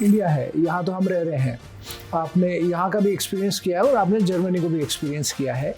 India है, यहाँ तो हम रह रहे हैं, आपने यहाँ का भी एक्सपीरियंस किया है और आपने जर्मनी को भी एक्सपीरियंस किया है।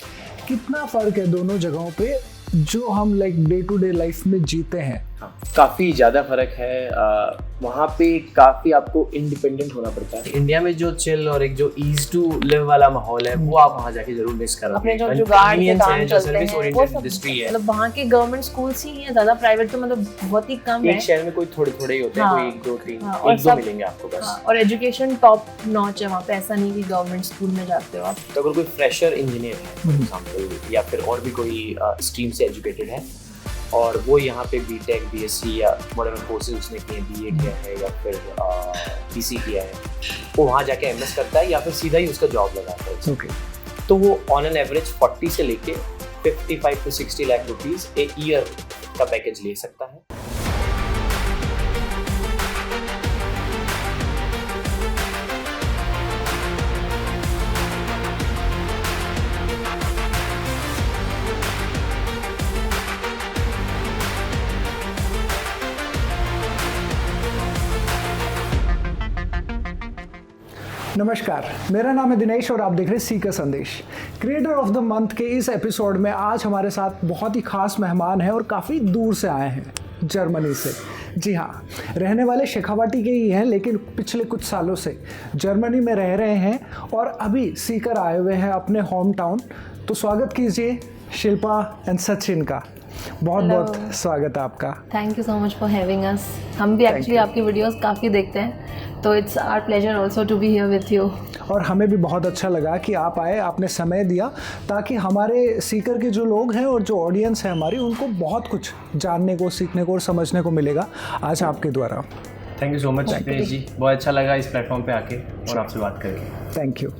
कितना फ़र्क है दोनों जगहों पे जो हम like day to day life में जीते हैं? काफ़ी ज़्यादा फ़र्क है। वहाँ पे काफ़ी आपको इंडिपेंडेंट होना पड़ता है। इंडिया में जो चिल और एक जो ईज टू लिव वाला माहौल है वो आप वहाँ जाके जरूर मिस करोगे। अपने जो जुगाड़ के काम चलते हैं वो सब इंडस्ट्री है, मतलब वहाँ के गवर्नमेंट स्कूल्स ही हैं, ज़्यादा प्राइवेट तो मतलब बहुत ही कम है। एक शहर में कोई थोड़े थोड़े ही होते हैं, कोई एक दो तीन, एक दो मिलेंगे आपको बस। और एजुकेशन टॉप नॉच है वहाँ पे, ऐसा नहीं कि गवर्नमेंट स्कूल में जाते हो आप। तो अगर कोई फ्रेशर इंजीनियर है फॉर एग्जाम्पल, या फिर और भी कोई स्ट्रीम से एजुकेटेड है और वो यहाँ पे बीटेक, बीएससी या व्हाटएवर कोर्सेज उसने किए, बीए किया है या फिर पीसी किया है, वो वहाँ जाके एमएस करता है या फिर सीधा ही उसका जॉब लगाता है। ओके, तो वो ऑन एन एवरेज 40 से लेके 55 to 60 lakh rupees a year का पैकेज ले सकता है। नमस्कार, मेरा नाम है दिनेश और आप देख रहे हैं सीकर संदेश। क्रिएटर ऑफ द मंथ के इस एपिसोड में आज हमारे साथ बहुत ही खास मेहमान हैं और काफ़ी दूर से आए हैं, जर्मनी से। जी हाँ, रहने वाले शेखावाटी के ही हैं, लेकिन पिछले कुछ सालों से जर्मनी में रह रहे हैं और अभी सीकर आए हुए हैं अपने होम टाउन। तो स्वागत कीजिए शिल्पा एंड सचिन का। बहुत बहुत स्वागत है आपका। Thank you so much for having us. हम भी एक्चुअली आपकी वीडियोस काफ़ी देखते हैं, तो it's our pleasure also to be here with you. और हमें भी बहुत अच्छा लगा कि आप आए, आपने समय दिया, ताकि हमारे सीकर के जो लोग हैं और जो ऑडियंस है हमारी, उनको बहुत कुछ जानने को, सीखने को और समझने को मिलेगा आज आपके द्वारा। Thank you so much Dinesh ji, बहुत अच्छा लगा इस प्लेटफॉर्म पे आके और आपसे बात करके। Thank you.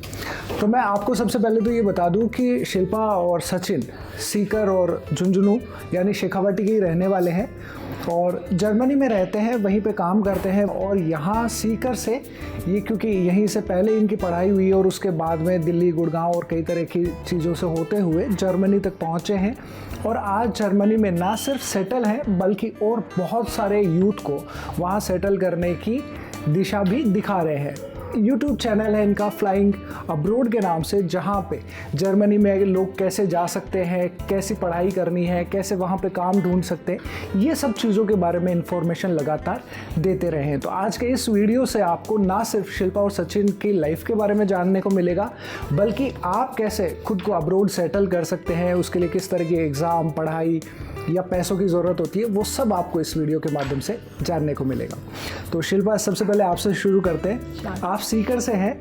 तो मैं आपको सबसे पहले तो ये बता दूं कि शिल्पा और सचिन सीकर और झुंझुनू यानी शेखावाटी के ही रहने वाले हैं और जर्मनी में रहते हैं, वहीं पे काम करते हैं। और यहाँ सीकर से ये, क्योंकि यहीं से पहले इनकी पढ़ाई हुई और उसके बाद में दिल्ली, गुड़गांव और कई तरह की चीज़ों से होते हुए जर्मनी तक पहुँचे हैं और आज जर्मनी में ना सिर्फ सेटल हैं बल्कि और बहुत सारे यूथ को वहाँ सेटल करने की दिशा भी दिखा रहे हैं। यूट्यूब चैनल है इनका फ्लाइंग अब्रोड के नाम से, जहाँ पे जर्मनी में लोग कैसे जा सकते हैं, कैसी पढ़ाई करनी है, कैसे वहाँ पे काम ढूंढ सकते हैं, ये सब चीज़ों के बारे में इंफॉर्मेशन लगातार देते रहे हैं। तो आज के इस वीडियो से आपको ना सिर्फ शिल्पा और सचिन की लाइफ के बारे में जानने को मिलेगा, बल्कि आप कैसे खुद को अब्रोड सेटल कर सकते हैं, उसके लिए किस तरह की एग्ज़ाम, पढ़ाई या पैसों की ज़रूरत होती है, वो सब आपको इस वीडियो के माध्यम से जानने को मिलेगा। तो शिल्पा, सबसे पहले आपसे शुरू करते हैं। आप सीकर से हैं,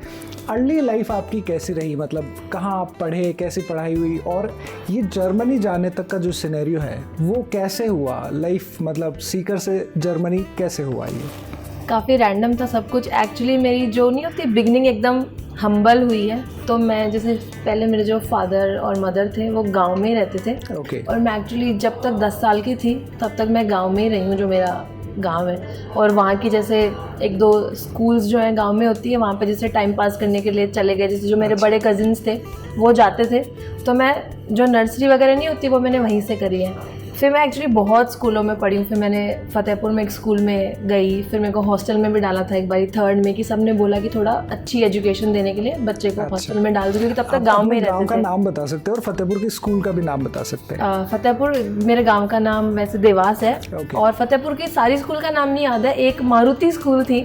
अर्ली लाइफ आपकी कैसी रही, मतलब कहाँ आप पढ़े, कैसी पढ़ाई हुई और ये जर्मनी जाने तक का जो सिनेरियो है वो कैसे हुआ, लाइफ मतलब सीकर से जर्मनी कैसे हुआ? ये काफ़ी रैंडम था सब कुछ। एक्चुअली मेरी जो नहीं होती बिगनिंग एकदम हम्बल हुई है। तो मैं जैसे पहले मेरे जो फादर और मदर थे वो गांव में ही रहते थे। ओके। और मैं एक्चुअली जब तक 10 साल की थी तब तक मैं गांव में ही रही हूँ, जो मेरा गांव है। और वहाँ की जैसे एक दो स्कूल्स जो हैं गांव में होती है, वहाँ पे जैसे टाइम पास करने के लिए चले गए। जैसे जो मेरे बड़े कजिन्स थे वो जाते थे, तो मैं जो नर्सरी वगैरह नहीं होती वो मैंने वहीं से करी है। फिर मैं एक्चुअली बहुत स्कूलों में पढ़ी हूँ। फिर मैंने फतेहपुर में एक स्कूल में गई, फिर मेरे को हॉस्टल में भी डाला था एक बारी 3rd में, कि सबने बोला कि थोड़ा अच्छी एजुकेशन देने के लिए बच्चे को हॉस्टल में डाल दो, क्योंकि तब तक गांव में रहते थे। गांव का नाम बता सकते हैं और फतेहपुर के स्कूल का भी नाम बता सकते हैं? फतेहपुर मेरे गांव का नाम वैसे देवास है। और फतेहपुर की सारी स्कूल का नाम नहीं याद है। एक मारुति स्कूल थी,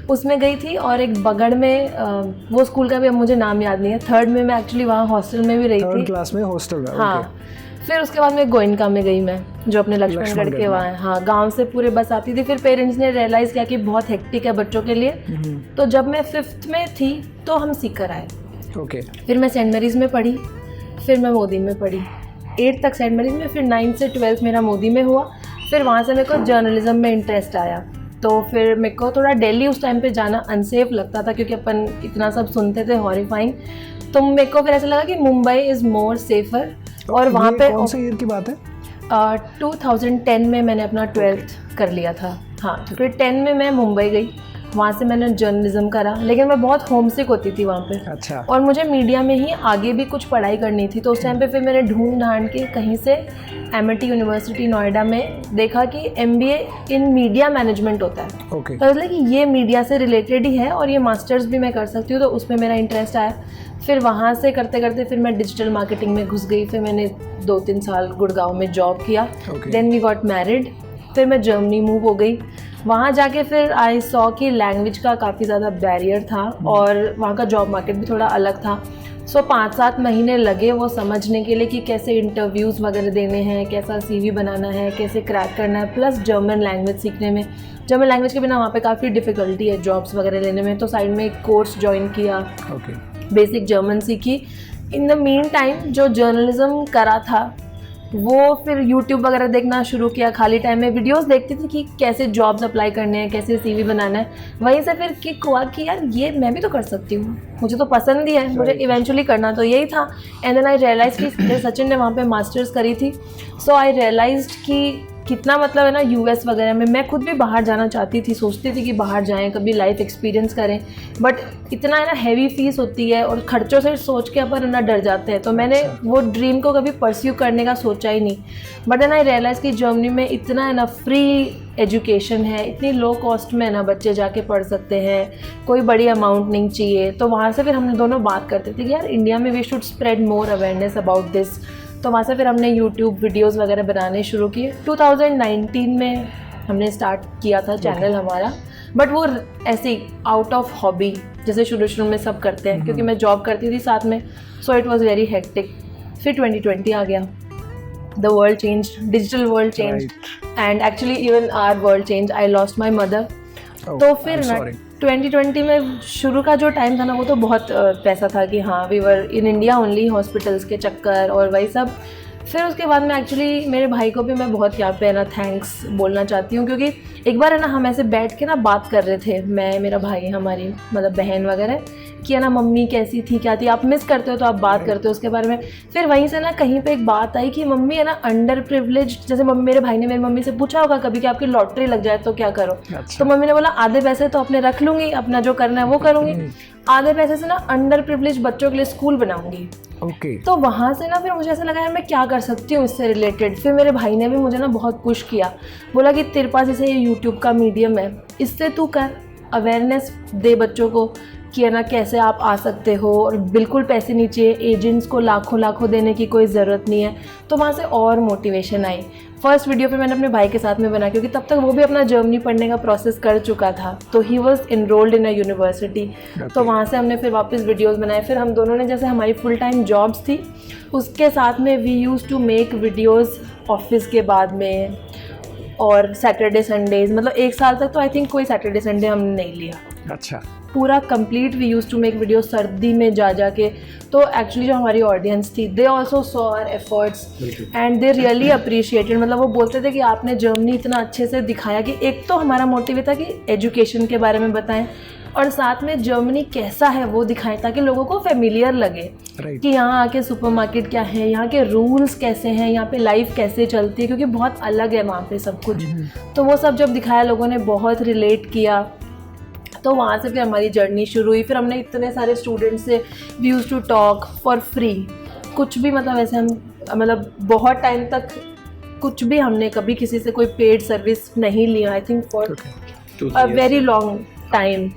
उसमें गई थी, और एक बगड़ में वो स्कूल का भी अब मुझे नाम याद नहीं है। 3rd में मैं एक्चुअली वहाँ हॉस्टल में भी रही थी, 3rd क्लास में हॉस्टल में। हाँ। फिर उसके बाद मैं गोइनका में गई, मैं जो अपने लक्ष्मणगढ़ के वहाँ है। हाँ, गांव से पूरे बस आती थी। फिर पेरेंट्स ने रियलाइज़ किया कि बहुत हेक्टिक है बच्चों के लिए, तो जब मैं 5th में थी तो हम सीकर आए। ओके। फिर मैं सेंट मैरीज में पढ़ी, फिर मैं मोदी में पढ़ी 8th तक सेंट मैरीज में, फिर 9th से 12th मेरा मोदी में हुआ। फिर वहाँ से मेरे को जर्नलिज्म में इंटरेस्ट आया, तो फिर मेरे को थोड़ा दिल्ली उस टाइम पे जाना अनसेफ लगता था, क्योंकि अपन इतना सब सुनते थे हॉरिफाइंग। तो मेरे को फिर ऐसा लगा कि मुंबई इज़ मोर सेफर। और वहाँ पे कौन से ईयर की बात है? 2010 में मैंने अपना 12th कर लिया था। हाँ, फिर 10 में मैं मुंबई गई वहाँ से मैंने जर्नलिज्म करा, लेकिन मैं बहुत होमसिक होती थी वहाँ पे। अच्छा। और मुझे मीडिया में ही आगे भी कुछ पढ़ाई करनी थी, तो उस टाइम पे फिर मैंने ढूंढ ढांड के कहीं से MIT यूनिवर्सिटी नोएडा में देखा कि MBA इन मीडिया मैनेजमेंट होता है। ओके। तो इसलिए कि ये मीडिया से रिलेटेड ही है और ये मास्टर्स भी मैं कर सकती हूँ, तो उसमें मेरा इंटरेस्ट आया। फिर वहाँ से करते करते फिर मैं डिजिटल मार्केटिंग में घुस गई। फिर मैंने 2-3 साल गुड़गांव में जॉब किया। Then we got married. फिर मैं जर्मनी मूव हो गई। वहाँ जाके फिर आई सॉ कि लैंग्वेज का काफ़ी ज़्यादा बैरियर था और वहाँ का जॉब मार्केट भी थोड़ा अलग था। सो 5-7 महीने लगे वो समझने के लिए कि कैसे इंटरव्यूज़ वगैरह देने हैं, कैसा CV बनाना है, कैसे क्रैक करना है, प्लस जर्मन लैंग्वेज सीखने में। जर्मन लैंग्वेज के बिना वहाँ पे काफ़ी डिफ़िकल्टी है जॉब्स वगैरह लेने में। तो साइड में एक कोर्स ज्वाइन किया, बेसिक जर्मन सीखी। इन द मीन टाइम जो जर्नलिज्म करा था वो फिर यूट्यूब वगैरह देखना शुरू किया। खाली टाइम में वीडियोस देखती थी कि कैसे जॉब्स अप्लाई करने हैं, कैसे CV बनाना है। वहीं से फिर किक हुआ कि यार ये मैं भी तो कर सकती हूँ, मुझे तो पसंद ही है, मुझे इवेंचुअली करना तो यही था। एंड देन आई रियलाइज कि सचिन ने वहाँ पे मास्टर्स करी थी। सो आई रियलाइज्ड कि कितना मतलब है ना US वगैरह में। मैं खुद भी बाहर जाना चाहती थी, सोचती थी कि बाहर जाएं, कभी लाइफ एक्सपीरियंस करें, बट इतना है ना हैवी फीस होती है और खर्चों से सोच के अपन ना डर जाते हैं। तो मैंने वो ड्रीम को कभी परस्यू करने का सोचा ही नहीं। बट देन आई रियलाइज़ कि जर्मनी में इतना है ना फ्री एजुकेशन है, इतनी लो कॉस्ट में ना बच्चे जाके पढ़ सकते हैं, कोई बड़ी अमाउंट नहीं चाहिए। तो वहाँ से फिर हमने दोनों बात करते थे कि यार इंडिया में we should spread more awareness about this. तो वहाँ से फिर हमने यूट्यूब वीडियोस वगैरह बनाने शुरू किए। 2019 में हमने स्टार्ट किया था चैनल हमारा, बट वो ऐसे आउट ऑफ हॉबी जैसे शुरू में सब करते हैं, क्योंकि मैं जॉब करती थी साथ में। So it was very hectic. फिर 2020 आ गया, the world change, digital world change and actually even our world change. I lost my mother. तो फिर 2020 में शुरू का जो टाइम था ना वो तो बहुत पैसा था कि हाँ we were in India only, hospitals के चक्कर और वही सब। फिर उसके बाद में एक्चुअली मेरे भाई को भी मैं बहुत यहाँ पे ना थैंक्स बोलना चाहती हूँ, क्योंकि एक बार है ना हम ऐसे बैठ के ना बात कर रहे थे, मैं, मेरा भाई, हमारी मतलब बहन वगैरह, कि है ना मम्मी कैसी थी, क्या थी, आप मिस करते हो तो आप बात करते हो उसके बारे में। फिर वहीं से ना कहीं पे एक बात आई कि मम्मी है ना अंडर प्रिविलेज, जैसे मेरे भाई ने मेरी मम्मी से पूछा होगा कभी कि आपकी लॉटरी लग जाए तो क्या करो। तो मम्मी ने बोला आधे पैसे तो अपने रख लूँगी, अपना जो करना है वो करूँगी, आधे पैसे से ना अंडर प्रिविलेज बच्चों के लिए स्कूल बनाऊँगी। तो वहाँ से ना फिर मुझे ऐसा लगा यार मैं क्या कर सकती हूँ इससे रिलेटेड। फिर मेरे भाई ने भी मुझे ना बहुत पुश किया, बोला कि तेरे पास जैसे ये यूट्यूब का मीडियम है, इससे तू कर, अवेयरनेस दे बच्चों को कि है ना कैसे आप आ सकते हो और बिल्कुल पैसे नहीं चाहिए, एजेंट्स को लाखों देने की कोई ज़रूरत नहीं है। तो वहाँ से और मोटिवेशन आई। फर्स्ट वीडियो पे मैंने अपने भाई के साथ में बना, क्योंकि तब तक वो भी अपना जर्मनी पढ़ने का प्रोसेस कर चुका था, तो he was enrolled in a university. तो वहाँ से हमने फिर वापस वीडियोस बनाए। फिर हम दोनों ने, जैसे हमारी फुल टाइम जॉब्स थी, उसके साथ में we use to make videos office के बाद में और सैटरडे संडेज़, मतलब 1 साल तक तो आई थिंक कोई सैटरडे संडे हमने नहीं लिया। अच्छा। पूरा complete we use to make video सर्दी में जा के। तो एक्चुअली जो हमारी ऑडियंस थी they also saw our efforts and they really appreciated. मतलब वो बोलते थे कि आपने जर्मनी इतना अच्छे से दिखाया कि एक तो हमारा मोटिव था कि एजुकेशन के बारे में बताएं और साथ में जर्मनी कैसा है वो दिखाएं, ताकि लोगों को फेमिलियर लगे कि यहाँ आके सुपरमार्केट क्या है, यहाँ के रूल्स कैसे हैं, यहाँ पे लाइफ कैसे चलती है, क्योंकि बहुत अलग है वहाँ पे सब कुछ। तो वो सब जब दिखाया लोगों ने बहुत रिलेट किया। तो वहाँ से फिर हमारी जर्नी शुरू हुई। फिर हमने इतने सारे स्टूडेंट्स से we used to talk for free, कुछ भी मतलब ऐसे हम मतलब बहुत टाइम तक कुछ भी हमने कभी किसी से कोई पेड सर्विस नहीं लिया, I think for a very long time.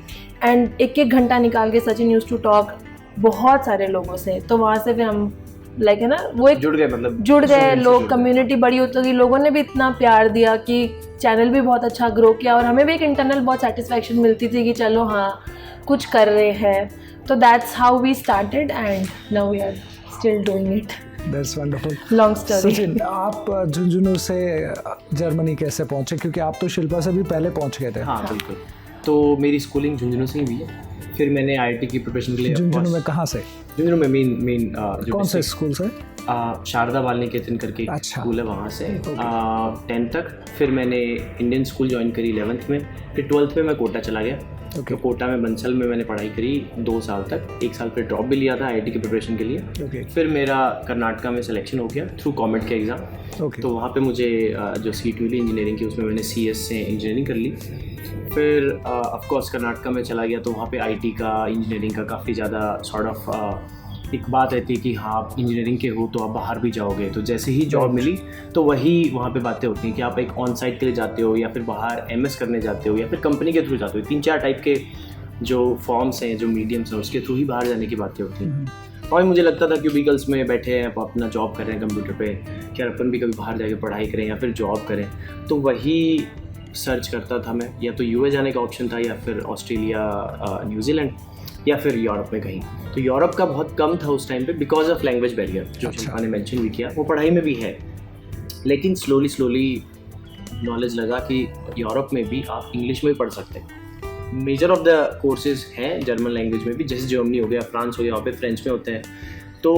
And 1-1 घंटा निकाल के सचिन यूज्ड टू टॉक बहुत सारे लोगों से। तो वहाँ से फिर हम लाइक है ना वो एक जुड़ गए लोग, कम्युनिटी बड़ी होती गई, लोगों ने भी इतना प्यार दिया कि चैनल भी बहुत अच्छा ग्रो किया और हमें भी एक इंटरनल बहुत सेटिस्फैक्शन मिलती थी कि चलो हाँ कुछ कर रहे हैं। तो that's how we started and now we are still doing it. That's wonderful. Long story. Sachin, आप झुंझुनू से जर्मनी कैसे पहुंचे, क्योंकि आप तो शिल्पा से भी पहले पहुंच गए थे। हाँ बिल्कुल। तो मेरी स्कूलिंग झुंझुनू से ही हुई है। फिर मैंने IIT की प्रिपरेशन के लिए झुंझुनू में कहाँ से? झुंझुनू में मेन कौन से स्कूल से? शारदा बाल निकेतन करके स्कूल है, वहाँ से 10th तक। फिर मैंने इंडियन स्कूल ज्वाइन करी 11th में। फिर 12th में मैं कोटा चला गया। तो कोटा में बंसल में मैंने पढ़ाई करी 2 साल तक, 1 साल फिर ड्रॉप भी लिया था आईआईटी की प्रिपरेशन के लिए। फिर मेरा कर्नाटका में सिलेक्शन हो गया थ्रू कॉमेट के एग्ज़ाम। तो वहाँ पे मुझे जो सीट मिली इंजीनियरिंग की, उसमें मैंने CS से इंजीनियरिंग कर ली। फिर ऑफ कोर्स कर्नाटका में चला गया, तो वहाँ पे IT का, इंजीनियरिंग का काफ़ी ज़्यादा सॉर्ट ऑफ एक बात रहती है कि हाँ आप इंजीनियरिंग के हो तो आप बाहर भी जाओगे। तो जैसे ही जॉब मिली तो वही वहाँ पे बातें होती हैं कि आप एक ऑन साइट के लिए जाते हो या फिर बाहर MS करने जाते हो या फिर कंपनी के थ्रू जाते हो। 3-4 टाइप के जो फॉर्म्स हैं, जो मीडियम्स हैं, उसके थ्रू ही बाहर जाने की बातें होती हैं। और मुझे लगता था क्यूबिकल्स में बैठे हैं, आप अपना जॉब कर रहे हैं कंप्यूटर पे, क्या अपन भी कभी बाहर जाके पढ़ाई करें या फिर जॉब करें। तो वही सर्च करता था मैं, या तो US जाने का ऑप्शन था या फिर ऑस्ट्रेलिया, न्यूजीलैंड या फिर यूरोप में कहीं। तो यूरोप का बहुत कम था उस टाइम पे बिकॉज ऑफ लैंग्वेज बैरियर, जो शिल्पा ने मेंशन भी किया, वो पढ़ाई में भी है। लेकिन स्लोली नॉलेज लगा कि यूरोप में भी आप इंग्लिश में ही पढ़ सकते हैं। मेजर ऑफ द कोर्सेज हैं जर्मन लैंग्वेज में भी, जैसे जर्मनी हो गया, फ्रांस हो गया, वहाँ पे फ्रेंच में होते हैं। तो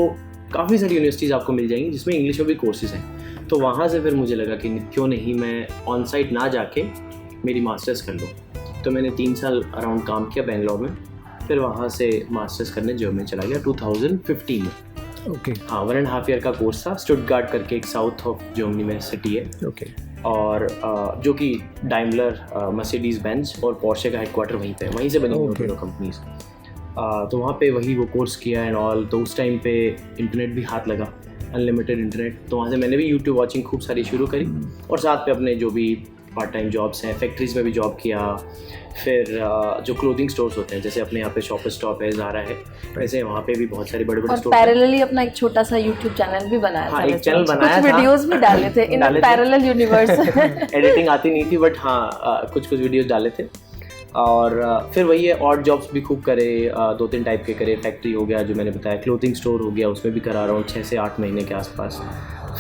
काफ़ी सारी यूनिवर्सिटीज़ आपको मिल जाएंगी जिसमें इंग्लिश में भी कोर्सेज हैं। तो वहाँ से फिर मुझे लगा कि क्यों नहीं मैं ऑन साइट ना जाके मेरी मास्टर्स कर लूँ। तो मैंने 3 साल अराउंड काम किया बेंगलोर में, फिर वहाँ से मास्टर्स करने जर्मनी चला गया 2015 में। हाँ, 1.5 ईयर का कोर्स था। स्टुटगार्ट करके एक साउथ ऑफ जर्मनी में सिटी है। और जो कि डाइमलर, मर्सिडीज बेंज और पोर्शे का हेडक्वार्टर वहीं पे, वहीं से बनी हुई दोनों कंपनीज। तो वहाँ पे वही वो कोर्स किया एंड ऑल। तो उस टाइम पे इंटरनेट भी हाथ लगा, अनलिमिटेड इंटरनेट। तो वहाँ से मैंने भी यूट्यूब वॉचिंग खूब सारी शुरू करी और साथ पे अपने जो भी पार्ट टाइम जॉब्स हैं, फैक्ट्रीज़ में भी जॉब किया। फिर जो क्लोथिंग स्टोर्स होते हैं, जैसे अपने यहाँ पे शॉपर स्टॉप है, ज़ारा है, वैसे वहाँ पे भी बहुत सारे बड़े-बड़े स्टोर। पैरेलली अपना एक छोटा सा यूट्यूब चैनल भी बनाया था। एक चैनल बनाया था, कुछ वीडियोस भी डाले थे इन पैरेलल यूनिवर्स। एडिटिंग आती नहीं थी बट हाँ कुछ वीडियोस डाले थे। और फिर वही है, ऑड जॉब्स भी खूब करे, 2-3 टाइप के करे। फैक्ट्री हो गया जो मैंने बताया, क्लोथिंग स्टोर हो गया, उसमें भी करा रहा हूँ 6 से 8 महीने के आसपास।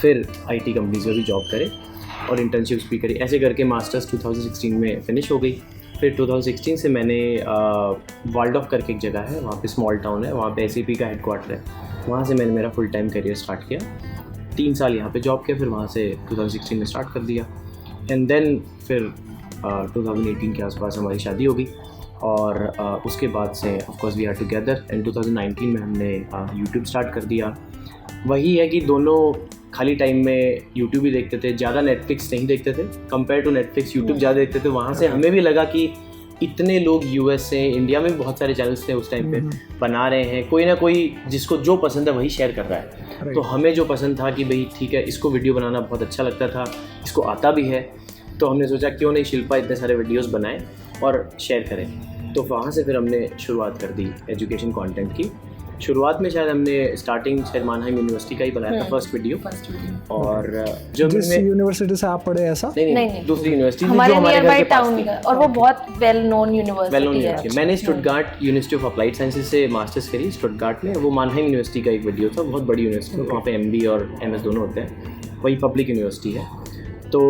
फिर IT कंपनीज में भी जॉब करे और इंटर्नशिप्स भी करी। ऐसे करके मास्टर्स 2016 में फिनिश हो गई। फिर 2016 से मैंने वाल्डॉफ करके एक जगह है, वहाँ पे स्मॉल टाउन है, वहाँ पे SAP का हेडक्वार्टर है, वहाँ से मैंने मेरा फुल टाइम करियर स्टार्ट किया। 3 साल यहाँ पे जॉब किया, फिर वहाँ से 2016 में स्टार्ट कर दिया। एंड देन फिर 2018 के आसपास हमारी शादी हो गई और उसके बाद से of course we are together. And 2019 में हमने यूट्यूब स्टार्ट कर दिया। वही है कि दोनों खाली टाइम में यूट्यूब ही देखते थे, ज़्यादा नेटफ्लिक्स नहीं देखते थे। कंपेयर टू नेटफ्लिक्स यूट्यूब ज़्यादा देखते थे। वहाँ से हमें भी लगा कि इतने लोग US से, इंडिया में भी बहुत सारे चैनल्स थे उस टाइम पे, बना रहे हैं, कोई ना कोई जिसको जो पसंद है वही शेयर कर रहा है। तो हमें जो पसंद था कि भाई ठीक है, इसको वीडियो बनाना बहुत अच्छा लगता था, इसको आता भी है, तो हमने सोचा क्यों नहीं शिल्पा इतने सारे वीडियोस बनाए और शेयर करें। तो वहाँ से फिर हमने शुरुआत कर दी एजुकेशन कंटेंट की। शुरुआत में शायद हमने स्टार्टिंग शायद मानहाइम यूनिवर्सिटी का ही बनाया था फर्स्ट वीडियो। और जो जिस यूनिवर्सिटी से आप पढ़े ऐसा? नहीं, दूसरी यूनिवर्सिटी हमारे नियर बाय टाउन का, और वो बहुत वेल नोन यूनिवर्सिटी है। मैंने Stuttgart university of applied sciences से मास्टर्स करी स्टुटगार्ट में। वो मानहाइम यूनिवर्सिटी का एक वीडियो था, बहुत बड़ी यूनिवर्सिटी, वहाँ पे MB और MS दोनों होते हैं, वही पब्लिक यूनिवर्सिटी है। तो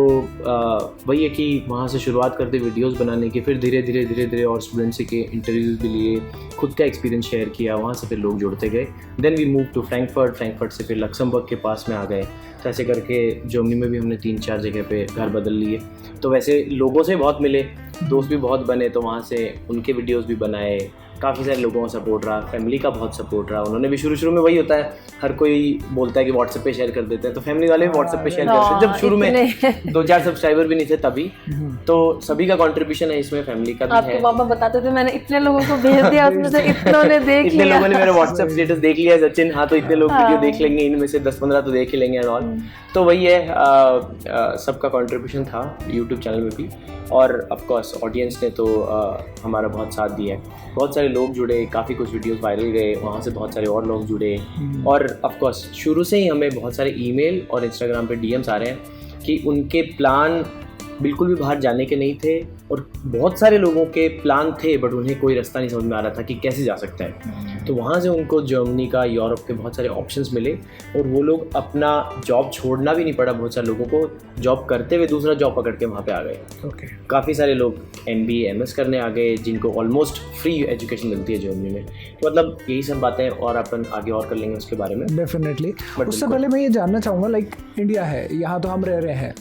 वही है कि वहाँ से शुरुआत करते वीडियोस बनाने की, फिर धीरे धीरे और स्टूडेंट्स के इंटरव्यूज़ भी लिए, खुद का एक्सपीरियंस शेयर किया, वहाँ से फिर लोग जुड़ते गए। Then we move to Frankfurt से फिर लक्समबर्ग के पास में आ गए। तो ऐसे करके जर्मनी में भी हमने 3-4 जगह पे घर बदल लिए। तो वैसे लोगों से बहुत मिले, दोस्त भी बहुत बने, तो वहाँ से उनके वीडियोज़ भी बनाए। काफ़ी सारे लोगों का सपोर्ट रहा, फैमिली का बहुत सपोर्ट रहा। उन्होंने भी शुरू में वही होता है, हर कोई बोलता है कि व्हाट्सएप पे शेयर कर देते हैं, तो फैमिली वाले भी व्हाट्सएप पे शेयर करते हैं। जब शुरू में 2-4 सब्सक्राइबर भी नहीं थे तभी, तो सभी का कंट्रीब्यूशन है इसमें, फैमिली का भी है। आपके पापा बताते थे मैंने इतने लोगों को भेज दिया, उसमें से इतनों ने देख लिया, इतने लोगों ने मेरा व्हाट्सएप स्टेटस देख लिया सचिन, हाँ तो इतने लोग वीडियो देख लेंगे, इनमें से 10-15 तो देख ही लेंगे एंड ऑल। तो वही है, सबका कंट्रीब्यूशन था यूट्यूब चैनल में भी। और ऑफ कोर्स ऑडियंस ने तो हमारा बहुत साथ दिया है, बहुत सारे लोग जुड़े, काफ़ी कुछ वीडियोस वायरल गए, वहाँ से बहुत सारे और लोग जुड़े। और ऑफ कोर्स शुरू से ही हमें बहुत सारे ईमेल और इंस्टाग्राम पे DMs आ रहे हैं कि उनके प्लान बिल्कुल भी बाहर जाने के नहीं थे, और बहुत सारे लोगों के प्लान थे बट उन्हें कोई रास्ता नहीं समझ में आ रहा था कि कैसे जा सकता है। तो वहाँ से उनको जर्मनी का, यूरोप के बहुत सारे ऑप्शंस मिले, और वो लोग अपना जॉब छोड़ना भी नहीं पड़ा। बहुत सारे लोगों को जॉब करते हुए दूसरा जॉब पकड़ के वहाँ पे आ गए। काफ़ी सारे लोग MBA MS करने आ गए, जिनको ऑलमोस्ट फ्री एजुकेशन मिलती है जर्मनी में। तो मतलब यही सब बातें, और अपन आगे और कर लेंगे उसके बारे में डेफिनेटली। उससे पहले मैं ये जानना चाहूँगा, लाइक इंडिया है, यहाँ तो हम रह रहे हैं,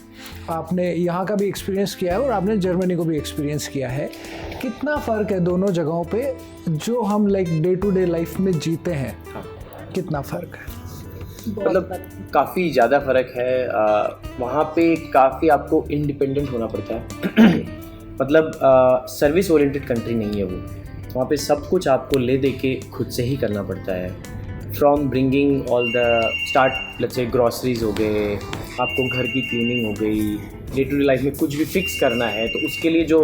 आपने यहाँ का भी एक्सपीरियंस किया है और आपने जर्मनी को भी एक्सपीरियंस किया है, कितना फ़र्क है दोनों जगहों पे जो हम like day to day life में जीते हैं? हाँ। कितना फ़र्क है? मतलब काफ़ी ज़्यादा फ़र्क है। वहाँ पे काफ़ी आपको इंडिपेंडेंट होना पड़ता है। मतलब सर्विस ओरिएंटेड कंट्री नहीं है वो। वहाँ पे सब कुछ आपको ले दे के खुद से ही करना पड़ता है। From bringing all the start let's say groceries हो गए, आपको घर की क्लीनिंग हो गई, डे टू डे लाइफ में कुछ भी फिक्स करना है तो उसके लिए जो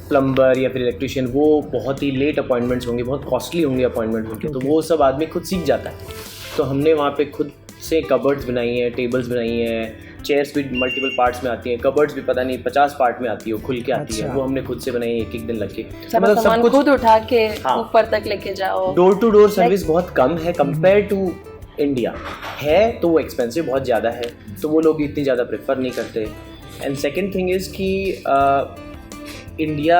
प्लम्बर या फिर इलेक्ट्रिशियन, वो बहुत ही लेट अपॉइंटमेंट्स होंगे, बहुत कॉस्टली होंगे अपॉइंटमेंट होंगे, तो वो सब आदमी खुद सीख जाता है। तो हमने वहाँ पे खुद से कबर्ड्स बनाई हैं, टेबल्स बनाई हैं, चेयर्स भी मल्टीपल पार्ट्स में आती हैं, कबर्ड्स भी पता नहीं 50 पार्ट में आती है, खुल के आती है, वो हमने खुद से बनाई एक एक दिन लग के। मतलब सब कुछ खुद उठा के ऊपर तक लेके जाओ। डोर टू डोर सर्विस बहुत कम है कंपेयर टू इंडिया है, तो वो एक्सपेंसिव बहुत ज़्यादा है, तो वो लोग इतनी ज़्यादा प्रेफर नहीं करते। एंड सेकेंड थिंग इज़ कि इंडिया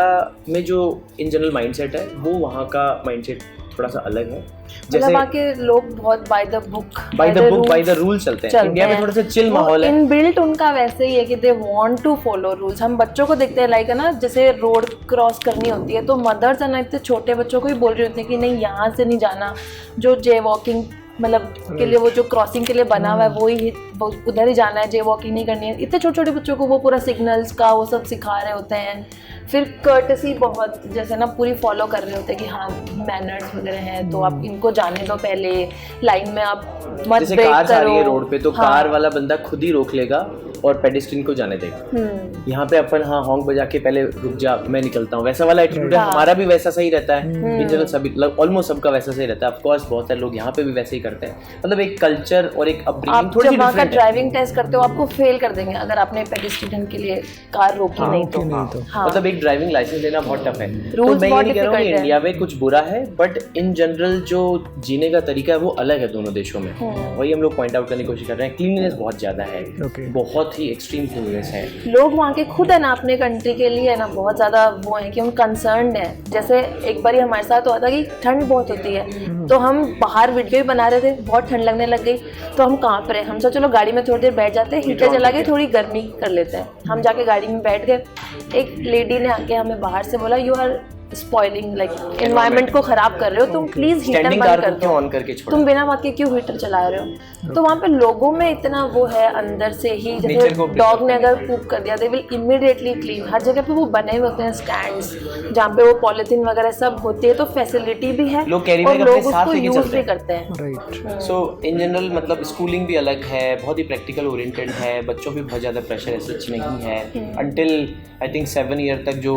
में जो इन जनरल माइंडसेट है वो वहाँ का माइंडसेट थोड़ा सा अलग है। जैसे वहाँ के लोग बहुत by the book by the rule चलते हैं। इंडिया में थोड़ा सा चिल माहौल है, इनबिल्ट उनका वैसे ही है कि they want to follow rules. हम बच्चों को देखते हैं लाइक है ना, जैसे रोड क्रॉस करनी होती है तो मदर्स है ना इतने छोटे बच्चों को ही बोल रही होती है कि नहीं यहाँ से नहीं जाना, जो जे वॉकिंग मतलब के लिए वो जो क्रॉसिंग के लिए बना हुआ है वो ही उधर ही जाना है, जे वॉकिंग नहीं करनी है। इतने छोटे छोटे बच्चों को वो पूरा सिग्नल्स का वो सब सिखा रहे होते हैं। फिर कर्टसी बहुत जैसे ना पूरी फॉलो कर रहे होते हैं कि हाँ मैनर्स वगैरह हैं तो आप इनको जाने दो, पहले लाइन में आप मत जैसे ब्रेक कार करो। आ रही है रोड पे तो हाँ। कार वाला बंदा खुद ही रोक लेगा और पेडेस्ट्रियन को जाने देगा। यहाँ पे अपन हाँ हॉर्न बजा के पहले रुक जा मैं निकलता हूँ, वैसा वाला एटीट्यूड है। हमारा भी वैसा सही रहता है, इन जनरल सभी ऑलमोस्ट सबका वैसा सही रहता है। ऑफ कोर्स बहुत सारे लोग यहाँ पे भी वैसे ही करते हैं। मतलब एक कल्चर और एक अपब्रिंगिंग आप थोड़ी सी जब वहाँ का डिफरेंट है। ड्राइविंग टेस्ट करते हो आपको फेल कर देंगे अगर आपने पेडेस्ट्रियन के लिए कार रोकी नहीं तो। हाँ। मतलब एक ड्राइविंग लाइसेंस लेना बहुत टफ है। तो Rules मैं ये बहुत नहीं कह रहा हूँ कि difficult है। इंडिया में कुछ बुरा है, बट इन जनरल जो जीने का तरीका है वो अलग है दोनों देशों में। वही हम लोग पॉइंट आउट करने की कोशिश कर रहे हैं। क्लीनलीनेस बहुत ज़्यादा है, बहुत ही एक्सट्रीम क्लीनलीनेस है। लोग वहाँ के खुद है ना अपने कंट्री के लिए है ना बहुत ज़्यादा वो है कि हम कंसर्न्ड हैं। जैसे एक बार हमारे साथ हुआ था कि ठंड बहुत होती है तो हम बाहर वीडियो भी बना रहे थे, बहुत ठंड लगने लग गई तो हम कांप रहे। हम सोचा चलो गाड़ी में थोड़ी देर बैठ जाते हैं, हीटर चला के थोड़ी गर्मी कर लेते हैं। हम जाके गाड़ी में बैठ गए, एक लेडी ने आके हमें बाहर से बोला you are spoiling like environment को खराब कर रहे हो, तुम प्लीज हीटर बंद कर दो, ऑन करके छोड़ो, तुम बिना बात के क्यों हीटर चला रहे हो। तो वहाँ पे लोगों में इतना वो है अंदर से ही, जैसे डॉग ने अगर पूप कर दिया दे विल इमीडिएटली क्लीन। हर जगह पे वो बने हुए होते हैं स्टैंड्स जहाँ पे वो पॉलिथीन वगैरह सब होती है, तो फैसिलिटी भी है और लोग उसको यूज भी करते हैं। सो इन जनरल मतलब स्कूलिंग भी अलग है, बहुत ही प्रैक्टिकल ओरिएंटेड है, बच्चों पे बहुत ज़्यादा प्रेशर सच नहीं है। अंटिल आई थिंक 7 ईयर तक जो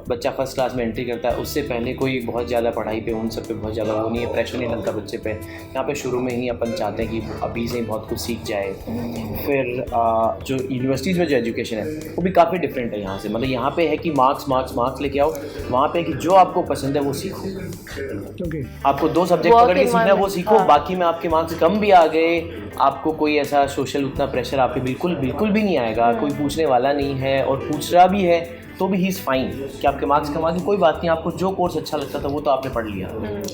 बच्चा फर्स्ट क्लास में एंट्री करता है उससे पहले कोई बहुत ज़्यादा पढ़ाई पे उन सब पे बहुत ज़्यादा वो नहीं है, प्रेशर नहीं लगता बच्चे पे। यहाँ पे शुरू में ही अपन चाहते हैं कि अभी से ही बहुत कुछ सीख जाए। फिर जो यूनिवर्सिटीज़ में जो एजुकेशन है वो भी काफ़ी डिफरेंट है यहाँ से। मतलब यहाँ पे है कि मार्क्स लेके आओ, वहाँ पे कि जो आपको पसंद है वो सीखो। आपको 2 सब्जेक्ट पकड़ के सीखना है वो सीखो। बाकी में आपके मार्क्स कम भी आ गए, आपको कोई ऐसा सोशल उतना प्रेशर आप पे बिल्कुल भी नहीं आएगा। कोई पूछने वाला नहीं है, और पूछ रहा भी है तो भी ही इज फाइन कि आपके मार्क्स कम आ गए, कोई बात नहीं। आपको जो कोर्स अच्छा लगता था वो तो आपने पढ़ लिया,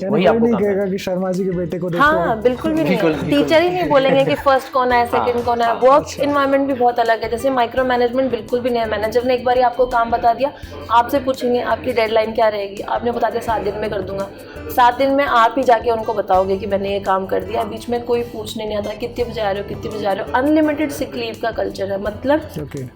वही आपको नहीं कहेगा कि शर्मा जी के बेटे को देखो। हाँ बिल्कुल भी नहीं, टीचर ही नहीं बोलेंगे कि फर्स्ट कौन है सेकंड कौन है। वर्क इन्वायरमेंट भी बहुत अलग है, जैसे माइक्रो मैनेजमेंट बिल्कुल भी नहीं है। मैनेजर ने एक बार आपको काम बता दिया, आपसे पूछेंगे आपकी डेडलाइन क्या रहेगी, आपने बता दिया 7 दिन में कर दूंगा। 7 दिन में आप ही जाके उनको बताओगे कि मैंने ये काम कर दिया। बीच में कोई पूछने नहीं आता कितने बजे आ रहे हो, कितने बजे आ रहे हो। अनलिमिटेड सिक लीव का कल्चर है। मतलब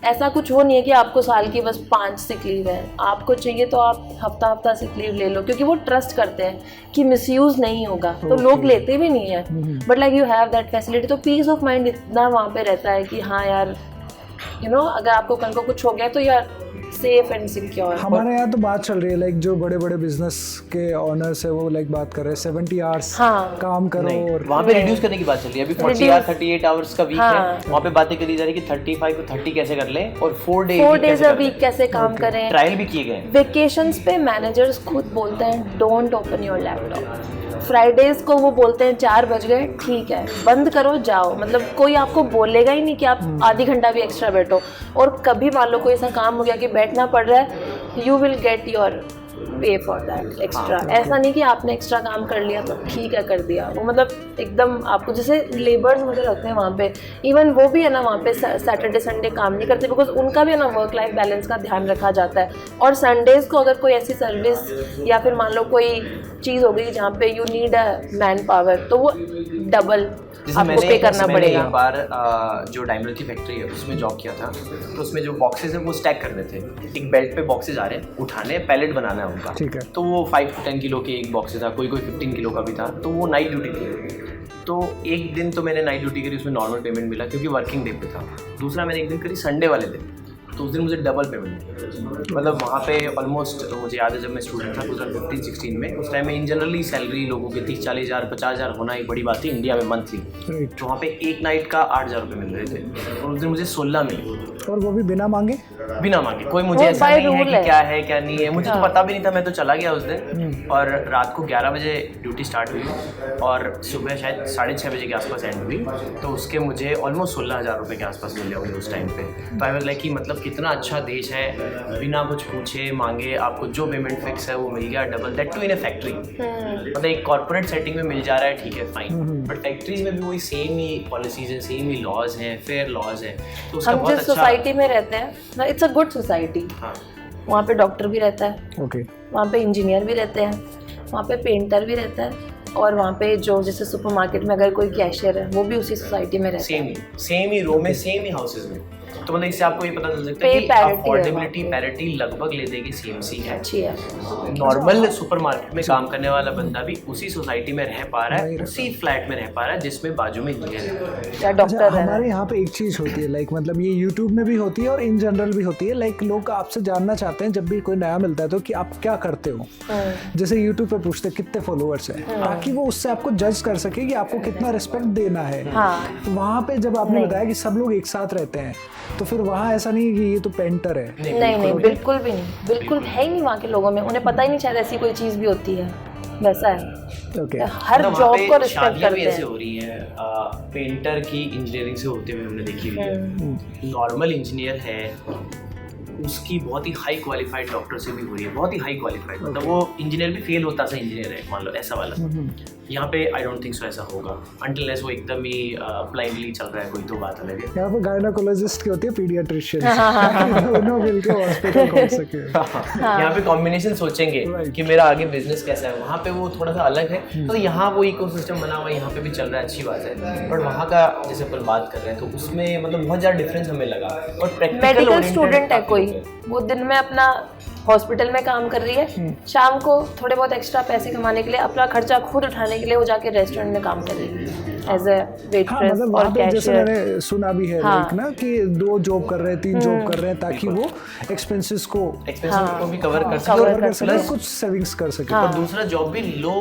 ऐसा कुछ वो नहीं है कि आपको साल की बस 5 सिक लीव है, आपको चाहिए तो आप हफ्ता सिक लीव ले लो, क्योंकि वो ट्रस्ट करते हैं कि मिसयूज नहीं होगा। तो लोग लेते भी नहीं है, but like you have that facility. तो पीस ऑफ माइंड इतना वहाँ पे रहता है कि हाँ यार यू नो अगर आपको कल को कुछ हो गया तो यार सेफ एंड सिक्योर। हमारे यहाँ तो बात चल रही है लाइक जो बड़े बड़े बिजनेस के ऑनर्स है वो लाइक बात कर रहे हैं 70 आवर्स काम करो, और वहाँ पे रिड्यूस करने की बात चल रही है। अभी 40 या 38 आवर्स का वीक है, वहाँ पे बातें करी जा रही है कि 35 को 30 कैसे कर लें, और 4 डेज अ वीक कैसे काम करें। ट्रायल भी किए गए। वेकेशंस पे मैनेजर्स खुद बोलते हैं don't open your laptop. Fridays को वो बोलते हैं 4 बज गए ठीक है बंद करो जाओ। मतलब कोई आपको बोलेगा ही नहीं कि आप आधी घंटा भी एक्स्ट्रा बैठो। और कभी मान लो कोई ऐसा काम हो गया कि बैठना पड़ रहा है, यू विल गेट योर पे फॉर दैट एक्स्ट्रा। हाँ, ऐसा नहीं कि आपने एक्स्ट्रा काम कर लिया तो ठीक है कर दिया, वो मतलब एकदम आपको जैसे लेबर्स मुझे लगते हैं वहाँ पे, इवन वो भी है ना वहाँ पे सैटरडे संडे काम नहीं करते बिकॉज उनका भी है ना वर्क लाइफ बैलेंस का ध्यान रखा जाता है। और संडेज़ को अगर कोई ऐसी सर्विस या फिर मान लो कोई चीज़ हो गई जहाँ पे you need a man power तो वो डबल आपको पे करना पड़ेगा। एक बार जो डायमंड की फैक्ट्री है उसमें जॉब किया था, तो उसमें जो बॉक्सेस हैं वो स्टैक करने थे, एक बेल्ट पे बॉक्सेस आ रहे हैं, उठाने पैलेट बनाना है उनका, ठीक है। तो वो 5 to 10 किलो के एक बॉक्सेस था, कोई 15 किलो का भी था, तो वो नाइट ड्यूटी थी। तो एक दिन तो मैंने नाइट ड्यूटी करी, उसमें नॉर्मल पेमेंट मिला क्योंकि वर्किंग डे पे था। दूसरा मैंने एक दिन करी संडे वाले दिन, तो उस दिन मुझे डबल पेमेंट मिला। मतलब वहाँ पे ऑलमोस्ट मुझे याद है जब मैं स्टूडेंट था 2015-16 में, उस टाइम में इन जनरली सैलरी लोगों की 30-40 हज़ार 50 हज़ार होना एक बड़ी बात थी इंडिया में मंथली। तो वहाँ पे एक नाइट का 8,000 रुपये मिल रहे थे, और उस दिन मुझे 16 मिले, और वो भी बिना मांगे कोई मुझे ऐसा नहीं है कि क्या है क्या नहीं है, मुझे तो पता भी नहीं था। मैं तो चला गया उस दिन, और रात को 11 बजे ड्यूटी स्टार्ट हुई और सुबह शायद 6:30 बजे के आसपास एंड हुई, तो उसके मुझे ऑलमोस्ट 16,000 रुपये के आसपास मिले होंगे उस टाइम पे। तो आई वाज लाइक कि मतलब कितना अच्छा देश है, बिना कुछ पूछे मांगे आपको जो पेमेंट फिक्स है वो मिल गया double, that too in a factory. मतलब एक कॉर्पोरेट सेटिंग में मिल जा रहा है ठीक है फाइन, बट फैक्ट्रीज में भी वही सेम ही पॉलिसीज हैं, सेम ही लॉज हैं, फेयर लॉज हैं, तो उसका हम बहुत जिस अच्छा। सोसाइटी में रहते हैं इट्स अ गुड सोसाइटी, हाँ, वहाँ पे डॉक्टर भी रहता है, ओके वहाँ पे इंजीनियर भी रहते हैं, वहाँ पे पेंटर भी रहता है, और वहाँ पे जो जैसे सुपरमार्केट में अगर कोई कैशियर है वो भी उसी सोसाइटी में रहता है। सेम ही रो में, सेम ही हाउसेज में। तो मतलब इससे आपको ये पता चल सकता है Pay कि parity अफोर्डेबिलिटी पैरिटी लगभग लेने की सेम सी है। अच्छी है। नॉर्मल सुपरमार्केट में काम करने वाला बंदा भी उसी सोसाइटी में रह पा रहा है, उसी फ्लैट में रह पा रहा है जिसमें बाजू में इंजीनियर है या डॉक्टर है। हमारे यहाँ पे एक चीज़ होती है लाइक मतलब ये यूट्यूब में भी होती है और इन जनरल भी होती है, लाइक लोग आपसे जानना चाहते हैं जब भी कोई नया मिलता है तो कि आप क्या करते हो। जैसे यूट्यूब पे पूछते हैं कितने फॉलोअर्स हैं, ताकि वो उससे आपको जज कर सके कि आपको कितना रिस्पेक्ट देना है। वहाँ पे जब आपने बताया कि सब लोग एक साथ रहते हैं, तो फिर वहाँ ऐसा नहीं कि ये तो पेंटर है। नहीं बिल्कुल भी नहीं, बिल्कुल है ही नहीं वहाँ के लोगों में, उन्हें पता ही नहीं शायद ऐसी कोई चीज़ भी होती है, वैसा है। ओके हर जॉब को रिस्पेक्ट करते ऐसे हैं। हो रही है, पेंटर की इंजीनियरिंग से होते हुए हमने देखी हुई है। नॉर्मल इंजीनियर है उसकी बहुत ही हाई क्वालिफाइड डॉक्टर से भी हो रही है, बहुत ही हाई क्वालिफाइड, मतलब वो इंजीनियर भी फेल होता सा इंजीनियर है मान लो ऐसा वाला। यहाँ पे आई डोंट थिंक सो ऐसा होगा, अनटिल वो एकदम ही ब्लाइंडली चल रहा है कोई, तो बात अलग है। यहाँ पे गायनोकोलॉजिस्ट की होती है पीडियाट्रिशियन, दोनों मिलकर हॉस्पिटल खोल सके। यहाँ पे कॉम्बिनेशन सोचेंगे कि मेरा आगे बिजनेस कैसा है, वहाँ पे वो थोड़ा सा अलग है। तो यहाँ वो इकोसिस्टम बना हुआ है, यहाँ पे भी चल रहा है, अच्छी बात है। बट वहाँ का जैसे अपन बात कर रहे हैं तो उसमें मतलब बहुत ज़्यादा डिफरेंस हमें लगा। और मेडिकल स्टूडेंट है कोई, वो दिन में अपना हॉस्पिटल में काम कर रही है, शाम को थोड़े बहुत एक्स्ट्रा पैसे कमाने के लिए, अपना खर्चा खुद उठाने के लिए वो जाके रेस्टोरेंट में काम कर रही है एज ए वेट्रेस मतलब और जैसे कैशियर। मैंने सुना भी है लाइक ना कि 2 जॉब कर रहे हैं 3 जॉब कर रहे हैं ताकि वो एक्सपेंसेस को भी कवर कर सके cover और कर सके। कुछ सेविंग्स कर सके। और दूसरा जॉब भी लो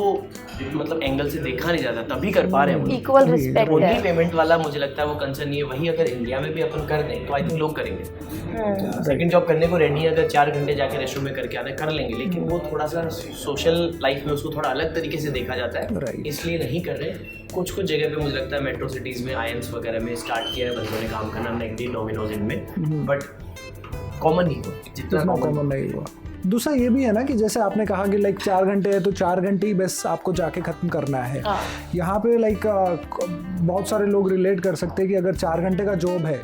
मतलब एंगल से देखा नहीं जाता, तभी कर पा रहे हैं। इक्वल रिस्पेक्ट ओनली है। पेमेंट वाला मुझे लगता है वो कंसर्न नहीं है। वही अगर इंडिया में भी अपन कर दें तो आई थिंक लोग करेंगे। सेकंड जॉब करने को रेडी है, अगर 4 घंटे जाके रेस्टोरेंट में करके आना कर लेंगे, लेकिन वो थोड़ा सा सोशल लाइफ में उसको थोड़ा अलग तरीके से देखा जाता है, इसलिए नहीं कर रहे। कुछ जगह पे मुझे लगता है मेट्रो सिटीज़ में आयंस वगैरह में स्टार्ट किया है बंदों ने काम करना, मैकडी, डोमिनोज इनमें, बट कॉमन नहीं हुआ जितना कॉमन नहीं हुआ। दूसरा ये भी है ना कि जैसे आपने कहा कि लाइक 4 घंटे है तो 4 घंटे ही बस आपको जाके ख़त्म करना है। यहाँ पे लाइक बहुत सारे लोग रिलेट कर सकते हैं कि अगर 4 घंटे का जॉब है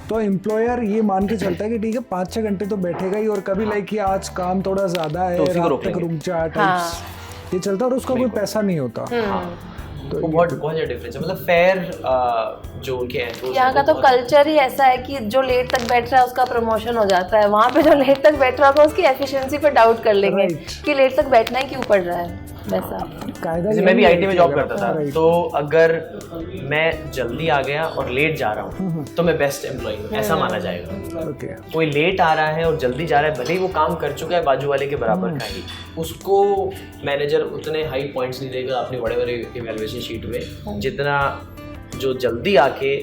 तो एम्प्लॉयर ये मान के चलता है कि ठीक है 5-6 घंटे तो बैठेगा ही, और कभी लाइक ये आज काम थोड़ा ज़्यादा है, रात तक रुक जा टाइप्स ये चलता है, और उसका कोई पैसा नहीं होता। तो बहुत ज़्यादा डिफरेंस है, मतलब फेयर जो उनके हैं। यहाँ का तो कल्चर ही ऐसा है कि जो लेट तक बैठ रहा है उसका प्रमोशन हो जाता है। वहाँ पे जो लेट तक बैठ रहा होगा उसकी एफिशिएंसी पे डाउट कर लेंगे कि लेट तक बैठना ही क्यों पड़ रहा है। वैसा जैसे मैं भी आईटी में जॉब करता था, तो अगर मैं जल्दी आ गया और लेट जा रहा हूँ तो मैं बेस्ट एम्प्लॉई हूँ, ऐसा माना जाएगा। कोई लेट आ रहा है और जल्दी जा रहा है, भले ही वो काम कर चुका है बाजू वाले के बराबर का ही, उसको मैनेजर उतने हाई पॉइंट्स नहीं देगा अपनी बड़े बड़े इवैल्यूएशन शीट में जितना जो जल्दी आके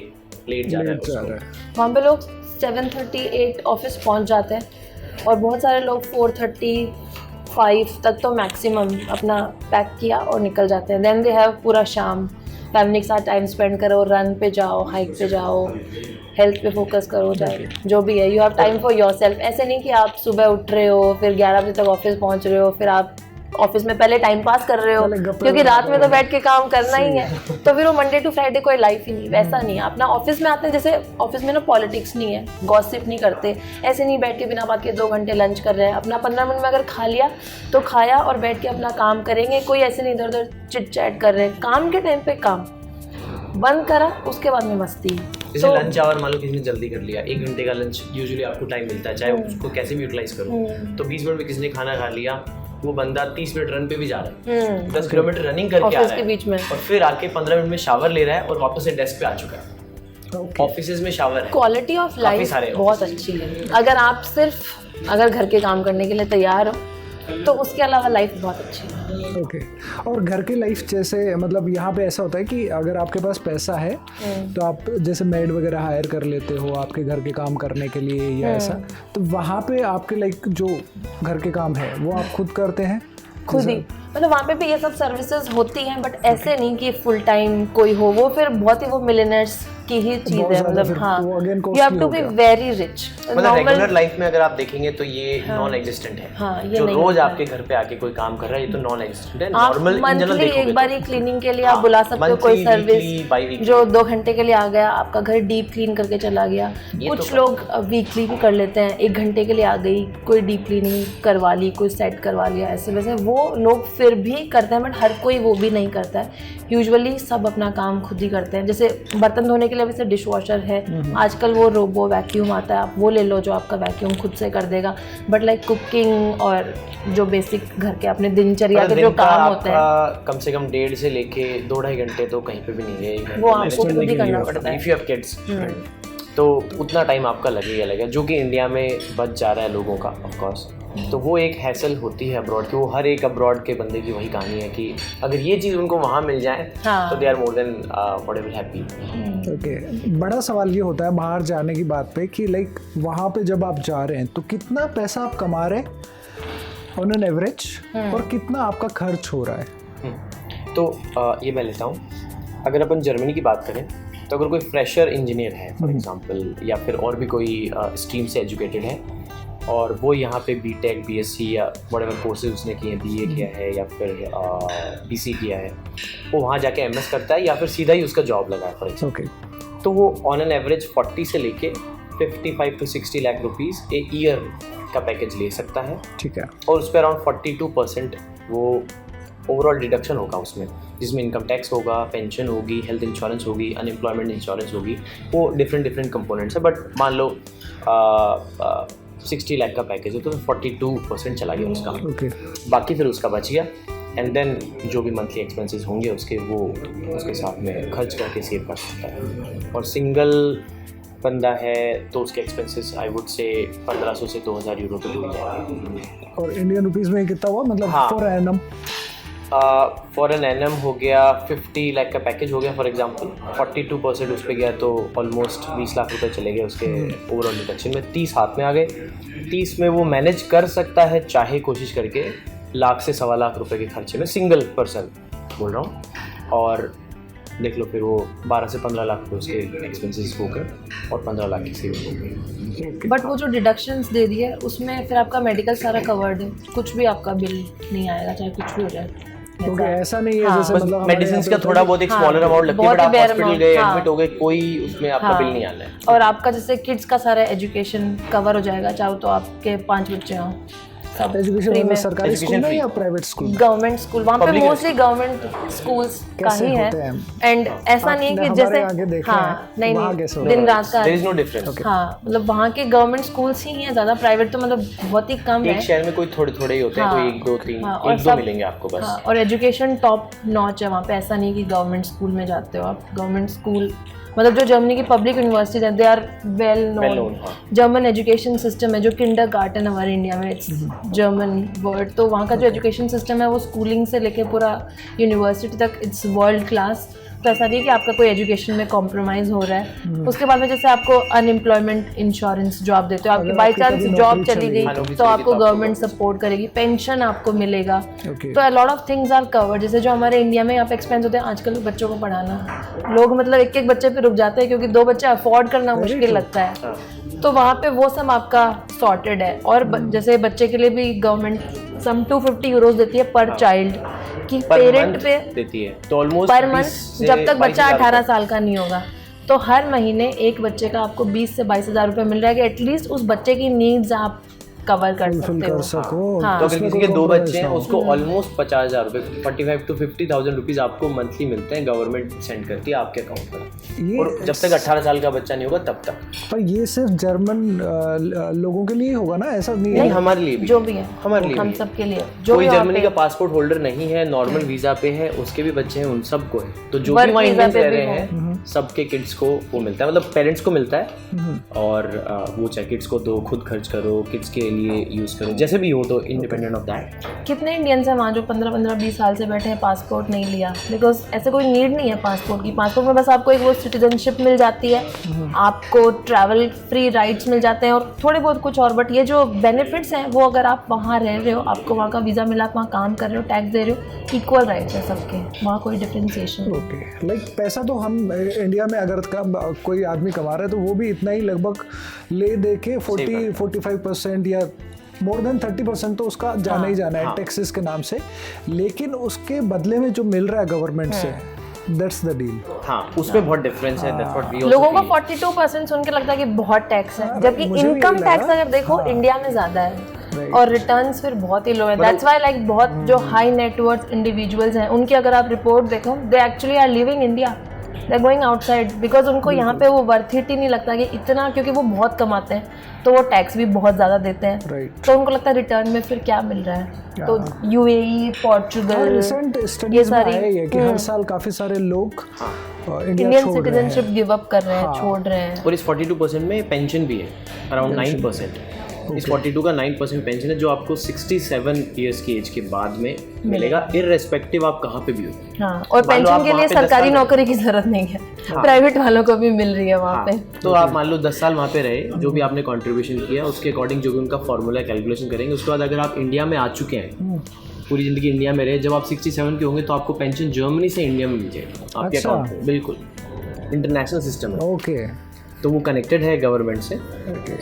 लेट जा रहा है। वहाँ पे लोग 7:30-8 ऑफिस पहुँच जाते हैं और बहुत सारे लोग 4:35 तक तो मैक्सिमम अपना पैक किया और निकल जाते हैं। देन दे हैव पूरा शाम फैमिली के साथ टाइम स्पेंड करो, रन पे जाओ, हाइक पे जाओ, हेल्थ पे फोकस करो, चाहे जो भी है, you have time for your self. ऐसे नहीं कि आप सुबह उठ रहे हो, फिर 11 बजे तक ऑफिस पहुंच रहे हो, फिर आप ऑफिस में पहले टाइम पास कर रहे हो क्योंकि रात में तो बैठ के काम करना ही है, तो फिर वो मंडे टू फ्राइडे कोई लाइफ ही नहीं। वैसा नहीं है। अपना ऑफिस में आते हैं, जैसे ऑफिस में ना पॉलिटिक्स नहीं है, गॉसिप नहीं करते, ऐसे नहीं बैठ के बिना बात के 2 घंटे लंच कर रहे हैं। अपना 15 मिनट में अगर खा लिया तो खाया और बैठ के अपना काम करेंगे, कोई ऐसे नहीं इधर उधर चिट चैट कर रहे हैं। काम के टाइम पे काम बंद करा, उसके बाद में मस्ती। जैसे लंच आवर मान लो किसी ने जल्दी कर लिया, 1 घंटे का लंच यूजुअली आपको टाइम मिलता है, चाहे उसको कैसे भी यूटिलाइज करो, तो 20 मिनट में किसी ने खाना खा लिया, वो बंदा 30 मिनट रन पे भी जा रहा है, 10 किलोमीटर रनिंग करके आ रहा है बीच में, और फिर आके 15 मिनट में शावर ले रहा है और वापस से डेस्क पे आ चुका है। ऑफिस में शावर है। क्वालिटी ऑफ लाइफ बहुत अच्छी है। अगर आप सिर्फ घर के काम करने के लिए तैयार हो तो उसके अलावा लाइफ बहुत अच्छी है। ओके। और घर की लाइफ जैसे मतलब यहाँ पे ऐसा होता है कि अगर आपके पास पैसा है तो आप जैसे मेड वगैरह हायर कर लेते हो आपके घर के काम करने के लिए या ऐसा, तो वहाँ पे आपके लाइक जो घर के काम है वो आप खुद करते हैं? खुद ही, मतलब वहाँ पे भी ये सब सर्विसेज होती हैं, बट ऐसे नहीं कि फुल टाइम कोई हो, वो फिर बहुत ही वो मिलियनर्स की ही चीज़ है। मतलब हाँ, you have to be very rich. मतलब रेगुलर लाइफ में अगर आप देखेंगे तो ये नॉन एग्जिस्टेंट है। हाँ, ये जो रोज आपके घर पे आके कोई काम कर रहा है, ये तो नॉन एग्जिस्टेंट है। नॉर्मल इन जनरल देखोगे एक बार ही क्लीनिंग के लिए आप बुला सकते हो कोई सर्विस जो 2 घंटे के लिए आ गया, आपका घर डीप क्लीन करके चला गया। कुछ लोग वीकली भी कर लेते हैं, 1 घंटे के लिए आ गई, कोई डीप क्लीनिंग करवा ली, कोई सेट करवा लिया, ऐसे वैसे वो लोग फिर भी करते हैं, बट हर कोई वो भी नहीं करता है। यूजुअली सब अपना काम खुद ही करते हैं। जैसे बर्तन धोने के लिए वैसे डिश वॉशर है, आजकल वो रोबो वैक्यूम आता है, आप वो ले लो जो आपका वैक्यूम खुद से कर देगा। बट लाइक कुकिंग और जो बेसिक घर के अपने दिनचर्या के जो काम होते हैं, कम से कम 1.5 से लेके 2-2.5 घंटे तो कहीं पे भी नहीं है, वो आपको खुद ही करना पड़ता है। इफ यू हैव किड्स तो उतना टाइम आपका लगेगा, जो कि इंडिया में बच जा रहा है लोगों का ऑफ कोर्स। तो वो एक हैसल होती है अब्रॉड की, वो हर एक अब्रॉड के बंदे की वही कहानी है कि अगर ये चीज़ उनको वहाँ मिल जाए तो they are more than whatever happy. Okay. बड़ा सवाल ये होता है बाहर जाने की बात पे कि लाइक वहाँ पे जब आप जा रहे हैं तो कितना पैसा आप कमा रहे हैं ऑन एन एवरेज और कितना आपका खर्च हो रहा है? तो ये मैं लेता हूँ। अगर अपन जर्मनी की बात करें तो अगर कोई फ्रेशर इंजीनियर है फॉर एग्जांपल, या फिर और भी कोई स्ट्रीम से एजुकेटेड है और वो यहाँ पे बीटेक, बीएससी या व्हाटएवर कोर्सेज उसने किए हैं, बीए किया है या फिर बीसी किया है, वो वहाँ जाके एमएस करता है या फिर सीधा ही उसका जॉब लगा है फॉर एग्जांपल, तो वो ऑन एन एवरेज 40 से लेके 55 to 60 lakh rupees a year का पैकेज ले सकता है। ठीक है। और उस पर अराउंड 42% वो ओवरऑल डिडक्शन होगा उसमें, जिसमें इनकम टैक्स होगा, पेंशन होगी, हेल्थ इंश्योरेंस होगी, अनएम्प्लॉयमेंट इंश्योरेंस होगी, वो डिफरेंट कंपोनेंट्स है। बट मान लो 60 लाख का पैकेज है तो 42% चला गया उसका। बाकी फिर उसका बच गया, एंड देन जो भी मंथली एक्सपेंसेस होंगे उसके वो उसके साथ में खर्च करके सेव कर सकता है। और सिंगल बंदा है तो उसके एक्सपेंसेस आई वुड से 1500 से 2000 यूरो तो हो जाएंगे। और इंडियन रुपीज़ में कितना हुआ मतलब? हाँ, फॉर एन एनम हो गया 50 लाख का पैकेज हो गया फॉर एग्जांपल, 42% उस पर गया तो ऑलमोस्ट 20 लाख रुपए चले गए उसके ओवरऑल डिडक्शन में। 30 हाथ में आ गए, 30 में वो मैनेज कर सकता है चाहे कोशिश करके 1 लाख से 1.25 लाख रुपए के खर्चे में, सिंगल पर्सन बोल रहा हूँ। और देख लो फिर वो 12 से 15 लाख रुपये उसके एक्सपेंसेस होकर और 15 लाख की सेविंग हो गई। बट वो जो डिडक्शंस दे दिए उसमें फिर आपका मेडिकल सारा कवर्ड है, कुछ भी आपका बिल नहीं आएगा चाहे कुछ भी हो जाए। ओके, ऐसा नहीं है जैसे मतलब मेडिसिन का थोड़ा बहुत एक स्मॉलर अमाउंट लगती है, बट आप हॉस्पिटल गए एडमिट हो गए, कोई उसमें आपका बिल नहीं आना है। और आपका जैसे किड्स का सारा एजुकेशन कवर हो जाएगा, चाहे तो आपके 5 बच्चे हों। एजुकेशन सरकारी स्कूल में या प्राइवेट स्कूल? गवर्नमेंट स्कूल, वहाँ पे मोस्टली गवर्नमेंट स्कूल्स का ही है। एंड ऐसा नहीं कि जैसे नहीं दिन रात का, देयर इज नो डिफरेंस। हाँ, मतलब वहाँ के गवर्नमेंट स्कूल्स ही हैं ज़्यादा, प्राइवेट तो मतलब बहुत ही कम है। एक शहर में कोई थोड़े ही होते हैं, कोई 1 2 3 1-2 मिलेंगे आपको बस। और एजुकेशन टॉप नॉच है वहाँ पे, ऐसा नहीं कि गवर्नमेंट स्कूल में जाते हो आप। गवर्नमेंट स्कूल मतलब जो जर्मनी की पब्लिक यूनिवर्सिटीज है, they are well known. German education system है, जो किंडरगार्टन हमारे इंडिया में इट्स जर्मन वर्ड, तो वहाँ का जो एजुकेशन सिस्टम है वो स्कूलिंग से लेके पूरा यूनिवर्सिटी तक इट्स वर्ल्ड क्लास। तो ऐसा नहीं है कि आपका कोई एजुकेशन में कॉम्प्रोमाइज़ हो रहा है। उसके बाद में जैसे आपको अनएम्प्लॉयमेंट इंश्योरेंस जो आप देते हो, आपकी बाई चांस जॉब चली गई तो आपको गवर्नमेंट सपोर्ट करेगी, पेंशन आपको मिलेगा। तो a lot of things are covered. जैसे जो हमारे इंडिया में यहाँ पे एक्सपेंस होते हैं आजकल बच्चों को पढ़ाना, लोग मतलब एक एक बच्चे पे रुक जाते हैं क्योंकि 2 बच्चे अफोर्ड करना मुश्किल लगता है। तो वहाँ पे वो सब आपका सॉर्टेड है। और जैसे बच्चे के लिए भी गवर्नमेंट सम 250 यूरोज देती है पर चाइल्ड कि पेरेंट पे देती है, तो ऑलमोस्ट पर मंथ जब तक बच्चा 18 साल का नहीं होगा। तो हर महीने एक बच्चे का आपको 20 से 22 हज़ार रुपये मिल रहा है कि एटलीस्ट उस बच्चे की नीड्स आप कवर कर सकते हो। हाँ। तो अगर किसी के 2 बच्चे हैं उसको ऑलमोस्ट 50,000 रुपये 45 to 50,000 रुपीज़ आपको मंथली मिलते हैं, गवर्नमेंट सेंड करती है आपके अकाउंट पर। और जब तक 18 साल का बच्चा नहीं होगा तब तक। पर ये सिर्फ जर्मन लोगों के लिए होगा ना, ऐसा नहीं, हमारे लिए भी, जो भी है हमारे लिए हम सब के लिए। कोई जर्मनी का पासपोर्ट होल्डर नहीं है, नॉर्मल वीजा पे है, उसके भी बच्चे हैं, उन सबको है। तो जो भी वहाँ इंडियंस रह रहे हैं सबके किड्स को वो मिलता है, मतलब पेरेंट्स को मिलता है। और वो चाहे किड्स को दो, खुद खर्च करो, किड्स के लिए यूज़ करो, जैसे भी हो, तो इंडिपेंडेंट ऑफ दैट। कितने इंडियंस हैं वहाँ जो 15-20 साल से बैठे हैं, पासपोर्ट नहीं लिया, बिकॉज ऐसे कोई नीड नहीं है पासपोर्ट की। पासपोर्ट में बस आपको एक वो सिटीजनशिप मिल जाती है, आपको ट्रैवल फ्री राइट्स मिल जाते हैं और थोड़े बहुत कुछ और। बट ये जो बेनिफिट्स हैं वो अगर आप वहाँ रह रहे हो, आपको वहाँ का वीज़ा मिला, आप वहाँ काम कर रहे हो, टैक्स दे रहे हो, इक्वल राइट्स है सबके, वहाँ कोई डिफ्रेंसिएशन। ओके, लाइक पैसा तो हम इंडिया में अगर कोई आदमी कमा रहा है तो वो भी इतना ही लगभग ले दे के 40-45% या मोर देन 30% तो उसका जाना ही जाना है टैक्सेस के नाम से। लेकिन उसके बदले में जो मिल रहा है गवर्नमेंट से, दैट्स द डील। हाँ, उसमें बहुत डिफरेंस है। दैट्स व्हाट वी आल्सो लोगों को 42% सुन के लगता है कि बहुत टैक्स है, जबकि इनकम टैक्स अगर देखो इंडिया में ज़्यादा है और रिटर्न्स फिर बहुत ही लो है। दैट्स व्हाई लाइक बहुत जो हाई नेटवर्थ इंडिविजुअल्स हैं उनकी अगर आप रिपोर्ट देखो, they actually are living India, they are going outside, because उनको यहाँ पे वो वर्थ इट ही नहीं लगता कि इतना, क्योंकि वो बहुत कमाते हैं तो वो टैक्स भी बहुत ज़्यादा देते हैं। तो उनको लगता है रिटर्न में फिर क्या मिल रहा है। तो UAE, पोर्चुगल, रिसेंट स्टडीज में आया है कि हर साल काफ़ी सारे लोग इंडियन सिटीजनशिप गिव अप कर रहे हैं, छोड़ रहे हैं। और इस 42% में पेंशन भी है, अराउंड 9%। इस 42 का 9% पेंशन है जो आपको 67 ईयर्स की एज के बाद में मिलेगा, इररेस्पेक्टिव आप कहाँ पे भी हो। हाँ, और पेंशन के लिए सरकारी नौकरी की जरूरत नहीं है, प्राइवेट वालों को भी मिल रही है वहाँ पे। तो आप मान लो 10 साल वहाँ पे रहे, जो भी आपने कंट्रीब्यूशन किया उसके अकॉर्डिंग जो भी उनका फॉर्मूला कैलकुलेशन करेंगे। उसके बाद अगर आप इंडिया में आ चुके हैं, पूरी जिंदगी इंडिया में रहे, जब आप 67 के होंगे तो आपको पेंशन जर्मनी से इंडिया में मिल जाएगी आपके अकाउंट में। बिल्कुल इंटरनेशनल सिस्टम है। ओके, तो वो कनेक्टेड है गवर्नमेंट से।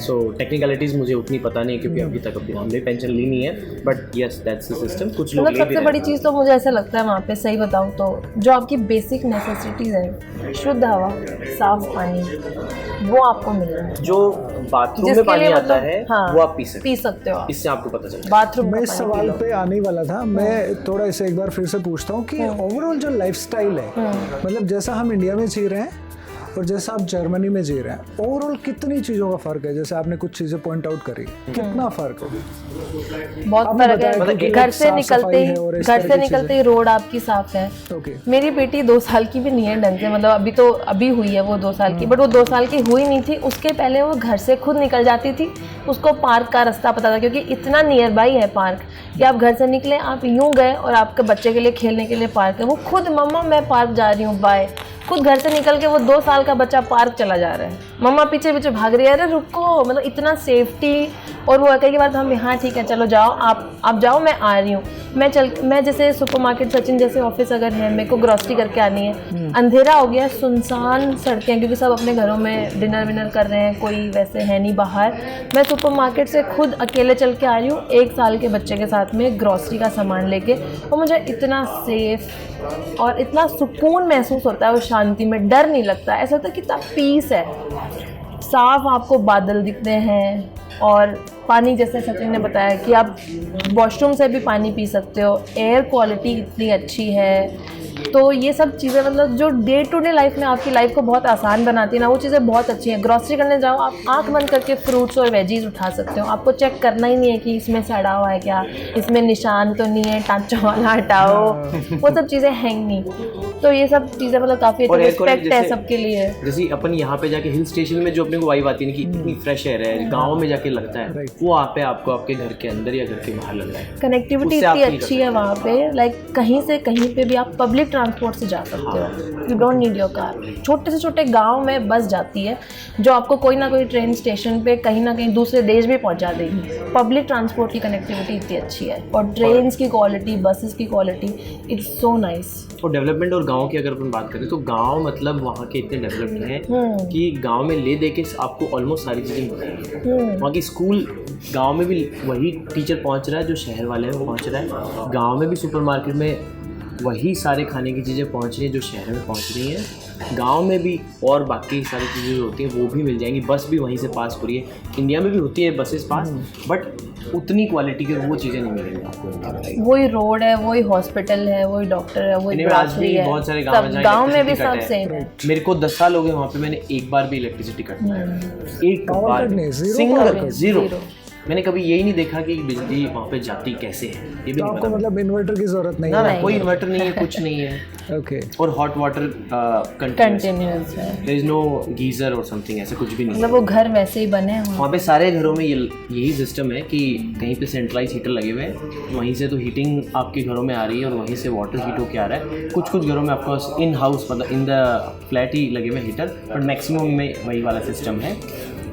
सो टेक्निकलिटीज़ मुझे उतनी पता नहीं क्योंकि अभी तक हमने पेंशन ली नहीं है, but yes that's the system. कुछ लोग मतलब सबसे बड़ी चीज़ तो मुझे ऐसा लगता है वहाँ पे, सही बताऊँ तो जो आपकी बेसिक नेसेसिटीज़ है, शुद्ध हवा, साफ पानी, वो आपको मिल रहा है। जो बाथरूम में पानी आता है वो आप पी सकते हो, इससे आपको पता चलता है। बाथरूम मैं इस सवाल पे आने वाला था, मैं थोड़ा इसे एक बार फिर से पूछता हूँ कि ओवरऑल जो लाइफस्टाइल है, मतलब जैसा हम इंडिया में जी रहे हैं और जैसा आप जर्मनी में जी रहे हैं, ओवरऑल कितनी चीज़ों का फ़र्क है? जैसे आपने कुछ चीज़ें पॉइंट आउट करी, कितना फ़र्क है? बहुत फर्क है। घर से निकलते ही रोड आपकी साफ है। मेरी बेटी 2 साल की भी नहीं है ढंग से, मतलब अभी हुई है वो 2 साल की, बट वो 2 साल की हुई नहीं थी, उसके पहले वो घर से खुद निकल जाती थी। उसको पार्क का रास्ता पता था क्योंकि इतना नियर बाई है पार्क कि आप घर से निकले, आप यूँ गए और आपके बच्चे के लिए खेलने के लिए पार्क है। वो खुद मम्मा मैं पार्क जा रही हूँ बाय, खुद घर से निकल के वो 2 साल का बच्चा पार्क चला जा रहा है, मम्मा पीछे पीछे भाग रही है, अरे रुको, मतलब इतना सेफ्टी। और वो कई बार तो हम हाँ ठीक है चलो जाओ, आप जाओ, मैं आ रही हूँ। मैं जैसे सुपरमार्केट, सचिन जैसे ऑफिस अगर है, मेरे को ग्रॉसरी करके आनी है, अंधेरा हो गया, सुनसान सड़कें क्योंकि सब अपने घरों में डिनर विनर कर रहे हैं, कोई वैसे है नहीं बाहर, मैं सुपरमार्केट से खुद अकेले चल के आ रही हूँ 1 साल के बच्चे के साथ में ग्रॉसरी का सामान लेके, और मुझे इतना सेफ और इतना सुकून महसूस होता है, वो शांति में, डर नहीं लगता, ऐसा होता है कितना पीस है। साफ आपको बादल दिखते हैं और पानी, जैसे सचिन ने बताया कि आप वॉशरूम से भी पानी पी सकते हो, एयर क्वालिटी इतनी अच्छी है। तो ये सब चीज़ें मतलब जो डे टू डे लाइफ में आपकी लाइफ को बहुत आसान बनाती है ना, वो चीज़ें बहुत अच्छी हैं। ग्रॉसरी करने जाओ, आप आंख बंद करके फ्रूट्स और वेजीज उठा सकते हो, आपको चेक करना ही नहीं है कि इसमें सड़ा हुआ है क्या, इसमें निशान तो नहीं है, टांचा वाला हटाओ, वो सब चीज़ें हैं नहीं। तो ये सब चीज़ें मतलब काफ़ी अच्छी रिस्पेक्ट है सबके लिए। जैसे अपन यहाँ पे जाके हिल स्टेशन में जो अपने को वाइब आती है कि इतनी फ्रेश एयर है, गाँव में जाके लगता है, वो वहाँ पे आपको आपके घर के अंदर या घर के बाहर लग रहा है। कनेक्टिविटी इतनी अच्छी है वहाँ पे, लाइक कहीं से कहीं पे भी आप पब्लिक पब्लिक ट्रांसपोर्ट से जा सकते हो, you don't need your car. छोटे से छोटे गांव में बस जाती है जो आपको कोई ना कोई ट्रेन स्टेशन पे कहीं ना कहीं दूसरे देश भी पहुंचा देगी। पब्लिक ट्रांसपोर्ट की कनेक्टिविटी इतनी अच्छी है, और ट्रेन्स की क्वालिटी, बसेस की क्वालिटी, इट्स सो नाइस। और डेवलपमेंट और गांव की अगर अपन बात करें तो गांव मतलब वहाँ के इतने डेवलप्ड हैं कि गांव में ले दे के आपको ऑलमोस्ट सारी चीज़ें मिल जाएंगी। वहाँ की स्कूल गांव में भी वही टीचर पहुँच रहा है जो शहर वाले हैं वो पहुँच रहा है। गांव में भी सुपरमार्केट में वही सारे खाने की चीज़ें पहुँच रही हैं जो शहर में पहुँच रही हैं। गांव में भी और बाकी सारी चीज़ें जो होती हैं वो भी मिल जाएंगी। बस भी वहीं से पास हो रही है। इंडिया में भी होती है बसेस पास, बट उतनी क्वालिटी की वो चीज़ें नहीं मिलेंगी आपको। वही रोड है, वही हॉस्पिटल है, वही डॉक्टर है, वही ग्रोसरी है। बहुत सारे गाँव में भी सब सेम है। मेरे को 10 साल हो गए वहाँ पे, मैंने एक बार भी इलेक्ट्रिसिटी कट एक बार सिंगल जीरो। मैंने कभी यही नहीं देखा कि बिजली वहाँ पे जाती कैसे है। ये भी तो आपको मतलब इन्वर्टर की जरूरत नहीं है है? कोई इन्वर्टर नहीं है, कुछ नहीं है। ओके। और हॉट वाटर कंटिन्यूअस है, देयर इज नो गीजर और समथिंग, ऐसा कुछ भी नहीं। मतलब वो घर वैसे ही बने हैं वहाँ पे सारे घरों में यही सिस्टम है कि कहीं पे सेंट्रलाइज हीटर लगे हुए हैं, वहीं से तो हीटिंग आपके घरों में आ रही है और वहीं से वाटर हीट होके आ रहा है। कुछ कुछ घरों में ऑफकोर्स इन हाउस मतलब इन द फ्लैट ही लगे हुए हीटर, बट मैक्सिमम में वही वाला सिस्टम है।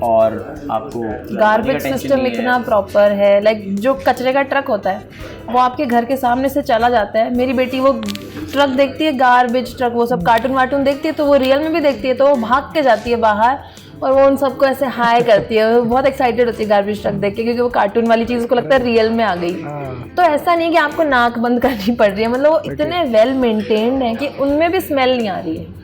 और आपको गार्बेज सिस्टम इतना प्रॉपर है, लाइक जो कचरे का ट्रक होता है वो आपके घर के सामने से चला जाता है। मेरी बेटी वो ट्रक देखती है, गार्बेज ट्रक, वो सब कार्टून वार्टून देखती है, तो वो रियल में भी देखती है, तो वो भाग के जाती है बाहर और वो उन सबको ऐसे हाई करती है। वो बहुत एक्साइटेड होती है गार्बेज ट्रक देख के, क्योंकि वो कार्टून वाली चीज़ उसको लगता है रियल में आ गई। तो ऐसा नहीं कि आपको नाक बंद करनी पड़ रही है, मतलब वो इतने वेल मेंटेन्ड है कि उनमें भी स्मेल नहीं आ रही है।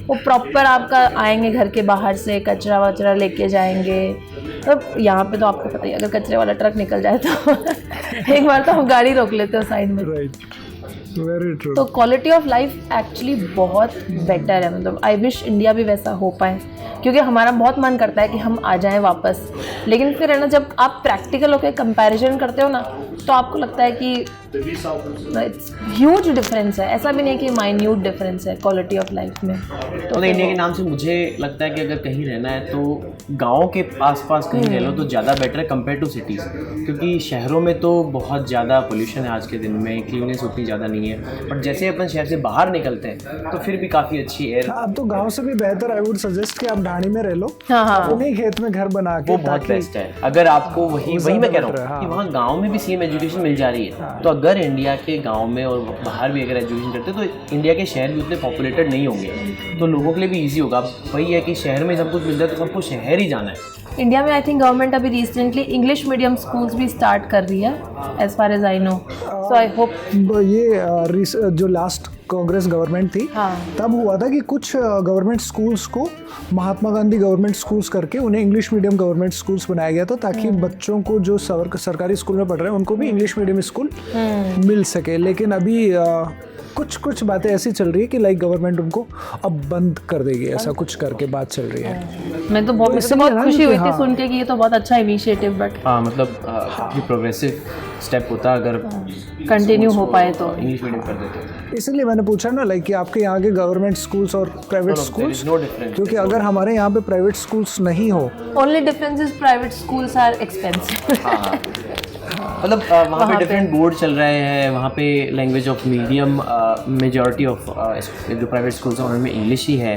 वो प्रॉपर आपका आएंगे घर के बाहर से, कचरा वचरा लेके जाएंगे। तो यहाँ पे तो आपको पता ही, अगर कचरे वाला ट्रक निकल जाए तो एक बार तो हम गाड़ी रोक लेते हो साइड में। Right, very true. तो क्वालिटी ऑफ लाइफ एक्चुअली बहुत बेटर है। मतलब आई विश इंडिया भी वैसा हो पाए, क्योंकि हमारा बहुत मन करता है कि हम आ जाएं वापस। लेकिन फिर है ना, जब आप प्रैक्टिकल होकर कंपैरिजन करते हो ना, तो आपको लगता है कि इट्स ह्यूज डिफरेंस है। ऐसा भी नहीं कि माइन्यूट डिफरेंस है क्वालिटी ऑफ लाइफ में। तो इंडिया के नाम से मुझे लगता है कि अगर कहीं रहना है तो गाँव के आसपास कहीं रह लो तो ज़्यादा बेटर है कंपेयर टू सिटीज़, क्योंकि शहरों में तो बहुत ज़्यादा पोल्यूशन है आज के दिन में, क्लीननेस उतनी ज़्यादा नहीं है। बट जैसे अपन शहर से बाहर निकलते हैं तो फिर भी काफ़ी अच्छी एयर। अब तो गांव से भी बेहतर आई वुड सजेस्ट कि आप ढाणी में रह लो, उन्हीं खेत में घर बना के, वो बहुत बेस्ट है। अगर आपको वही मैं कह रहा हूँ कि वहाँ गाँव में भी सेम एजुकेशन मिल जा रही है, तो अगर इंडिया के गाँव में और बाहर भी अगर एजुकेशन करते तो इंडिया के शहर भी उतने पॉपुलेटेड नहीं होंगे, तो लोगों के लिए भी ईजी होगा। वही है कि शहर में सब कुछ मिल जाए तो सबको शहर ही जाना है। इंडिया में आई थिंक गवर्नमेंट अभी रिसेंटली इंग्लिश मीडियम स्कूल्स भी स्टार्ट कर रही है, as far as I know. So I hope ये जो लास्ट कांग्रेस गवर्नमेंट थी, तब हुआ था कि कुछ गवर्नमेंट स्कूल्स को महात्मा गांधी गवर्नमेंट स्कूल्स करके उन्हें इंग्लिश मीडियम गवर्नमेंट स्कूल्स बनाया गया था, ताकि बच्चों को जो सरकारी स्कूल में पढ़ रहे हैं उनको भी इंग्लिश मीडियम स्कूल मिल सके। लेकिन अभी कुछ बातें ऐसी चल रही है कि लाइक गवर्नमेंट उनको अब बंद कर देगी, ऐसा कुछ करके बात चल रही है। मैं तो बहुत खुशी हुई थी सुन के कि ये तो बहुत अच्छा इनिशिएटिव, बट मतलब काफी प्रोग्रेसिव स्टेप होता अगर कंटिन्यू हो पाए तो इंग्लिश मीडियम कर देते। इसलिए मैंने पूछा ना लाइक कि आपके यहाँ के गवर्नमेंट स्कूल्स और प्राइवेट स्कूल्स, क्योंकि अगर हमारे यहाँ पे प्राइवेट स्कूल्स नहीं हो, only difference is private schools are expensive. मतलब वहाँ पे डिफरेंट बोर्ड चल रहे हैं, वहाँ पे language of medium majority of जो प्राइवेट स्कूल्स हैं उनमें इंग्लिश ही है,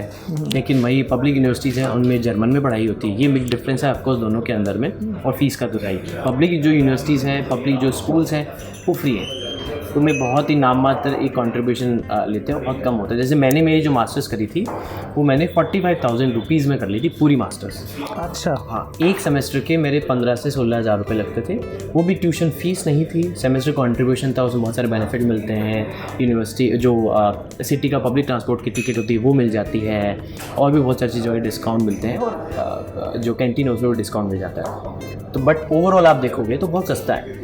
लेकिन वही पब्लिक यूनिवर्सिटीज़ हैं उनमें जर्मन में पढ़ाई होती है। ये बिग डिफरेंस है ऑफकोर्स दोनों के अंदर में। और फीस का तो राई, पब्लिक जो यूनिवर्सिटीज़ हैं, पब्लिक जो स्कूल्स हैं वो फ्री है, उनमें बहुत ही नाम मात्र एक कंट्रीब्यूशन लेते हैं, बहुत कम होता है। जैसे मैंने मेरी जो मास्टर्स करी थी वो मैंने 45,000 रुपीज़ में कर ली थी पूरी मास्टर्स। अच्छा। हाँ, एक सेमेस्टर के मेरे 15 से 16,000 रुपये लगते थे। वो भी ट्यूशन फीस नहीं थी, सेमेस्टर कंट्रीब्यूशन था, उसमें बहुत सारे बेनिफिट मिलते हैं। यूनिवर्सिटी जो सिटी का पब्लिक ट्रांसपोर्ट की टिकट होती है वो मिल जाती है, और भी बहुत सारी चीज़ों के डिस्काउंट मिलते हैं, और जो कैंटीन है उसमें भी डिस्काउंट मिल जाता है। तो बट ओवरऑल आप देखोगे तो बहुत सस्ता है।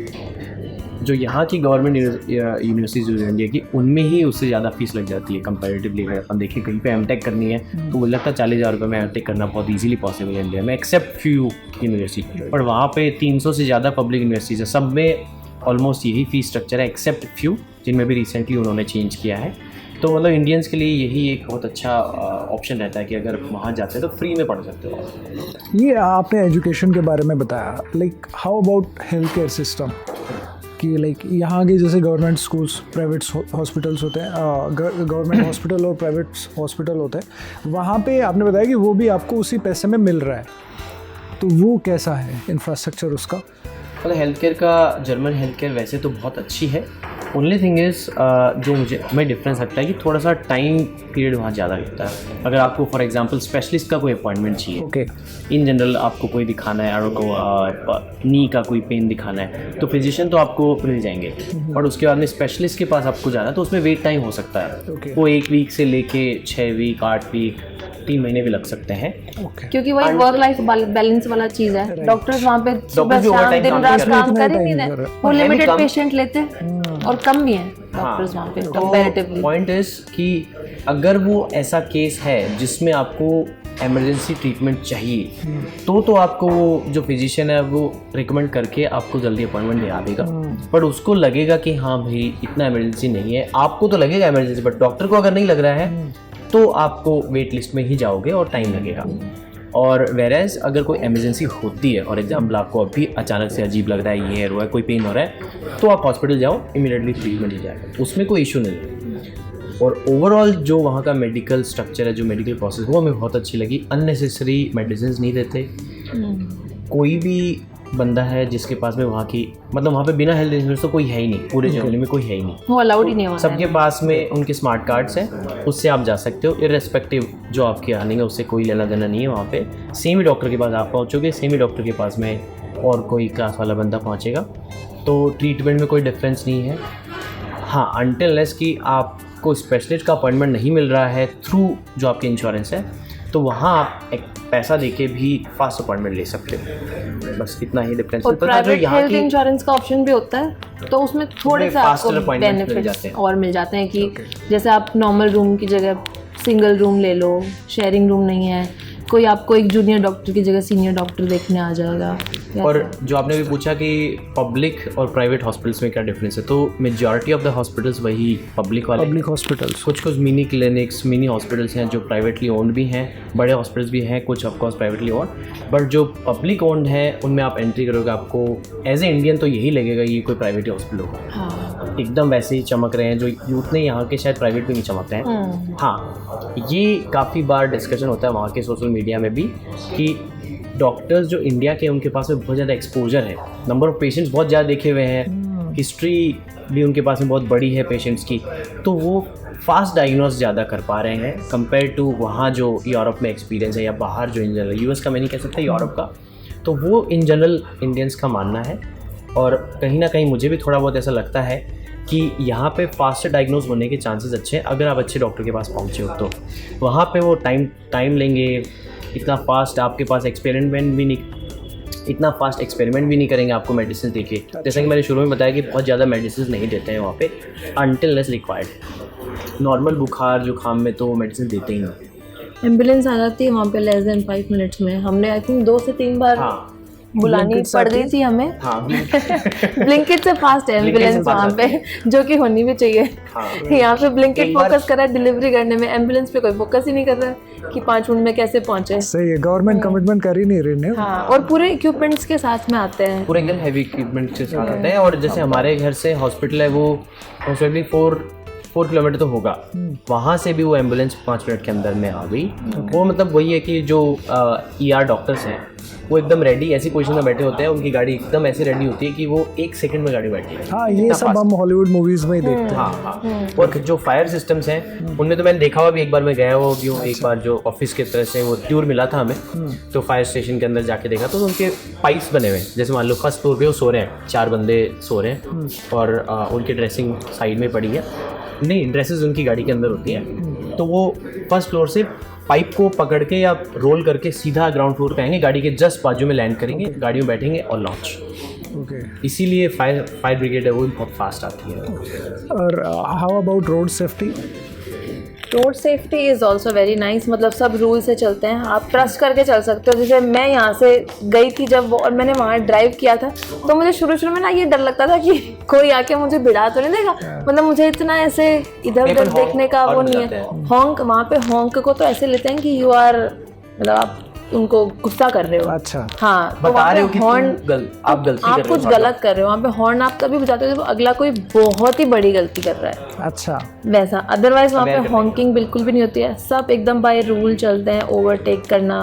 जो यहाँ की गवर्नमेंट यूनिवर्सिटीज़ इंडिया की, उनमें ही उससे ज़्यादा फीस लग जाती है कंपैरेटिवली। अगर अपन देखें कहीं पे एमटेक करनी है तो मुझे लगता है 40,000 रुपये में एमटेक करना बहुत इजीली पॉसिबल है इंडिया में, एक्सेप्ट फ्यू यूनिवर्सिटी। पर वहाँ पे 300 से ज़्यादा पब्लिक यूनिवर्सिटीज़ है, सब में ऑलमोस्ट यही फीस स्ट्रक्चर है, एक्सेप्ट फ्यू जिनमें भी रिसेंटली उन्होंने चेंज किया है। तो मतलब इंडियंस के लिए यही एक बहुत अच्छा ऑप्शन रहता है कि अगर वहाँ जाते हैं तो फ्री में पढ़ सकते हो। ये आपने एजुकेशन के बारे में बताया, like how about health care system? कि लाइक यहाँ के जैसे गवर्नमेंट स्कूल्स, प्राइवेट हॉस्पिटल्स होते हैं, गवर्नमेंट हॉस्पिटल और प्राइवेट हॉस्पिटल होते हैं, वहाँ पे आपने बताया कि वो भी आपको उसी पैसे में मिल रहा है, तो वो कैसा है इंफ्रास्ट्रक्चर उसका? मतलब हेल्थ केयर का, जर्मन हेल्थ केयर वैसे तो बहुत अच्छी है। ओनली थिंग इज़ जो हमें डिफरेंस लगता है कि थोड़ा सा टाइम पीरियड वहाँ ज़्यादा लगता है। अगर आपको फॉर एग्जांपल स्पेशलिस्ट का कोई अपॉइंटमेंट चाहिए, ओके, इन जनरल आपको कोई दिखाना है, आपको नी का कोई पेन दिखाना है, तो फिजिशियन तो आपको मिल जाएंगे, और उसके बाद में स्पेशलिस्ट के पास आपको जाना है तो उसमें वेट टाइम हो सकता है। Okay. वो 1 वीक से लेके 6 वीक, 8 वीक, 3 महीने भी लग सकते हैं। ओके, क्योंकि वही वर्क लाइफ बैलेंस वाला चीज़ है। डॉक्टर्स वहाँ पे सुबह भी शाम overtime दिन काम रात कर रहे हैं। काम कर ही नहीं इतना रहे, time वो है भी लिमिटेड कम। पेशेंट लेते हैं और कम भी हैं डॉक्टर्स वहाँ पे कंपैरेटिवली। पॉइंट इज कि अगर वो ऐसा केस है जिसमें आपको इमरजेंसी ट्रीटमेंट चाहिए, तो आपको वो जो फिजिशियन है वो रिकमेंड करके आपको जल्दी अपॉइंटमेंट दिला देगा। बट उसको लगेगा कि हाँ भाई इतना इमरजेंसी नहीं है, आपको तो लगेगा इमरजेंसी, बट डॉक्टर को अगर नहीं लग रहा है तो आपको वेट लिस्ट में ही जाओगे और टाइम लगेगा। और वेरेज अगर कोई इमरजेंसी होती है, और एग्जाम्पल आपको अभी अचानक से अजीब लग रहा है, ये है कोई पेन हो रहा है, तो आप हॉस्पिटल जाओ, इमीडिएटली ट्रीटमेंट हो जाएगा, उसमें कोई इशू नहीं है। और ओवरऑल जो वहाँ का मेडिकल स्ट्रक्चर है, जो मेडिकल प्रोसेस, वो हमें बहुत अच्छी लगी। अननेसेसरी मेडिसिन नहीं देते। कोई भी बंदा है जिसके पास में वहाँ की, मतलब वहाँ पे बिना हेल्थ इंश्योरेंस तो कोई है ही नहीं, पूरे जर्मनी में कोई है ही नहीं, वो अलाउड ही नहीं हुआ है। सबके पास में उनके स्मार्ट कार्ड्स हैं, उससे आप जा सकते हो, इर्रेस्पेक्टिव जो आपकी अर्निंग है उससे कोई लेना देना नहीं है। वहाँ पे सेम ही डॉक्टर के पास आप पहुँचोगे, सेम ही डॉक्टर के पास में और कोई क्लास वाला बंदा पहुँचेगा, तो ट्रीटमेंट में कोई डिफरेंस नहीं है। हाँ, अनटिल लेस कि आपको स्पेशलिस्ट का अपॉइंटमेंट नहीं मिल रहा है थ्रू जो आपकी इंश्योरेंस है, तो वहाँ आप एक पैसा देके भी फास्ट अपॉइंटमेंट ले सकते हो, बस इतना ही डिफरेंस है। और प्राइवेट हेल्थ इंश्योरेंस का ऑप्शन भी होता है, तो उसमें थोड़े से आपको बेनिफिट्स और मिल जाते हैं कि जैसे आप नॉर्मल रूम की जगह सिंगल रूम ले लो, शेयरिंग रूम नहीं है, कोई आपको एक जूनियर डॉक्टर की जगह सीनियर डॉक्टर देखने आ जाएगा। और जो आपने भी पूछा कि पब्लिक और प्राइवेट हॉस्पिटल्स में क्या डिफरेंस है, तो मेजॉरिटी ऑफ द हॉस्पिटल्स वही पब्लिक वाले, पब्लिक हॉस्पिटल्स, कुछ मिनी क्लिनिक्स, मिनी हॉस्पिटल्स हैं जो प्राइवेटली ओन्ड भी हैं, बड़े हॉस्पिटल्स भी हैं कुछ ऑफकोर्स प्राइवेटली ओन्ड, बट जो पब्लिक ओन्ड है उनमें आप एंट्री करोगे, आपको एज ए इंडियन तो यही लगेगा ये कोई प्राइवेट हॉस्पिटल होगा। हाँ, एकदम वैसे ही चमक रहे हैं जो यूथ ने यहाँ के शायद प्राइवेट भी नहीं चमकते हैं। हाँ, ये काफ़ी बार डिस्कशन होता है वहाँ के सोशल मीडिया में भी कि डॉक्टर्स जो इंडिया के उनके पास में बहुत ज़्यादा एक्सपोजर है, नंबर ऑफ पेशेंट्स बहुत ज़्यादा देखे हुए हैं, हिस्ट्री भी उनके पास में बहुत बड़ी है पेशेंट्स की, तो वो फास्ट डायग्नोस ज़्यादा कर पा रहे हैं कंपेयर टू वहाँ जो यूरोप में एक्सपीरियंस है, या बाहर जो इन जनरल, यूएस का मैं नहीं कह सकता, यूरोप का, तो वो इन जनरल इंडियंस का मानना है। और कहीं ना कहीं मुझे भी थोड़ा बहुत ऐसा लगता है कि यहाँ पे फास्ट डायग्नोज होने के चांसेस अच्छे हैं अगर आप अच्छे डॉक्टर के पास पहुँचे हो। तो वहाँ पे वो टाइम लेंगे, इतना फास्ट आपके पास एक्सपेरिमेंट भी नहीं करेंगे आपको मेडिसिन देके। जैसा कि मैंने शुरू में बताया कि बहुत ज़्यादा मेडिसिन नहीं देते हैं वहाँ पे अनटिल लेस रिक्वायर्ड। नॉर्मल बुखार जुकाम में तो मेडिसिन देते ही नहीं। एम्बुलेंस आ जाती है वहाँ पे लेस देन 5 मिनट्स में। हमने आई थिंक 2 से 3 बार बुलानी पड़ गई थी हमें। हाँ, ब्लिंकिट से फास्ट है एम्बुलेंस वहाँ पे, जो कि होनी भी चाहिए। यहाँ पे ब्लिंकिट फोकस कर रहा है डिलीवरी करने में, एम्बुलेंस पे कोई फोकस ही नहीं कर रहा है कि 5 मिनट में कैसे पहुँचे। सही है, गवर्नमेंट कमिटमेंट कर ही नहीं रही है। हाँ, और पूरे इक्विपमेंट्स के साथ में आते हैं, पूरे एकदम हैवी इक्विपमेंट के साथ आते हैं। और जैसे हमारे घर से हॉस्पिटल है वो मोस्टली 4 किलोमीटर तो होगा, वहाँ से भी वो एम्बुलेंस 5 मिनट के अंदर में आ गई। वो मतलब वही है कि जो ER डॉक्टर्स हैं वो एकदम रेडी ऐसी पोजीशन में बैठे होते हैं, उनकी गाड़ी एकदम ऐसी रेडी होती है कि वो 1 सेकंड में गाड़ी बैठी है। हाँ, ये सब हम हॉलीवुड मूवीज में ही देखते हैं। हाँ। और जो फायर सिस्टम्स हैं उनमें तो मैंने देखा हुआ भी, एक बार मैं गया हुआ भी हूँ, एक बार जो ऑफिस की तरह से वो टूर मिला था हमें, तो फायर स्टेशन के अंदर जाके देखा तो उनके पाइप्स बने हुए हैं। जैसे मान लो फर्स्ट फ्लोर पे वो सो रहे हैं, 4 बंदे सो रहे हैं और उनकी ड्रेसिंग साइड में पड़ी है, नहीं ड्रेसेस उनकी गाड़ी के अंदर होती है, तो वो फर्स्ट फ्लोर से पाइप को पकड़ के या रोल करके सीधा ग्राउंड फ्लोर पे आएंगे, गाड़ी के जस्ट बाजू में लैंड करेंगे, गाड़ी में बैठेंगे और लॉन्च। इसीलिए फायर ब्रिगेड है वो बहुत फास्ट आती है। और how about road safety? Road safety is also very nice, मतलब सब रूल से चलते हैं, आप ट्रस्ट करके चल सकते हो। जैसे मैं यहाँ से गई थी जब और मैंने वहाँ ड्राइव किया था, तो मुझे शुरू में ना ये डर लगता था कि कोई आके मुझे भिड़ा तो नहीं देगा, मतलब मुझे इतना ऐसे इधर उधर देखने का वो नहीं है। हॉन्क, वहाँ पे हॉन्क को तो ऐसे लेते हैं कि यू आर, मतलब आप उनको गुस्सा कर रहे हो। अच्छा। हाँ, तो बता वहाँ रहे पे हो कि हॉर्न आप गलती कर आप रहे हो, कुछ गलत कर रहे हो, वहाँ पे हॉर्न आप तभी बजाते हो जब अगला कोई बहुत ही बड़ी गलती कर रहा है, अच्छा। वैसा। अदरवाइज वहाँ Aware पे करने हॉन्किंग बिल्कुल भी नहीं होती है, सब एकदम बाय रूल चलते हैं। ओवरटेक करना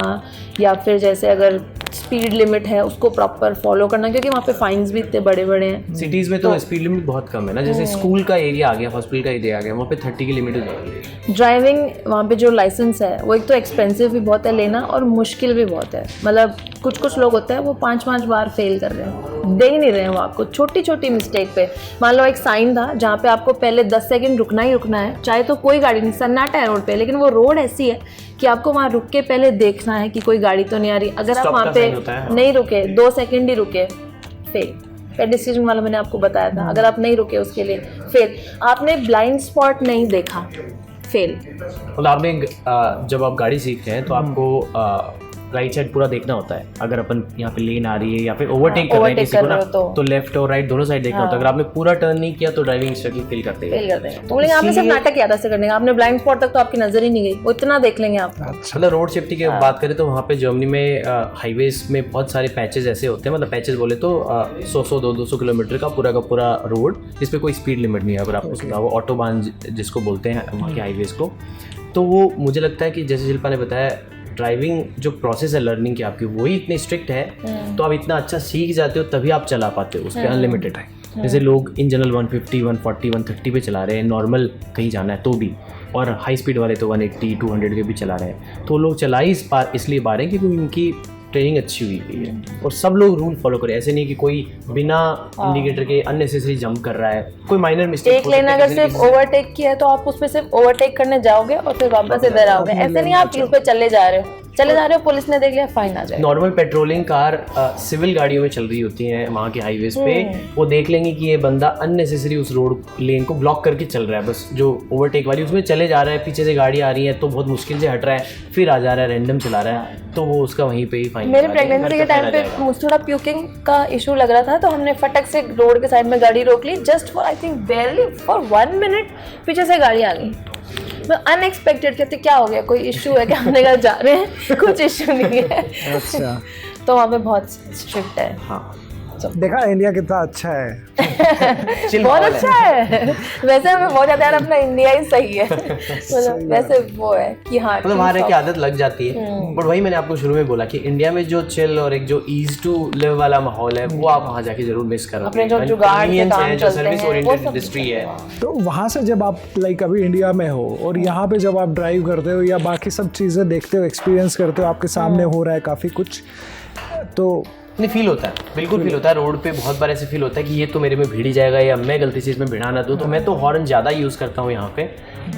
या फिर जैसे अगर स्पीड लिमिट है उसको प्रॉपर फॉलो करना, क्योंकि वहाँ पे फाइन्स भी इतने बड़े बड़े हैं। सिटीज़ में तो स्पीड लिमिट बहुत कम है ना, जैसे स्कूल का एरिया आ गया, हॉस्पिटल का एरिया आ गया, वहाँ पे 30 की लिमिट हो जाएगी। ड्राइविंग वहाँ पे जो लाइसेंस है वो एक तो एक्सपेंसिव भी बहुत है लेना और मुश्किल भी बहुत है। मतलब कुछ लोग होते हैं वो 5-5 बार फेल कर रहे हैं, दे ही नहीं रहे हैं वो आपको छोटी छोटी मिस्टेक पे। मान लो एक साइन था जहाँ पे आपको पहले 10 सेकंड रुकना ही रुकना है, चाहे तो कोई गाड़ी नहीं, सन्नाटा है रोड पे, लेकिन वो रोड ऐसी है कि आपको वहाँ रुक के पहले देखना है कि कोई गाड़ी तो नहीं आ रही। अगर आप Stop वहाँ का पे sign होता है। नहीं रुके, 2 सेकंड ही रुके, फेल। पेडिस्ट्रियन वाला मैंने आपको बताया था, अगर आप नहीं रुके उसके लिए फेल। आपने ब्लाइंड स्पॉट नहीं देखा, फेल। मतलब आपने जब आप गाड़ी सीखते हैं तो आपको राइट साइड पूरा देखना होता है। अगर अपन यहाँ पे लेन आ रही है या फिर ओवरटेक कर रहे हैं overtake किसी को कर ना, रहे हो तो लेफ्ट और राइट दोनों साइड देखना होता है। अगर आपने पूरा टर्न नहीं किया तो ड्राइविंग इंस्ट्रक्टर फेल करते हैं। फेल करते हैं। तो लेकिन आपने सिर्फ नाटक किया था ऐसे करने का, आपने ब्लाइंड स्पॉट तक तो आपकी नजर ही नहीं गई, वो इतना देख लेंगे आप। मतलब रोड सेफ्टी की बात करें तो वहाँ पे जर्मनी में हाईवेज में बहुत सारे पैचेस ऐसे होते हैं, मतलब पैचेस बोले तो 100-100 200 किलोमीटर का पूरा रोड जिस पे कोई स्पीड लिमिट नहीं है। अगर आपको सुना वो ऑटोबान जिसको बोलते हैं वहाँ के हाईवेज को, तो वो मुझे लगता है कि जैसे शिल्पा ने बताया, ड्राइविंग जो प्रोसेस है लर्निंग की आपकी वही इतनी स्ट्रिक्ट है, तो आप इतना अच्छा सीख जाते हो तभी आप चला पाते हो, उस पर अनलिमिटेड है। जैसे लोग इन जनरल 150, 140, 130 पे चला रहे हैं, नॉर्मल कहीं जाना है तो भी, और हाई स्पीड वाले तो 180, 200 के भी चला रहे हैं। तो लोग चला ही इसलिए पा रहे हैं क्योंकि उनकी ट्रेनिंग अच्छी हुई है और सब लोग रूल फॉलो करें। ऐसे नहीं कि कोई बिना इंडिकेटर के अननेसेसरी जंप कर रहा है, कोई माइनर मिस्टेक। एक लेन अगर सिर्फ ओवरटेक किया है तो आप उसमें सिर्फ ओवरटेक करने जाओगे और फिर वापस इधर आओगे। ऐसे नहीं आप इस पे चले जा रहे हो, पुलिस ने देख लिया, फाइन आ जाएगा। नॉर्मल पेट्रोलिंग कार सिविल गाड़ियों में चल रही होती हैं वहाँ के हाईवेज पे, वो देख लेंगे कि ये बंदा अननेसेसरी उस रोड लेन को ब्लॉक करके चल रहा है, बस जो ओवरटेक वाली उसमें चले जा रहा है, पीछे से गाड़ी आ रही है तो बहुत मुश्किल से हट रहा है, फिर आ जा रहा है, रैंडम चला रहा है, तो वो उसका वहीं पे ही फाइन। मेरे प्रेगनेंसी के टाइम पे मुझे थोड़ा प्यूकिंग का इशू लग रहा था, तो हमने फटक से रोड के साइड में गाड़ी रोक ली, just for I think barely for 1 minute, पीछे से गाड़ी आ गई। मैं अनएक्सपेक्टेड, कहते क्या हो गया, कोई इशू है क्या, हमने कहा जा रहे हैं, कुछ इशू नहीं है। अच्छा। तो वहाँ पे बहुत स्ट्रिक्ट है। हाँ, देखा इंडिया कितना अच्छा है। बहुत अच्छा है। वैसे हमें बहुत ज्यादा यार अपना इंडिया ही सही है, मतलब वैसे वो है कि हाँ, मतलब वहाँ रह के आदत लग जाती है। बट वही मैंने आपको शुरू में बोला कि इंडिया में जो चिल और एक जो ईज टू लिव वाला माहौल है वो आप वहाँ जाके जरूर मिस करोगे। अपने जो जुगाड़ के काम जो चलते सर्विस हैं, वो ओरिएंटेड सब इंडस्ट्री है। तो वहाँ से जब आप लाइक अभी इंडिया में हो और यहाँ पे जब आप ड्राइव करते हो या बाकी सब चीज़ें देखते हो, एक्सपीरियंस करते हो, आपके सामने हो रहा है काफ़ी कुछ, तो नहीं फील होता है, बिल्कुल फील होता है। रोड पे बहुत बार ऐसे फील होता है कि ये तो मेरे में भिड़ ही जाएगा या मैं गलती से इसमें भिड़ा ना दूँ, तो मैं तो हॉर्न ज़्यादा यूज़ करता हूँ यहाँ पे।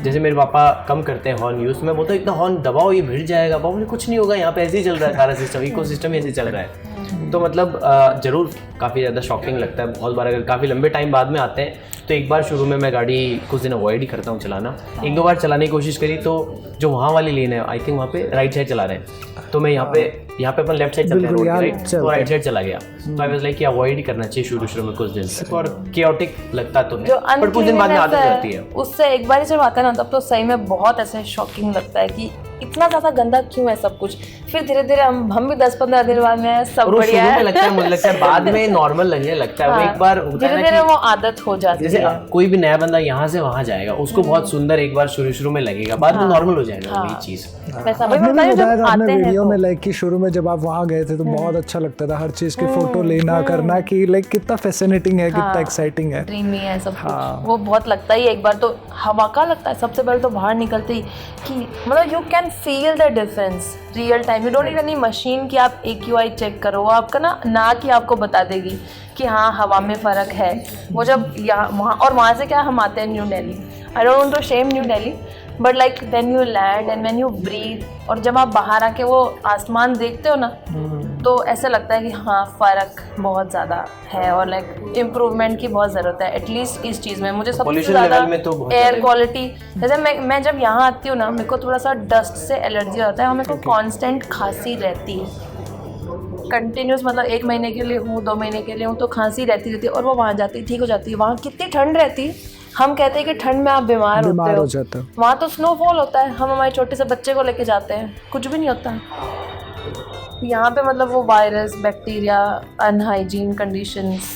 जैसे मेरे पापा कम करते हैं हॉर्न यूज़, मैं बोलता हूँ इतना हॉर्न दबाओ ये भिड़ जाएगा, बाबू ने कुछ नहीं होगा, यहाँ पे ऐसे ही चल रहा है सारा सिस्टम, इको सिस्टम ऐसे चल रहा है। तो मतलब ज़रूर काफ़ी ज़्यादा शॉकिंग लगता है। बहुत बार अगर काफ़ी लंबे टाइम बाद में आते हैं तो एक बार शुरू में मैं गाड़ी कुछ दिन अवॉइड ही करता हूँ चलाना, 1-2 बार चलाने की कोशिश करी तो जो वहाँ वाली लेन है आई थिंक वहाँ पे राइट साइड चला रहे हैं, तो मैं यहाँ पे अपन लेफ्ट साइड चलते हैं रोड की, राइट, तो राइट साइड चला गया। तो आई वाज लाइक कि अवॉइड ही करना चाहिए शुरू में कुछ दिन से, और केओटिक लगता तो है पर कुछ दिन बाद में आदत हो जाती है। उससे एक बार जब आता है ना तब तो सही में बहुत ऐसे शॉकिंग लगता है कि इतना ज्यादा गंदा क्यों है सब कुछ। फिर धीरे धीरे हम भी 10-15 दिन बाद में सब बढ़िया है, लगता है, मुझे लगता है बाद में नॉर्मल लगने लगता है। वो एक बार होता है धीरे धीरे वो आदत हो जाती है। जैसे कोई भी नया बंदा यहाँ से वहाँ जाएगा, उसको बहुत सुंदर एक बार शुरू में लगेगा, बाद में नॉर्मल हो जाएगा वही चीज। वैसा आपने भी बताया था अपने वीडियो में तो। लाइक कि शुरू में जब आप वहाँ गए थे तो बहुत अच्छा लगता था हर चीज की फोटो लेना करना, कि लाइक कितना फैसिनेटिंग है, कितना एक्साइटिंग है, ड्रीमी है सब कुछ। वो बहुत लगता ही एक बार तो हवा का लगता है सबसे पहले तो बाहर निकलते ही कि मतलब you can feel the difference real time. You don't need any machine कि आप AQI चेक करो, वो आपका ना कि आपको बता देगी कि हाँ हवा में फ़र्क है। वो जब यहाँ वहाँ से क्या हम आते हैं New Delhi, I don't want to shame New Delhi, but like when you land and when you breathe, और जब आप बाहर आके वो आसमान देखते हो ना तो ऐसा लगता है कि हाँ फ़र्क बहुत ज़्यादा है और लाइक इम्प्रूवमेंट की बहुत ज़रूरत है एटलीस्ट इस चीज़ में। मुझे सबसे ज़्यादा एयर क्वालिटी, जैसे मैं जब यहाँ आती हूँ ना मेरे को थोड़ा सा डस्ट से एलर्जी होता है और मेरे को कांस्टेंट खांसी रहती है कंटिन्यूस, मतलब 1 महीने के लिए हूँ 2 महीने के लिए हूँ तो खांसी रहती है, और वो वहाँ जाती ठीक हो जाती है। वहाँ कितनी ठंड रहती है, हम कहते हैं कि ठंड में आप बीमार होते हो, वहाँ तो स्नोफॉल होता है, हम हमारे छोटे से बच्चे को लेके जाते हैं कुछ भी नहीं होता। यहाँ पे मतलब वो वायरस, बैक्टीरिया, अनहाइजीन कंडीशंस,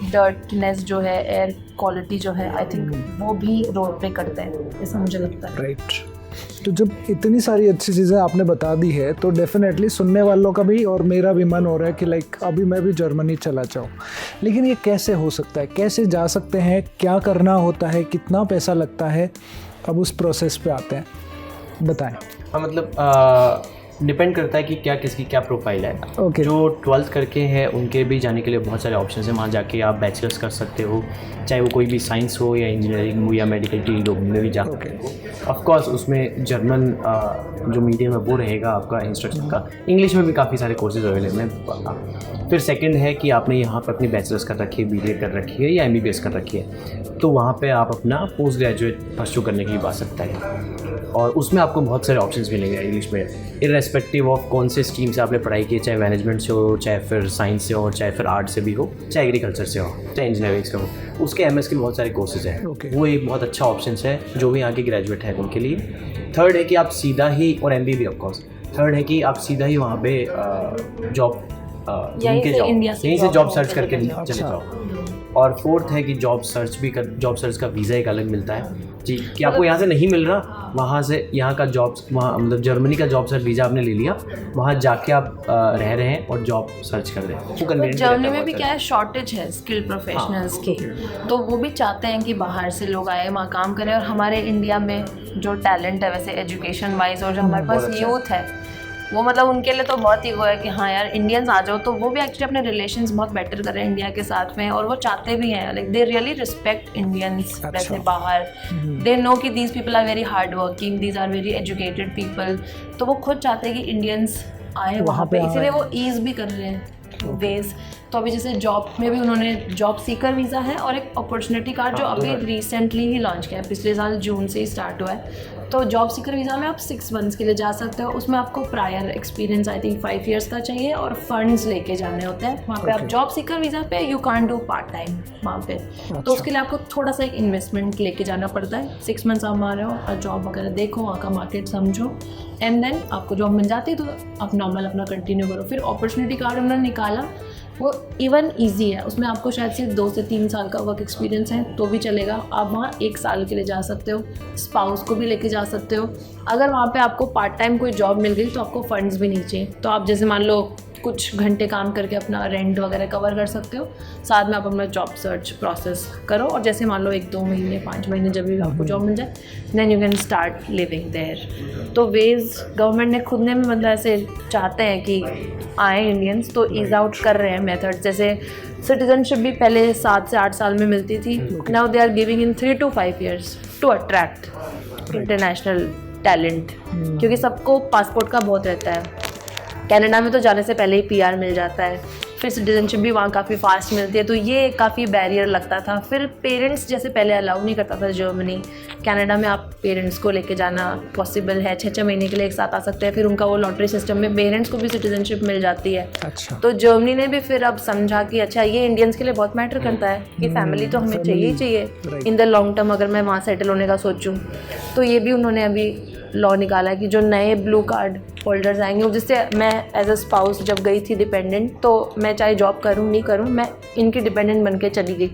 डर्टनेस जो है, एयर क्वालिटी जो है, आई थिंक वो भी रोल प्ले करते हैं, ऐसा मुझे लगता है। राइट। तो जब इतनी सारी अच्छी चीज़ें आपने बता दी है तो डेफिनेटली सुनने वालों का भी और मेरा भी मन हो रहा है कि लाइक अभी मैं भी जर्मनी चला जाऊँ। लेकिन ये कैसे हो सकता है, कैसे जा सकते हैं, क्या करना होता है, कितना पैसा लगता है? अब उस प्रोसेस पे आते हैं, बताएं। हाँ, मतलब डिपेंड करता है कि क्या किसकी क्या प्रोफाइल है। Okay. जो 12th करके हैं उनके भी जाने के लिए बहुत सारे ऑप्शन हैं। वहाँ जाके आप बैचलर्स कर सकते हो, चाहे वो कोई भी साइंस हो या इंजीनियरिंग हो या मेडिकल फील्ड हो, उनमें भी जा सकते हो। ऑफ कोर्स उसमें जर्मन जो मीडियम है वो रहेगा आपका इंस्ट्रक्शन का। इंग्लिश में भी काफ़ी सारे कोर्सेज अवेलेबल हैं। फिर सेकंड है कि आपने यहाँ पर अपनी बैचलर्स कर रखी है, BA कर रखी है या MBBS कर रखी है, तो वहाँ पे आप अपना पोस्ट ग्रेजुएट परस्यू करने के लिए आ सकता है। और उसमें आपको बहुत सारे ऑप्शंस मिलेंगे इंग्लिश में, इर्रेस्पेक्टिव ऑफ कौन से स्ट्रीम से आपने पढ़ाई की है, चाहे मैनेजमेंट से हो, चाहे फिर साइंस से हो, चाहे फिर आर्ट से भी हो, चाहे एग्रीकल्चर से हो, चाहे इंजीनियरिंग से हो। उसके MS के बहुत सारे कोर्सेज हैं। Okay. वो एक बहुत अच्छा ऑप्शन है जो भी यहाँ के ग्रेजुएट है उनके लिए। थर्ड है कि आप सीधा ही, और MBA भी ऑफकोर्स, थर्ड है कि आप सीधा ही वहाँ पे जॉब यहीं से जॉब सर्च करके चले जाओ। और फोर्थ है कि जॉब सर्च का वीज़ा एक अलग मिलता है जी, कि आपको यहाँ से नहीं मिल रहा, वहाँ से यहाँ का जॉब, वहाँ मतलब जर्मनी का जॉब सर्च वीज़ा आपने ले लिया, वहाँ जाके आप रह रहे हैं और जॉब सर्च कर रहे हैं। जर्मनी में भी क्या है, शॉर्टेज है स्किल्ड प्रोफेशनल्स की, तो वो भी चाहते हैं कि बाहर से लोग आए, वहाँ काम करें। और हमारे इंडिया में जो टैलेंट है वैसे एजुकेशन वाइज, और जो हमारे पास यूथ है वो मतलब उनके लिए तो बहुत ही वो है कि हाँ यार इंडियंस आ जाओ। तो वो भी एक्चुअली अपने रिलेशंस बहुत बेटर कर रहे हैं इंडिया के साथ में, और वो चाहते भी हैं, like they really respect Indians. वैसे बाहर दे नो कि these people are very hard working, these are very educated people, तो वो खुद चाहते हैं कि इंडियंस आए वहाँ पे, इसीलिए वो ईज भी कर रहे हैं वेज। तो अभी जैसे जॉब में भी उन्होंने जॉब सीकर वीज़ा है और एक अपॉर्चुनिटी कार्ड जो अभी रिसेंटली ही लॉन्च किया है, पिछले साल जून से ही स्टार्ट हुआ है। तो जॉब सीकर वीज़ा में आप 6 मंथ्स के लिए जा सकते हो। उसमें आपको prior experience I think 5 years का चाहिए और फंड्स लेके जाने होते हैं वहाँ पे। आप जॉब सीकर वीज़ा पे you can't do part time वहाँ पे, तो उसके लिए आपको थोड़ा सा एक इन्वेस्टमेंट लेके जाना पड़ता है। 6 मंथ्स आप वहाँ रहो और जॉब वगैरह देखो, वहाँ का मार्केट समझो, एंड देन आपको जॉब मिल जाती है तो आप नॉर्मल अपना कंटिन्यू करो। फिर अपॉर्चुनिटी कार्ड उन्होंने निकाला, वो इवन ईजी है, उसमें आपको शायद सिर्फ 2 से 3 साल का वर्क एक्सपीरियंस है तो भी चलेगा। आप वहाँ 1 साल के लिए जा सकते हो, स्पाउस को भी लेके जा सकते हो। अगर वहाँ पे आपको पार्ट टाइम कोई जॉब मिल गई तो आपको फंड्स भी नहीं चाहिए, तो आप जैसे मान लो कुछ घंटे काम करके अपना रेंट वगैरह कवर कर सकते हो, साथ में आप अपना जॉब सर्च प्रोसेस करो, और जैसे मान लो 1-2 महीने 5 महीने जब भी आपको जॉब मिल जाए then you can start living there. तो वेज गवर्नमेंट ने खुद ने मतलब ऐसे चाहते हैं कि आए इंडियंस, तो ईज आउट कर रहे हैं मेथड। जैसे सिटीजनशिप भी पहले 7 से 8 साल में मिलती थी, now they are giving in 3 to 5 years to attract international talent, क्योंकि सबको पासपोर्ट का बहुत रहता है। कनाडा में तो जाने से पहले ही PR मिल जाता है, फिर सिटीजनशिप भी वहाँ काफ़ी फास्ट मिलती है, तो ये काफ़ी बैरियर लगता था। फिर पेरेंट्स जैसे पहले अलाउ नहीं करता था जर्मनी, कनाडा में आप पेरेंट्स को लेके जाना पॉसिबल है, 6-6 महीने के लिए एक साथ आ सकते हैं। फिर उनका वो लॉटरी सिस्टम में पेरेंट्स को भी सिटीजनशिप मिल जाती है। अच्छा। तो जर्मनी ने भी फिर अब समझा कि अच्छा ये इंडियंस के लिए बहुत मैटर करता है कि फैमिली तो हमें चाहिए ही चाहिए इन द लॉन्ग टर्म, अगर मैं वहाँ सेटल होने का सोचूं। तो ये भी उन्होंने अभी लॉ निकाला है कि जो नए ब्लू कार्ड होल्डर्स आएंगे, जिससे मैं एज अ स्पाउस जब गई थी डिपेंडेंट, तो मैं चाहे जॉब करूँ नहीं करूँ मैं इनकी डिपेंडेंट बन के चली गई,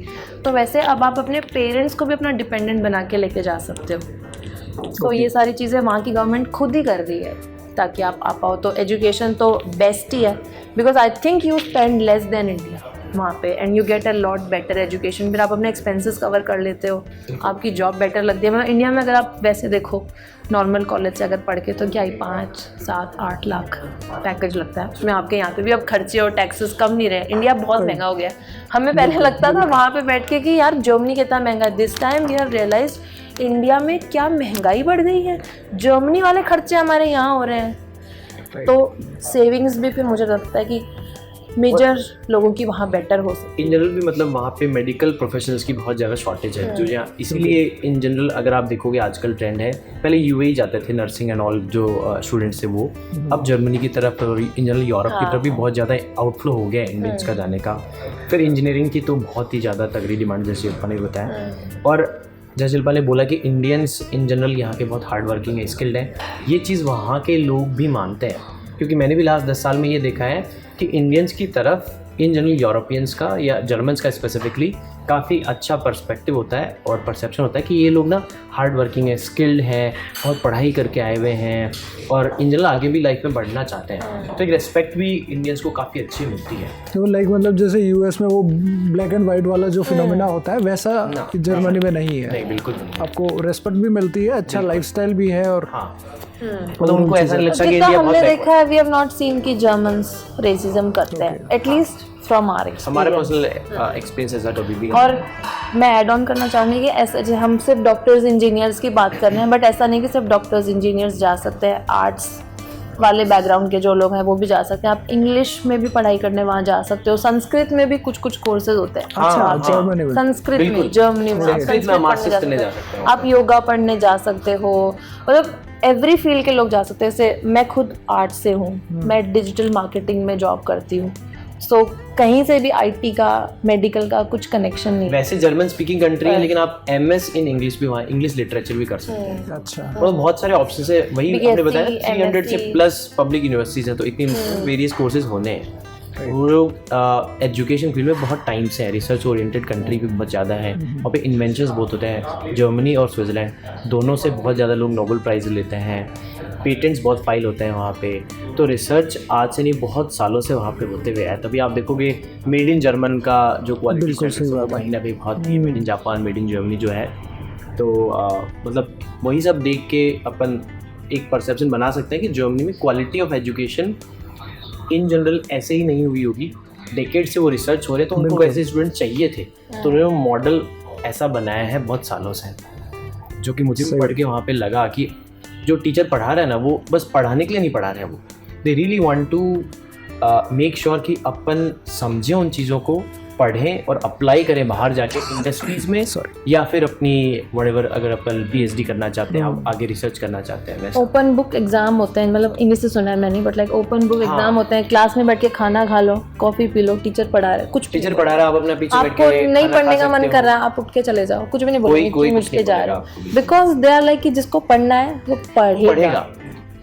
तो वैसे अब आप अपने पेरेंट्स को भी अपना डिपेंडेंट बना के लेके जा सकते हो। तो ये सारी चीज़ें वहाँ की गवर्नमेंट खुद ही कर रही है ताकि आप आ पाओ। तो एजुकेशन तो बेस्ट ही है, because I think you spend less than India वहाँ पे and you get a lot better education. फिर आप अपने एक्सपेंसेस कवर कर लेते हो, आपकी जॉब बेटर लगती है। मतलब इंडिया में अगर आप वैसे देखो नॉर्मल कॉलेज से अगर पढ़ के तो क्या ही 5-7-8 लाख पैकेज लगता है, उसमें आपके यहाँ पे भी अब खर्चे और टैक्सेस कम नहीं रहे। इंडिया बहुत महंगा हो गया। हमें पहले लगता था वहाँ पे बैठ के कि यार जर्मनी कितना महंगा है, this time we have realized India में क्या महंगाई बढ़ गई है, जर्मनी वाले खर्चे हमारे यहाँ हो रहे हैं। तो सेविंग्स भी फिर मुझे लगता है कि मेजर लोगों की वहाँ बेटर हो सकती है। इन जनरल भी मतलब वहाँ पे मेडिकल प्रोफेशनल्स की बहुत ज़्यादा शॉर्टेज है जो यहाँ, इसीलिए इन जनरल अगर आप देखोगे आजकल ट्रेंड है, पहले UAE जाते थे नर्सिंग एंड ऑल जो स्टूडेंट्स थे वो, अब जर्मनी की तरफ इन जनरल यूरोप की तरफ भी बहुत ज़्यादा आउटफ्लो हो गया है इंडियंस का जाने का। फिर इंजीनियरिंग की तो बहुत ही ज़्यादा तगड़ी डिमांड जैसे शिल्पा ने बताया, और जैसे शिल्पा ने बोला कि इंडियंस इन जनरल यहाँ के बहुत हार्ड वर्किंग है, स्किल्ड है, ये चीज़ वहाँ के लोग भी मानते हैं। क्योंकि मैंने भी लास्ट 10 साल में ये देखा है कि इंडियंस की तरफ इन जनरल यूरोपियंस का या जर्मन्स का स्पेसिफिकली काफ़ी अच्छा पर्सपेक्टिव होता है और परसेप्शन होता है कि ये लोग ना हार्ड वर्किंग है, स्किल्ड है, बहुत पढ़ाई करके आए हुए हैं और इन जनरल आगे भी लाइफ में बढ़ना चाहते हैं। तो एक रेस्पेक्ट भी इंडियंस को काफ़ी अच्छी मिलती है। तो लाइक मतलब जैसे यूएस में वो ब्लैक एंड वाइट वाला जो फिनोमेना होता है वैसा जर्मनी में नहीं है। नहीं, बिल्कुल नहीं। आपको रेस्पेक्ट भी मिलती है, अच्छा लाइफस्टाइल भी है और हाँ, मतलब उनको ऐसा नहीं लगता कि जितना इंडिया बहुत हमने backward देखा है, वी हैव नॉट सीन कि जर्मन्स रेसिज्म करते हैं, एटलीस्ट फ्रॉम आवर हमारे एक्सपीरियंस। पर्सनल एक्सपीरियंस ऐसा कभी भी और मैं ऐड ऑन करना चाहूँगी कि ऐसा जैसे हम सिर्फ डॉक्टर्स इंजीनियर्स की बात कर रहे हैं, बट ऐसा नहीं कि सिर्फ डॉक्टर्स इंजीनियर्स जा सकते हैं। आर्ट्स वाले बैकग्राउंड के जो लोग हैं वो भी जा सकते हैं। आप इंग्लिश में भी पढ़ाई करने वहाँ जा सकते हो। संस्कृत में भी कुछ कुछ कोर्सेज होते हैं। अच्छा जर्मनी में संस्कृत में, बिल्कुल। जर्मनी में आप संस्कृत में संस्कृत मास्टर्स पढ़ने करने जा जा सकते सकते हो, हो। आप योगा पढ़ने जा सकते हो, मतलब एवरी फील्ड के लोग जा सकते हैं। जैसे मैं खुद आर्ट से हूँ, मैं डिजिटल मार्केटिंग में जॉब करती हूँ, सो कहीं से भी आईटी का, मेडिकल का कुछ कनेक्शन नहीं। वैसे जर्मन स्पीकिंग कंट्री है, लेकिन आप MS इन इंग्लिश भी वहाँ इंग्लिश लिटरेचर भी कर सकते हैं। अच्छा और बहुत सारे ऑप्शन है, वही BSc, आपने बताया 300 से MSc प्लस पब्लिक यूनिवर्सिटीज है, तो इतनी वेरियस कोर्सेज होने हैं। वो लोग एजुकेशन फील्ड में बहुत टाइम से है, रिसर्च ओरिएंटेड कंट्री भी बहुत ज़्यादा है, वहाँ पे इन्वेंशंस बहुत होते हैं। जर्मनी और स्विट्ज़रलैंड दोनों से बहुत ज़्यादा लोग नोबेल प्राइज़ लेते हैं, पेटेंट्स बहुत फाइल होते हैं वहाँ पे। तो रिसर्च आज से नहीं, बहुत सालों से वहाँ पे होते हुए है। तभी आप देखोगे मेड इन जर्मन का जो क्वालिटी बिल्कुल सही बात है। कहीं ना कहीं बहुत made in Japan, made in Germany जो है। तो मतलब वही सब देख के अपन एक परसेप्शन बना सकते हैं कि जर्मनी में quality of education in general ऐसे ही नहीं हुई होगी। डेकेड से वो रिसर्च हो रहे, तो उनको वैसे स्टूडेंट चाहिए थे, तो उन्होंने मॉडल ऐसा बनाया है बहुत सालों से, जो कि मुझे भी पढ़ के वहाँ पे लगा कि जो टीचर पढ़ा रहा है ना, वो बस पढ़ाने के लिए नहीं पढ़ा रहे हैं, वो they really want to make sure कि अपन समझें उन चीज़ों को, पढ़ें और अप्लाई करें बाहर जाके इंडस्ट्रीज में, या फिर अपनी व्हाटएवर, अगर अपन PhD करना चाहते हैं, आप आगे रिसर्च करना चाहते हैं वैसे। ओपन बुक एग्जाम होते हैं, मतलब इंग्लिश से सुना है मैंने, but like open book exam होते हैं। क्लास में बैठ के खाना खा लो, कॉफी पी लो, टीचर पढ़ा रहा है, कुछ टीचर पढ़ा रहा है, आप अपना पीछे बैठ आपको के नहीं खाना पढ़ने खा का मन सकते कर हो। रहा है, आप उठ के चले जाओ, कुछ भी नहीं बोलेंगे, कोई मुझ के जा बोलेगा रहे आपको भी। बिकॉज दे आर लाइक कि जिसको पढ़ना है वो पढ़ेगा।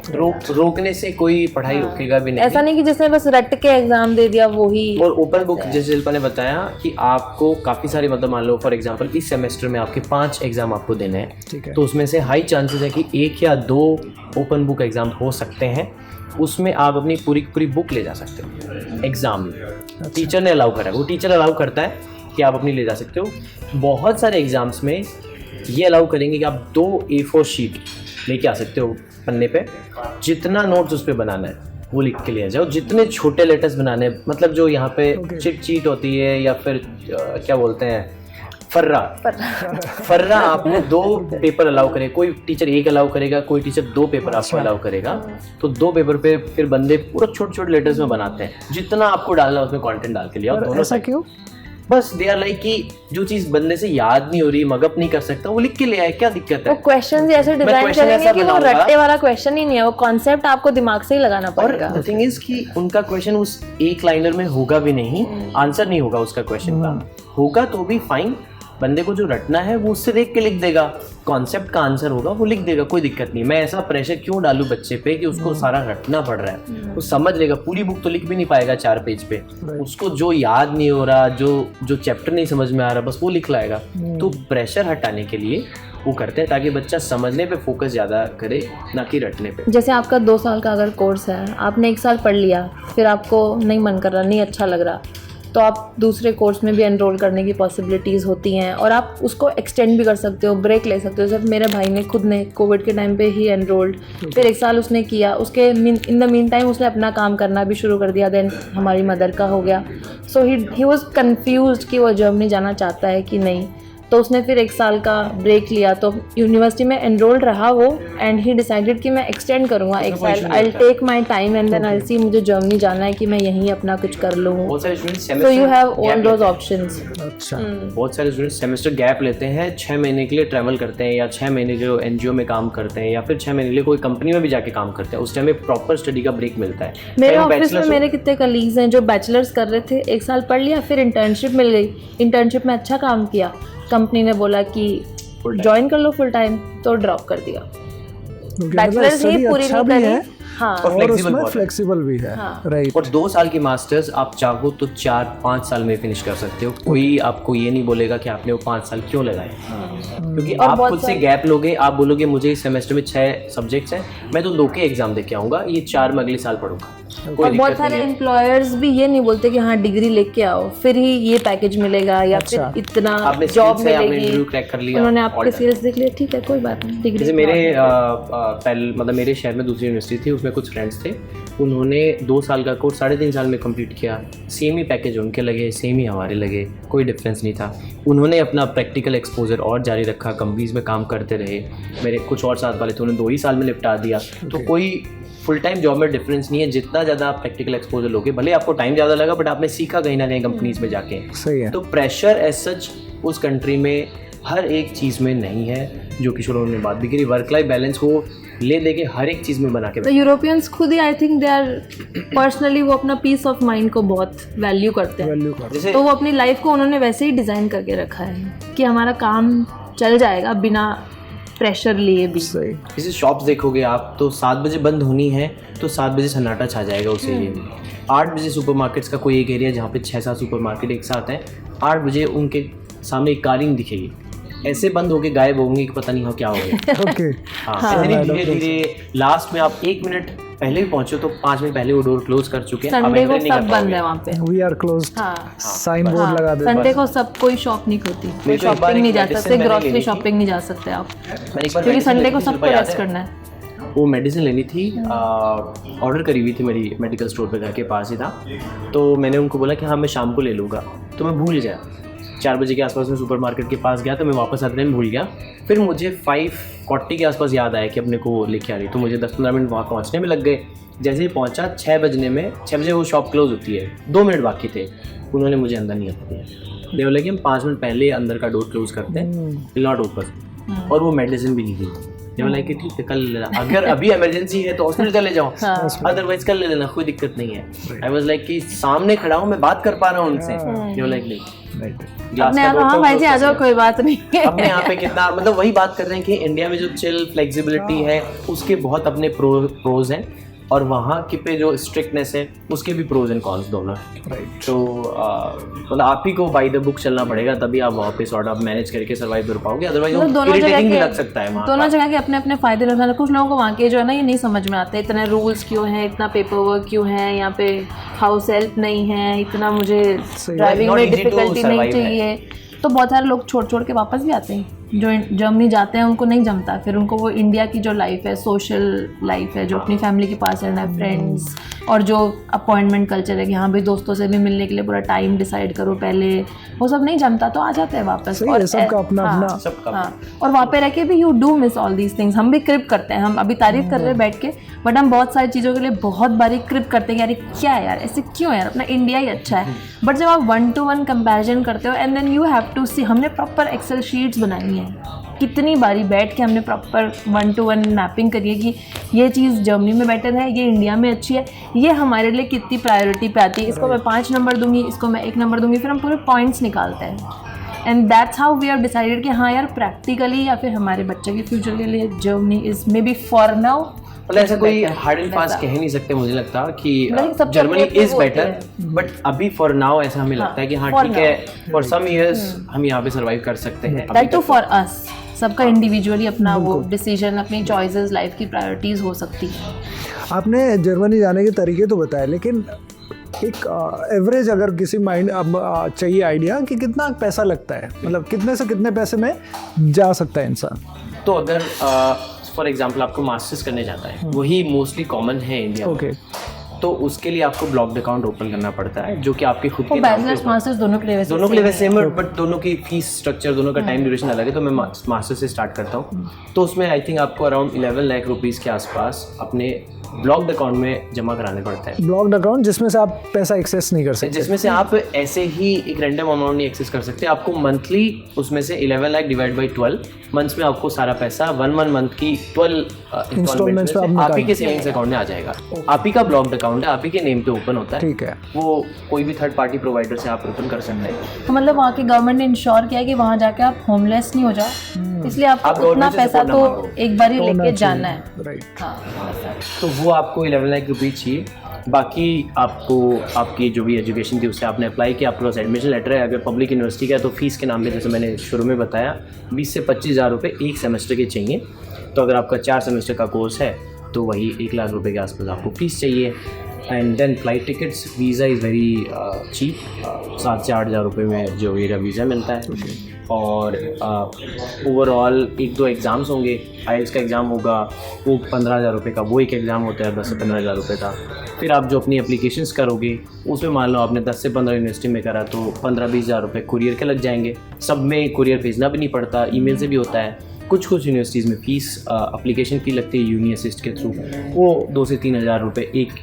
रोकने से कोई पढ़ाई रोकेगा भी नहीं। ऐसा नहीं कि जिसने बस रट के एग्जाम दे दिया वही। और ओपन बुक, जैसे शिल्पा ने बताया कि आपको काफ़ी सारे, मतलब मान लो फॉर एग्जांपल इस सेमेस्टर में आपके 5 एग्जाम आपको देने हैं, ठीक है। तो उसमें से हाई चांसेस है कि 1 या 2 ओपन बुक एग्जाम हो सकते हैं। उसमें आप अपनी पूरी बुक ले जा सकते हो एग्जाम में। टीचर ने अलाउ करा है, वो टीचर अलाउ करता है कि आप अपनी ले जा सकते हो। बहुत सारे एग्जाम्स में ये अलाउ करेंगे कि आप 2 A4 शीट लेके आ सकते हो पन्ने पे, जितना नोट्स उस पर बनाना है वो लिख के ले जाओ, जितने छोटे लेटर्स बनाने हैं, मतलब जो यहाँ पे चिट होती है, या फिर क्या बोलते हैं, फर्रा आपको 2 पेपर अलाउ करेगा। कोई टीचर 1 अलाउ करेगा, कोई टीचर 2 पेपर आपको अलाउ करेगा। तो 2 पेपर पे फिर बंदे पूरा छोटे लेटर्स में बनाते हैं, जितना आपको डालना है उसमें कंटेंट डाल के लिया। दोनों ऐसा क्यों? बस दे आर लाइक कि जो चीज बंदे से याद नहीं हो रही, मगअप नहीं कर सकता, वो लिख के ले आए, क्या दिक्कत है? वो क्वेश्चंस ऐसे डिजाइन question करेंगे ऐसा कि वो बनाऊंगा। रट्टे वाला क्वेश्चन ही नहीं है, वो कॉन्सेप्ट आपको दिमाग से ही लगाना और पड़ेगा। द थिंग इज कि उनका क्वेश्चन उस एक लाइनर में होगा भी नहीं, आंसर नहीं होगा उसका क्वेश्चन का, होगा तो भी फाइन। बंदे को जो रटना है वो उससे देख के लिख देगा, कॉन्सेप्ट का आंसर होगा वो लिख देगा, कोई दिक्कत नहीं। मैं ऐसा प्रेशर क्यों डालूं बच्चे पे कि उसको सारा रटना पड़ रहा है? वो समझ लेगा, पूरी बुक तो लिख भी नहीं पाएगा 4 पेज पे, उसको जो याद नहीं हो रहा, जो चैप्टर नहीं समझ में आ रहा, बस वो लिख लाएगा। तो प्रेशर हटाने के लिए वो करते हैं, ताकि बच्चा समझने पे फोकस ज़्यादा करे, ना कि रटने पे। जैसे आपका 2 साल का अगर कोर्स है, आपने 1 साल पढ़ लिया, फिर आपको नहीं मन कर रहा, नहीं अच्छा लग रहा, तो आप दूसरे कोर्स में भी एनरोल करने की पॉसिबिलिटीज़ होती हैं, और आप उसको एक्सटेंड भी कर सकते हो, ब्रेक ले सकते हो। जैसे मेरे भाई ने खुद ने कोविड के टाइम पे ही एनरोल्ड, फिर 1 साल उसने किया, उसके इन द मीन टाइम उसने अपना काम करना भी शुरू कर दिया। देन हमारी मदर का हो गया, सो ही वॉज कन्फ्यूज्ड कि वो जर्मनी जाना चाहता है कि नहीं, तो उसने फिर 1 साल का ब्रेक लिया। तो यूनिवर्सिटी में एनरोल्ड रहा वो, एंड ही डिसाइडेड कि मैं एक्सटेंड करूँगा 1 साल, I will take my time and then I see मुझे जर्मनी जाना है कि मैं यहीं अपना कुछ कर लूँ। बहुत सारे student so you have all those options. अच्छा, बहुत सारे स्टूडेंट सेमेस्टर गैप लेते हैं, 6 महीने के लिए ट्रैवल करते हैं, या 6 महीने जो NGO में काम करते हैं, या फिर 6 महीने के लिए कोई कंपनी में भी जाके काम करते हैं। उस टाइम में प्रॉपर स्टडी का ब्रेक मिलता है। मेरे ऑफिस में मेरे कितने कलीग्स हैं जो बैचलर्स कर रहे थे, 1 साल पढ़ लिया, फिर इंटर्नशिप मिल गई, इंटर्नशिप में अच्छा काम किया, कंपनी ने बोला कि ज्वाइन कर लो फुल टाइम, तो ड्रॉप कर दिया। बैचलर्स ही पूरी नहीं करी, हाँ और और flexible उसमें बहुत है। फ्लेक्सिबल भी है, हाँ। राइट। और 2 साल की मास्टर्स आप चाहो तो 4-5 साल में फिनिश कर सकते हो। कोई आपको ये नहीं बोलेगा कि आपने वो 5 साल क्यों लगाए, क्योंकि और आप बहुत खुद से सारे- गैप लोगे। आप बोलोगे मुझे इस सेमेस्टर में 6 सब्जेक्ट्स हैं, मैं तो 2 के एग्जाम दे के आऊँगा, ये 4 में अगले साल पढ़ूंगा। कोई और बहुत दिक्कत सारे नहीं है। एम्प्लॉयर्स भी ये नहीं बोलते कि हाँ डिग्री लेके आओ फिर ही ये पैकेज मिलेगा या अच्छा। फिर इतना आपने जॉब skills है, आपने मिलेगी। इंटरव्यू क्रैक कर लिया, उन्होंने all आपके done। स्किल्स देख लिए, ठीक है कोई बात नहीं, डिग्री जैसे मेरे मतलब मेरे शहर में दूसरी यूनिवर्सिटी थी, उसमें कुछ फ्रेंड्स थे, उन्होंने 2 साल का कोर्स 3.5 साल में कंप्लीट किया। सेम ही पैकेज उनके लगे, सेम ही हमारे लगे, कोई डिफरेंस नहीं था। उन्होंने अपना प्रैक्टिकल एक्सपोजर और जारी रखा, कंपनीज में काम करते रहे। मेरे कुछ और साथ वाले थे, उन्होंने 2 ही साल में निपटा दिया। तो कोई फुल टाइम जॉब में डिफरेंस नहीं है। जितना ज़्यादा आप प्रैक्टिकल एक्सपोजर लोगे, भले आपको टाइम ज़्यादा लगा बट आपने सीखा कहीं ना कहीं कंपनीज में जाके। सही है। तो प्रेशर एज सच उस कंट्री में हर एक चीज़ में नहीं है, जो किशोर ने बात भी करी। वर्क लाइफ बैलेंस वो ले लेके हर एक चीज़ में बना के तो यूरोपियंस खुद ही I think they are personally वो अपना पीस ऑफ माइंड को बहुत वैल्यू करते हैं, वैल्यू कर, जैसे तो वो अपनी लाइफ को उन्होंने वैसे ही डिज़ाइन करके रखा है कि हमारा काम चल जाएगा बिना प्रेशर लिए भी। सही। जैसे शॉप्स देखोगे आप, तो 7 बजे बंद होनी है तो 7 बजे सन्नाटा छा जाएगा उस एरिया में। 8 बजे सुपरमार्केट्स का कोई एक एरिया जहाँ पे 6-7 सुपरमार्केट एक साथ हैं, 8 बजे उनके सामने एक कालीन दिखेगी, ऐसे बंद होके गायब होंगे कि पता नहीं हो क्या हो गया। ओके। हाँ, ऐसे नहीं, धीरे धीरे लास्ट में आप 1 मिनट पहले भी पहुंचो तो 5 मिनट पहले वो डोर क्लोज कर चुके हैं। आप संडे को enter नहीं सब कर बंद पाओगे। है वहाँ पे। वी आर क्लोज्ड, हाँ साइन बोर्ड लगा देते संडे को सब कोई शॉप नहीं खुलती, कोई तो एक बार शॉपिंग नहीं एक जा medicine सकते, मैंने ग्रोसरी लेनी थी। शॉपिंग नहीं जा सकते आप, मैं एक बार क्योंकि medicine संडे लेनी को थी, सबको मुझे याद रेस्ट है। करना है। वो मेडिसिन लेनी थी, ऑर्डर करी हुई थी मेरी मेडिकल स्टोर पे, घर के पास ही था। तो मैंने उनको बोला कि हाँ मैं शाम को ले लूँगा, तो मैं भूल गया। 4 बजे के आसपास में सुपरमार्केट के पास गया, तो मैं वापस आते टाइम भूल गया। फिर मुझे 5:40 के आसपास याद आया कि अपने को लेके आ रही, तो मुझे 10-15 मिनट वहाँ पहुँचने में लग गए। जैसे ही पहुँचा 6 बजे वो शॉप क्लोज होती है, 2 मिनट बाकी थे, उन्होंने मुझे अंदर नहीं आने दिया। दे बोला कि हम 5 मिनट पहले अंदर का डोर क्लोज करते हैं, विल नॉट ओपन। और वो मेडिसिन भी नहीं थी। दे बोला कि ठीक है कल ले लेना, अगर अभी इमरजेंसी है तो हॉस्पिटल चले जाओ, अदरवाइज कल ले लेना, कोई दिक्कत नहीं है। आई वाज लाइक कि सामने खड़ा हूँ, मैं बात कर पा रहा हूँ उनसे। दे बोला कि नहीं, ग्लास अपने का आप door हाँ close भाई जी कर आ जाओ, दिया। कोई बात नहीं है। अपने यहाँ पे कितना मतलब वही बात कर रहे हैं कि इंडिया में जो चिल फ्लेक्सिबिलिटी है उसके बहुत अपने प्रोज हैं, और वहाँ की पे जो स्ट्रिक्टनेस है उसके भी प्रोज एंड कॉन्स दोनों हैं। राइट। तो मतलब आप ही को बाय द बुक चलना पड़ेगा, तभी आप वहाँ पे सॉर्ट ऑफ मैनेज करके सर्वाइव कर पाओगे, अदरवाइज मतलब दोनों इरिटेटिंग भी जगह लग सकता है वहाँ दोनों का। जगह के अपने अपने फायदे नुकसान। कुछ लोगों को वहाँ के जो है ना ये नहीं समझ में आता है, इतने रूल्स क्यों हैं, इतना पेपर वर्क क्यों है, यहाँ पे हाउस हेल्प नहीं है, इतना मुझे ड्राइविंग Not में easy to डिफिकल्टी नहीं survive है। चाहिए। तो बहुत सारे लोग छोड़ के वापस भी आते हैं, जो जर्मनी जाते हैं उनको नहीं जमता, फिर उनको वो इंडिया की जो लाइफ है, सोशल लाइफ है, जो अपनी फैमिली के पास रहना है, फ्रेंड्स, और जो अपॉइंटमेंट कल्चर है कि हाँ भाई दोस्तों से भी मिलने के लिए पूरा टाइम डिसाइड करो पहले, वो सब नहीं जमता तो आ जाते हैं वापस। सही है, सबका अपना अपना। सबका हाँ, और वहाँ पे रह के भी you do miss all these things. हम भी क्रिप करते हैं, हम अभी तारीफ कर रहे हैं बैठ के, बट हम बहुत सारी चीज़ों के लिए बहुत बारी क्रिप करते हैं कि यार क्या है यार, ऐसे क्यों है यार, अपना इंडिया ही अच्छा है। बट जब आप 1-to-1 कंपैरिजन करते हो and then you have to see, हमने प्रॉपर एक्सेल शीट्स बनाई हैं, कितनी बारी बैठ के हमने प्रॉपर 1-to-1 मैपिंग करी है कि ये चीज़ जर्मनी में बेटर है, ये इंडिया में अच्छी है, ये हमारे लिए कितनी प्रायोरिटी पे आती है, इसको मैं 5 नंबर दूंगी, इसको मैं 1 नंबर दूंगी, फिर हम पूरे पॉइंट्स निकालते हैं। And that's how we have decided कि हाँ यार प्रैक्टिकली या फिर हमारे बच्चे के फ्यूचर के लिए Germany is may be for now. मतलब ऐसा कोई हार्ड एंड फास्ट कह नहीं सकते, मुझे लगता कि मतलब सबका जर्मनी अपने इज वो होते बेटर, बट अभी फॉर नाउ ऐसा हमें लगता है कि हाँ for ठीक है, फॉर सम इयर्स हम यहाँ पे सर्वाइव कर सकते हैं। दैट टू फॉर अस, सबका इंडिविजुअली अपना वो डिसीजन, अपनी चॉइसेस, लाइफ की प्रायोरिटीज़ हो सकती है। आपने जर्मनी जाने के तरीके तो बताए, लेकिन एक एवरेज अगर किसी माइंड अब चाहिए आइडिया कि कितना पैसा लगता है, मतलब कितने से कितने पैसे में जा सकता है इंसान? तो अगर फॉर एग्जांपल आपको मास्टर्स करने जाता है, वही मोस्टली कॉमन है इंडिया में, ओके। तो उसके लिए आपको ब्लॉक्ड अकाउंट ओपन करना पड़ता है, जो कि आपके खुद वो के नाम पे बैचलर्स open- मास्टर्स दोनों के लिए वैसे दोनों के लिए same वैसे सेम, बट दोनों की फीस स्ट्रक्चर, दोनों का टाइम ड्यूरेशन अलग है। तो मैं मास्टर से स्टार्ट करता हूँ, तो उसमें आई थिंक आपको अराउंड 11 लाख रुपीज़ के आसपास अपने ब्लॉक्ड अकाउंट में जमा कराने पड़ता है, ब्लॉक्ड अकाउंट जिसमें से आप पैसा एक्सेस नहीं कर सकते। जिसमें से आप ऐसे ही एक रैंडम अमाउंट नहीं एक्सेस कर सकते। आपको मंथली उसमें से 11 लाख डिवाइड बाई 12 मंथ्स में आपको सारा पैसा 1 मंथ की 12 Installments पे आप आप ही के सेविंग्स अकाउंट में आ जाएगा। आप ही का ब्लॉक्ड अकाउंट है, आप ही के नेम पे ओपन होता है, ठीक है। वो कोई भी थर्ड पार्टी प्रोवाइडर से आप ओपन कर सकते हैं। तो मतलब वहाँ की गवर्नमेंट ने इंश्योर किया है कि वहाँ जाके आप होमलेस नहीं हो जाओ, इसलिए आपको आप उतना government से पैसा support ना तो मांगो। एक बार ही होना लेके चाहिए, जाना है। राइट। हाँ तो वो आपको 11 लाख रुपीज़ चाहिए। बाकी आपको आपकी जो भी एजुकेशन थी उससे आपने अप्लाई किया, आपके पास एडमिशन लेटर है। अगर पब्लिक यूनिवर्सिटी का है तो फीस के नाम पे जैसे मैंने शुरू में बताया 20 से 25 हज़ार रुपये एक सेमेस्टर के चाहिए। तो अगर आपका 4 सेमेस्टर का कोर्स है तो वही 1 लाख रुपए के आसपास आपको फीस चाहिए। And then flight tickets, visa is very cheap, 7 से 8 हज़ार रुपये में जो मेरा वीज़ा मिलता है। और ओवरऑल 1-2 एग्ज़ाम्स होंगे, आईएलटीएस का एग्ज़ाम होगा वो 15 हज़ार रुपये का, वो एक एग्ज़ाम होता है 10 से 15 हज़ार रुपये का। फिर आप जो अपनी एप्लीकेशंस करोगे उसमें मान लो आपने 10 से 15 यूनिवर्सिटी में करा तो 15-20 हज़ार रुपये कुरियर के लग जाएंगे। सब में कुरियर भेजना भी नहीं पड़ता, ईमेल से भी होता है। कुछ यूनिवर्सिटीज़ में फ़ीस एप्लीकेशन फ़ी लगती है यूनी असिस्ट के थ्रू, वो 2 से 3 हज़ार रुपये एक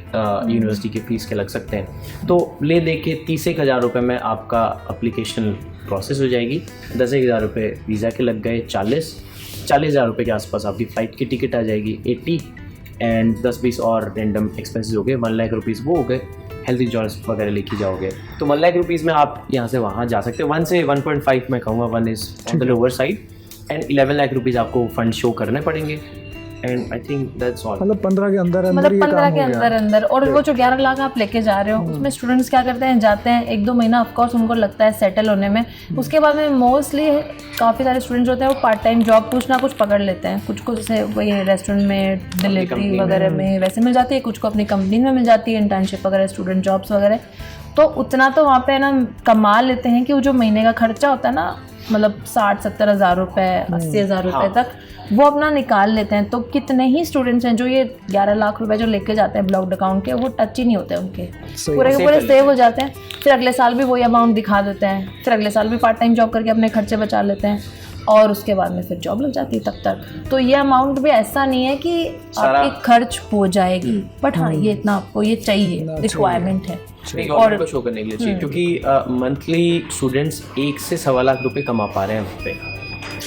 यूनिवर्सिटी के फ़ीस के लग सकते हैं। तो ले दे के 30 हज़ार रुपये में आपका एप्लीकेशन प्रोसेस हो जाएगी। 10 हज़ार रुपये वीज़ा के लग गए, 40 हज़ार रुपये के आसपास आपकी फ़्लाइट की टिकट आ जाएगी 80, एंड 10-20 और रेंडम एक्सपेंसेस हो गए, 1 लाख रुपीज़ वो हो गए। हेल्थ इंश्योरेंस वगैरह लेके जाओगे तो 1 लाख रुपीज़ में आप यहाँ से वहाँ जा सकते हो। 1 से 1.5 मैं कहूँगा, 1 is on the lower side, and 11 lakh rupees आपको फंड शो करने पड़ेंगे। And I think that's all. मतलब 15 के अंदर अंदर मतलब ये 15 काम के हो गया। अंदर और वो जो 11 लाख आप लेके जा रहे हो उसमें स्टूडेंट्स क्या करते हैं, जाते हैं 1-2 महीना ऑफकोर्स उनको लगता है सेटल होने में। उसके बाद में मोस्टली काफ़ी सारे स्टूडेंट्स होते हैं वो पार्ट टाइम जॉब कुछ ना कुछ पकड़ लेते हैं। कुछ को जैसे वही रेस्टोरेंट में डिलीवरी वगैरह में वैसे मिल जाती है, कुछ को अपनी कंपनी में मिल जाती है, इंटर्नशिप वगैरह, स्टूडेंट जॉब्स वगैरह। तो उतना तो वहाँ पे ना कमा लेते हैं कि वो जो महीने का खर्चा होता है ना, मतलब 60-70 हज़ार रुपये, 80 हज़ार रुपये तक वो अपना निकाल लेते हैं। तो कितने ही स्टूडेंट्स हैं जो ये 11 लाख रुपए जो लेके जाते हैं ब्लॉक्ड अकाउंट के, वो टच ही नहीं होते उनके, पूरे के पूरे सेव हो जाते हैं। फिर अगले साल भी वही अमाउंट दिखा देते हैं, फिर अगले साल भी पार्ट टाइम जॉब करके अपने खर्चे बचा लेते हैं, और उसके बाद में फिर जॉब लग जाती है तब तक। तो ये अमाउंट भी ऐसा नहीं है कि आपकी खर्च हो जाएगी, बट हाँ ये इतना आपको ये चाहिए, रिक्वायरमेंट है। और को शो करने के लिए चाहिए, क्योंकि मंथली स्टूडेंट्स 1 से 1.25 लाख रुपए कमा पा रहे हैं उस पे,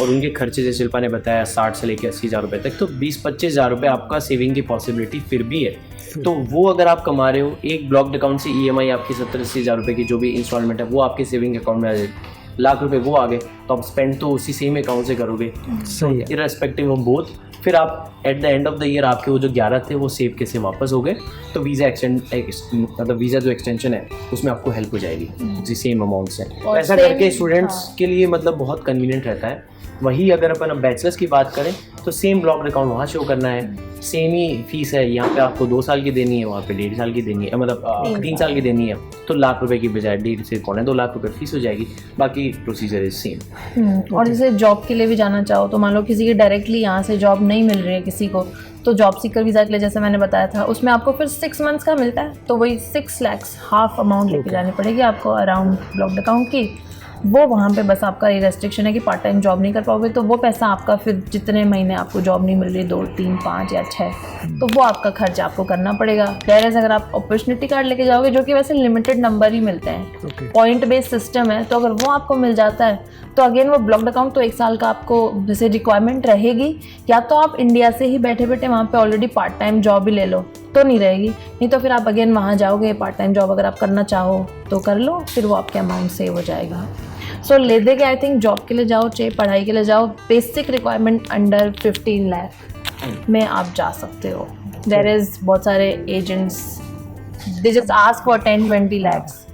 और उनके खर्चे जैसे शिल्पा ने बताया 60 से लेकर 80 हज़ार रुपये तक, तो 20-25 हज़ार रुपये आपका सेविंग की पॉसिबिलिटी फिर भी है। तो वो अगर आप कमा रहे हो, एक ब्लॉक्ड अकाउंट से EMI आपकी 70-80 हज़ार रुपये की जो भी इंस्टॉलमेंट है वो आपके सेविंग अकाउंट में आ जाएगी, लाख रुपए वो आ गए, तो आप स्पेंड तो उसी सेम अकाउंट से करोगे। सही है। इररेस्पेक्टिव ऑफ बोथ, फिर आप at the end of the year आपके वो जो 11 थे वो सेव के से वापस हो गए, तो वीज़ा मतलब वीज़ा जो एक्सटेंशन है उसमें आपको हेल्प हो जाएगी उसी सेम अमाउंट से। और ऐसा करके स्टूडेंट्स के लिए मतलब बहुत कन्वीनियंट रहता है। वही अगर अपन अब बैचलर्स की बात करें तो सेम ब्लॉक अकाउंट वहाँ शो करना है, सेम ही फीस है, यहाँ पे आपको 2 साल की देनी है, वहाँ पे 1.5 साल की देनी है, मतलब 3 साल की देनी है, तो लाख रुपए की बजाय 1.5 से 2 लाख रुपए फीस हो जाएगी, बाकी प्रोसीजर इज सेम। और जैसे जॉब के लिए भी जाना चाहो तो मान लो किसी की डायरेक्टली यहाँ से जॉब नहीं मिल रही है किसी को, तो जॉब सीकर वीज़ा के लिए जैसे मैंने बताया था उसमें आपको फिर 6 मंथ्स का मिलता है, तो वही 6 लाख हाफ अमाउंट लेके जानी पड़ेगी आपको अराउंड ब्लॉक्ड अकाउंट की। वो वहाँ पे बस आपका ये रेस्ट्रिक्शन है कि पार्ट टाइम जॉब नहीं कर पाओगे, तो वो पैसा आपका फिर जितने महीने आपको जॉब नहीं मिल रही, 2, 3, 5 या 6, तो वो आपका खर्च आपको करना पड़ेगा। वेयरएज़ अगर आप अपॉर्चुनिटी कार्ड लेके जाओगे, जो कि वैसे लिमिटेड नंबर ही मिलते हैं, पॉइंट बेस्ड सिस्टम है, तो अगर वो आपको मिल जाता है तो अगेन वो ब्लॉक्ड अकाउंट तो 1 साल का आपको जैसे रिक्वायरमेंट रहेगी, या तो आप इंडिया से ही बैठे बैठे वहाँ पे ऑलरेडी पार्ट टाइम जॉब ही ले लो तो नहीं रहेगी, नहीं तो फिर आप अगेन वहाँ जाओगे, पार्ट टाइम जॉब अगर आप करना चाहो तो कर लो, फिर वो आपके अमाउंट सेव हो जाएगा। सो ले दे के आई थिंक जॉब के लिए जाओ चाहे पढ़ाई के लिए जाओ, बेसिक रिक्वायरमेंट अंडर 15 लाख में आप जा सकते हो। देयर इज़ बहुत सारे agents they just ask for 10-20 lakhs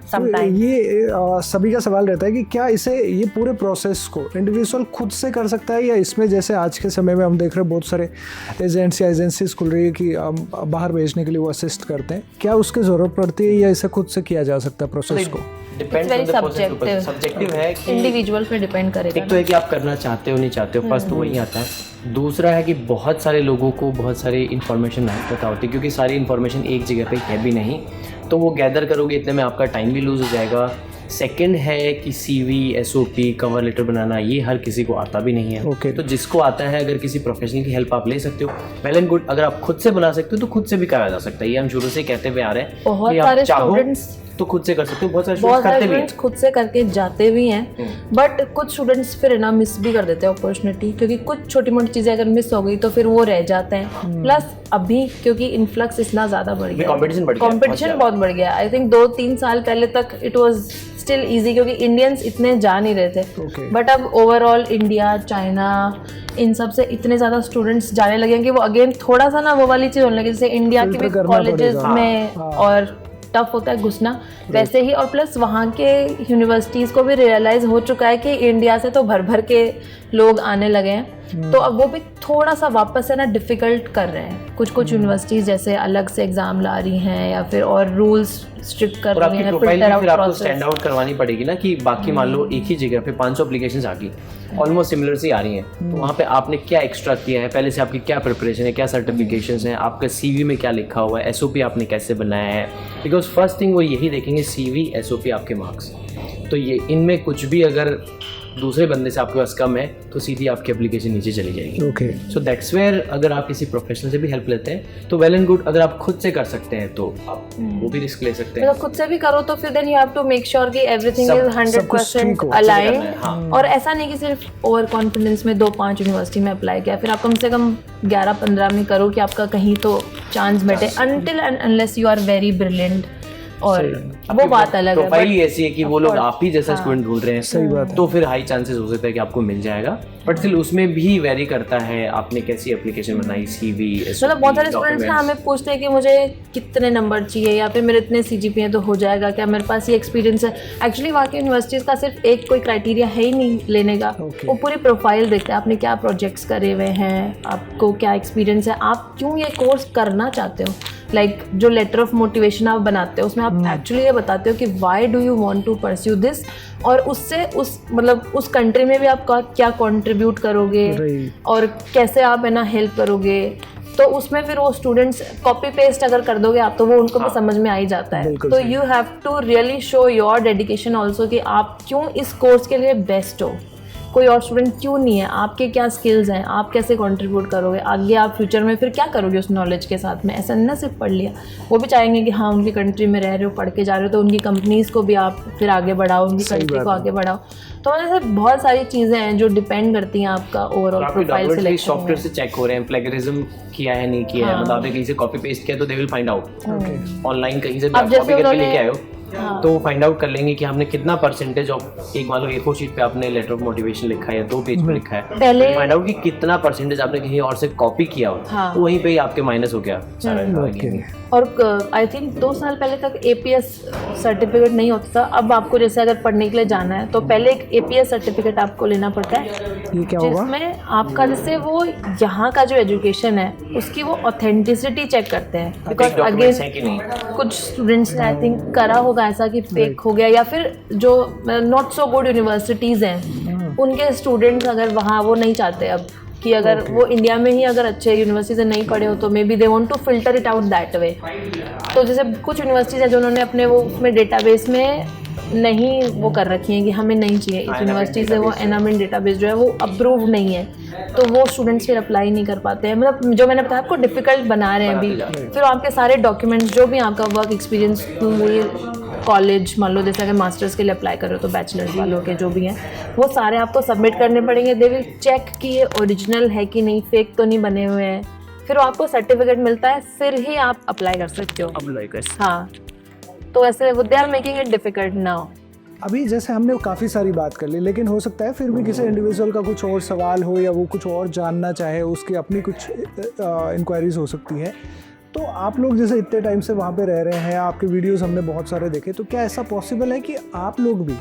sometime. ये सभी का सवाल रहता है कि क्या इसे ये पूरे प्रोसेस को इंडिविजुअल खुद से कर सकता है, या इसमें जैसे आज के समय में हम देख रहे हैं बहुत सारे एजेंट्स या एजेंसीज खुल रही है कि बाहर भेजने के लिए वो असिस्ट करते हैं, क्या उसकी ज़रूरत पड़ती है या इसे खुद से किया जा सकता है प्रोसेस को? सब्जेक्टिव है कि इंडिविजुअल पे डिपेंड करेगा। एक तो है कि आप करना चाहते हो नहीं चाहते हो, फर्स्ट तो वही आता है। दूसरा है कि बहुत सारे लोगों को बहुत सारी इन्फॉर्मेशन नहीं पता होती, क्योंकि सारी इन्फॉर्मेशन एक जगह पे है भी नहीं, तो वो गैदर करोगे इतने में आपका टाइम भी लूज़ हो जाएगा। सेकंड है कि CV, SOP, कवर लेटर बनाना ये हर किसी को आता भी नहीं है। तो जिसको आता है, अगर किसी प्रोफेशनल की हेल्प आप ले सकते हो, वेल एंड गुड। अगर आप खुद से बना सकते हो तो खुद से भी करा जा सकता है, ये हम शुरू से कहते हुए आ रहे हैं। बहुत सारे स्टूडेंट्स तो खुद से कर सकते हो, बहुत सारे बहुत स्टूडेंट्स सारे करते भी हैं। स्टूडेंट्स खुद से करके जाते भी हैं, बट कुछ स्टूडेंट्स फिर ना मिस भी कर देते हैं अपॉर्चुनिटी, क्योंकि कुछ छोटी मोटी चीज़ें अगर मिस हो गई तो फिर वो रह जाते हैं। प्लस अभी क्योंकि इन्फ्लक्स इतना ज़्यादा बढ़ गया, कंपटीशन बढ़ गया, कंपटीशन बहुत बढ़ गया। आई थिंक 2-3 साल पहले तक इट वाज स्टिल इजी, क्योंकि इंडियंस इतने जा नहीं रहे थे, Okay. बट अब ओवरऑल इंडिया, चाइना, इन सब से इतने ज़्यादा स्टूडेंट्स जाने लगे हैं कि वो अगेन थोड़ा सा ना वो वाली चीज़ होने लगी, जैसे इंडिया के भी Filter करना कॉलेजेस पड़ेगा। में हाँ। और टफ होता है घुसना, वैसे ही। और प्लस वहाँ के यूनिवर्सिटीज़ को भी रियलाइज़ हो चुका है कि इंडिया से तो भर भर के लोग आने लगे हैं, तो अब वो भी थोड़ा सा वापस से ना डिफ़िकल्ट कर रहे हैं। कुछ यूनिवर्सिटीज़ जैसे अलग से एग्ज़ाम ला रही हैं या फिर और रूल्स स्ट्रिक्ट कर और रही आपकी हैं, प्रोफाइल filter भी out फिर आपको process। स्टैंड आउट करवानी पड़ेगी ना, कि बाकी मान लो एक ही जगह पे 500 एप्लीकेशंस आ गई, ऑलमोस्ट सिमिलर सी आ रही हैं, तो वहाँ पे आपने क्या एक्स्ट्रा किया है, पहले से आपकी क्या प्रिपरेशन है, क्या सर्टिफिकेशंस हैं, आपका सीवी में क्या लिखा हुआ है, एसओपी आपने कैसे बनाया है। बिकॉज फर्स्ट थिंग वो यही देखेंगे, सीवी, एसओपी, आपके मार्क्स। तो ये इनमें कुछ भी अगर दूसरे बंदे से आपके पास कम है तो सीधी आपकी एप्लीकेशन नीचे चली जाएगी। ओके, सो दैट्स वेयर अगर आप किसी प्रोफेशनल से भी हेल्प लेते हैं तो वेल एंड गुड, अगर आप खुद से कर सकते हैं तो आप वो भी रिस्क ले सकते हैं। मतलब खुद से भी करो तो फिर then you have to make sure कि एवरीथिंग सब- इज सब कुछ ठीक 100% हो, अलाइन। करना है, हाँ। और ऐसा नहीं कि सिर्फ ओवर कॉन्फिडेंस में 2-5 यूनिवर्सिटी में अप्लाई किया, फिर आप कम से कम 11-15 में करो कि आपका कहीं तो चांस बैठे, until and unless you are very brilliant. और वो बात अलग है, प्रोफाइल but ही ऐसी है कि वो लोग course, आप ही जैसा हाँ। स्टूडेंट ढूंढ रहे हैं, सही बात है। तो फिर हाई चांसेस हो सकता है कि आपको मिल जाएगा, बट स्टिल उसमें भी वेरी करता है आपने कैसी एप्लीकेशन बनाई, सीवी, मतलब बहुत सारे स्टूडेंट्स ना हमें पूछते हैं कि मुझे कितने नंबर चाहिए या फिर मेरे इतने सीजीपीए हैं तो हो जाएगा क्या, मेरे पास ये एक्सपीरियंस है। एक्चुअली वहाँ की यूनिवर्सिटीज़ का सिर्फ एक कोई क्राइटेरिया है ही नहीं लेने का, Okay. वो पूरी प्रोफाइल देखते हैं, आपने क्या प्रोजेक्ट्स करे हुए हैं, आपको क्या एक्सपीरियंस है, आप क्यों ये कोर्स करना चाहते हो। लाइक जो लेटर ऑफ मोटिवेशन आप बनाते हो उसमें आप एक्चुअली ये बताते हो कि why do you want to pursue this, और उससे उस मतलब उस कंट्री में भी आप क्या कंट्रीब्यूट करोगे Right. और कैसे आप है ना हेल्प करोगे। तो उसमें फिर वो स्टूडेंट्स कॉपी पेस्ट अगर कर दोगे आप तो वो उनको भी समझ में आ ही जाता है। बिल्कुल तो सही। You have to really show your dedication also कि आप क्यों इस कोर्स के लिए बेस्ट हो, कोई और स्टूडेंट क्यों नहीं है, आपके क्या स्किल्स हैं, आप कैसे कंट्रीब्यूट करोगे आगे, आप फ्यूचर में फिर क्या करोगे उस नॉलेज के साथ में। ऐसा नहीं ना सिर्फ पढ़ लिया, वो भी चाहेंगे कि हाँ उनकी कंट्री में रह रहे हो, पढ़ के जा रहे हो तो उनकी कंपनीज़ को भी आप फिर आगे बढ़ाओ, उनकी सही कंट्री बात को है। आगे बढ़ाओ। तो ऐसे बहुत सारी चीज़ें हैं जो डिपेंड करती हैं आपका ओवरऑल आपके प्रोफाइल डॉक्यूमेंट्स भी सिलेक्शन सॉफ्टवेयर से चेक हो रहे हैं, प्लेगरिज्म किया है नहीं किया है, हाँ। मतलब आपने कहीं से कॉपी पेस्ट किया तो they will find out online, कहीं से भी अब आप जैसे कॉपी करके उन्होंने- लेके आए हो हाँ। तो फाइंड आउट कर लेंगे कि हमने कितना परसेंटेज ऑफ, एक मान लो A4 शीट पे आपने लेटर ऑफ मोटिवेशन लिखा है या 2 पेज पे लिखा है, पहले- फाइंड आउट कि कितना परसेंटेज आपने कहीं और से कॉपी किया हो, हाँ। तो वहीं पे ही आपके माइनस हो गया सारा ओके, और आई थिंक 2 साल पहले तक APS सर्टिफिकेट नहीं होता था। अब आपको जैसे अगर पढ़ने के लिए जाना है तो पहले एक APS सर्टिफिकेट आपको लेना पड़ता है, ये क्या होगा? जिसमें आपका जैसे वो यहाँ का जो एजुकेशन है उसकी वो ऑथेंटिसिटी चेक करते हैं। बिकॉज डॉक्यूमेंट्स हैं अगेन कि नहीं। कुछ स्टूडेंट्स ने आई थिंक करा होगा ऐसा कि फेक हो गया, या फिर जो नॉट सो गुड यूनिवर्सिटीज़ हैं उनके स्टूडेंट्स अगर वहाँ वो नहीं चाहते अब कि अगर वो इंडिया में ही अगर अच्छे यूनिवर्सिटी से नहीं पढ़े हो तो maybe they want to filter it out that way. तो जैसे कुछ यूनिवर्सिटीज़ है जो उन्होंने अपने वो उसमें डेटाबेस में नहीं वो कर रखी हैं कि हमें नहीं चाहिए इस यूनिवर्सिटी से, वो एनामेंट डेटाबेस जो है वो अप्रूव नहीं है, तो वो स्टूडेंट्स फिर अप्लाई नहीं कर पाते हैं। मतलब जो मैंने बताया आपको डिफ़िकल्ट बना रहे हैं अभी। फिर आपके सारे डॉक्यूमेंट्स जो भी आपका वर्क एक्सपीरियंस कॉलेज मान लो जैसे अगर मास्टर्स के लिए अप्लाई कर रहे हो तो बैचलर्स वालों के जो भी हैं वो सारे आपको सबमिट करने पड़ेंगे। दे विल चेक कि ये ओरिजिनल है कि नहीं, फेक तो नहीं बने हुए हैं, फिर आपको सर्टिफिकेट मिलता है, फिर ही आप अप्लाई कर सकते हो। हाँ, तो ऐसे they are making it difficult now. अभी जैसे हमने काफ़ी सारी बात कर ली, लेकिन हो सकता है फिर भी किसी इंडिविजुअल का कुछ और सवाल हो या वो कुछ और जानना चाहे, उसकी अपनी कुछ इंक्वायरीज हो सकती है। तो आप लोग जैसे इतने टाइम से वहाँ पे रह रहे हैं, आपके वीडियोस हमने बहुत सारे देखे, तो क्या ऐसा पॉसिबल है कि आप लोग भी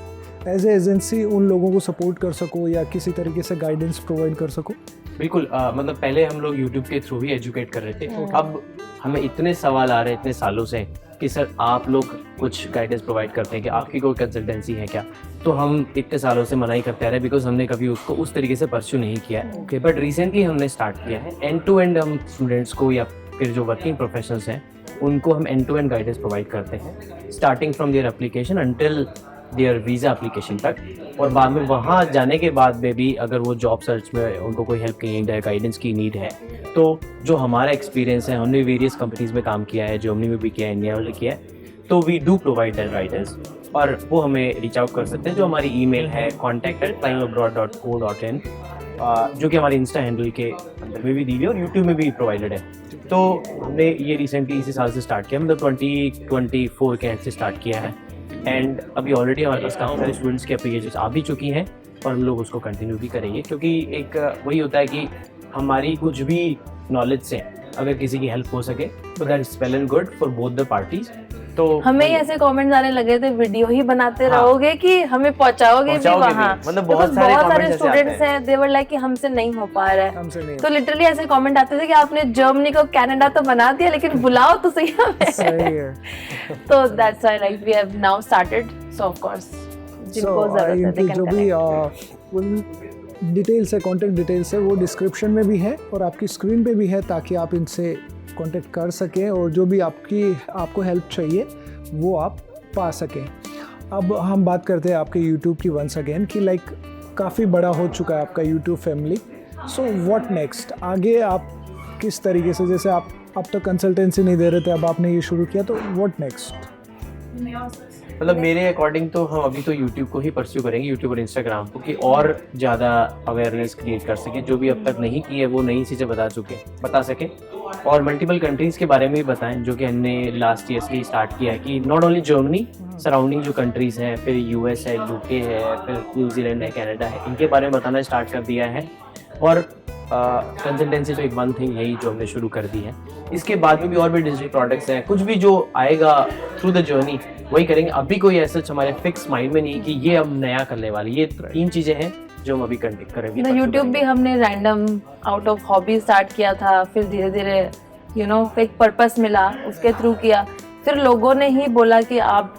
एज ए एजेंसी उन लोगों को सपोर्ट कर सको या किसी तरीके से गाइडेंस प्रोवाइड कर सको? बिल्कुल, मतलब पहले हम लोग YouTube के थ्रू ही एजुकेट कर रहे थे, अब हमें इतने सवाल आ रहे हैं इतने सालों से कि सर आप लोग कुछ गाइडेंस प्रोवाइड करते हैं कि आपकी कोई कंसल्टेंसी है क्या, तो हम इतने सालों से मना ही करते आ रहे हैं बिकॉज हमने कभी उसको उस तरीके से परस्यू नहीं किया है। ओके, बट रिसेंटली हमने स्टार्ट किया है एंड टू एंड, हम स्टूडेंट्स को या फिर जो वर्किंग प्रोफेशनल्स हैं उनको हम end to end guidance provide करते हैं, starting from their application until their visa application तक, और बाद में वहाँ जाने के बाद में भी अगर वो जॉब सर्च में उनको कोई हेल्प की नीड है, गाइडेंस की नीड है, तो जो हमारा एक्सपीरियंस है, हमने वेरियस कंपनीज में काम किया है, जर्मनी में भी किया है, इंडिया में किया है, तो we do provide that writers, और वो हमें रीच आउट कर सकते हैं। जो हमारी ईमेल है contact@climbabroad.co.in, जो कि हमारी इंस्टा हैंडल के अंदर में भी दी हुई है और यूट्यूब में भी प्रोवाइडेड है। तो हमने ये रिसेंटली इसी साल से स्टार्ट किया, मतलब 2024 के एंड से स्टार्ट किया है, एंड अभी ऑलरेडी हमारे पास काफ़ी सारे स्टूडेंट्स की एप्लीकेशन आ भी चुकी हैं और हम लोग उसको कंटिन्यू भी करेंगे, क्योंकि एक वही होता है कि हमारी कुछ भी नॉलेज से अगर किसी की हेल्प हो सके तो that is well and good for both the parties. तो हमें ही ऐसे कमेंट्स आने लगे थे, वीडियो ही बनाते हाँ, रहोगे कि हमें पहुंचाओगे भी वहाँ, मतलब बहुत सारे स्टूडेंट्स हैं, दे वर लाइक कि हमसे नहीं हो पा रहा है। हमसे नहीं तो लिटरली ऐसे कमेंट आते थे कि आपने जर्मनी को कनाडा तो बना दिया, लेकिन बुलाओ तो सही हमें। सही है। तो that's why like we have now started, so of course जिनको जरूरत है इनकी they can जो भी connect। डिटेल्स है, कॉन्टेक्ट डिटेल्स है, वो डिस्क्रिप्शन में भी है और आपकी स्क्रीन पे भी है, ताकि आप इनसे कांटेक्ट कर सकें और जो भी आपको हेल्प चाहिए वो आप पा सकें। अब हम बात करते हैं आपके यूट्यूब की वंस अगेन, कि लाइक काफ़ी बड़ा हो चुका है आपका YouTube family. So what next, आगे आप किस तरीके से, जैसे आप अब तक कंसल्टेंसी नहीं दे रहे थे, अब आपने ये शुरू किया, तो व्हाट नेक्स्ट? मतलब मेरे अकॉर्डिंग तो हम अभी तो यूट्यूब को ही परस्यू करेंगे, यूट्यूब और इंस्टाग्राम को, कि और ज़्यादा अवेयरनेस क्रिएट कर सके, जो भी अब तक नहीं की है वो नई चीज़ें बता सके, और मल्टीपल कंट्रीज़ के बारे में भी बताएं, जो कि हमने लास्ट ईयर से स्टार्ट किया है, कि नॉट ओनली जर्मनी, सराउंडिंग जो कंट्रीज़ हैं, फिर यूएस है, यूके है, फिर न्यूजीलैंड है, कनाडा है, इनके बारे में बताना स्टार्ट कर दिया है। और कंसल्टेंसी तो एक वन थिंग है ही जो हमने शुरू कर दी है। इसके बाद में भी और भी डिजिटल प्रोडक्ट्स हैं, कुछ भी जो आएगा थ्रू द जर्नी वही करेंगे। अभी कोई ऐसा हमारे फिक्स माइंड में नहीं कि ये हम नया करने वाले, ये 3 चीज़ें हैं जो हम अभी कंटिन्यू करेंगे। यूट्यूब भी हमने random out of hobby start किया था, फिर धीरे धीरे एक पर्पस मिला, उसके थ्रू किया, फिर लोगों ने ही बोला कि आप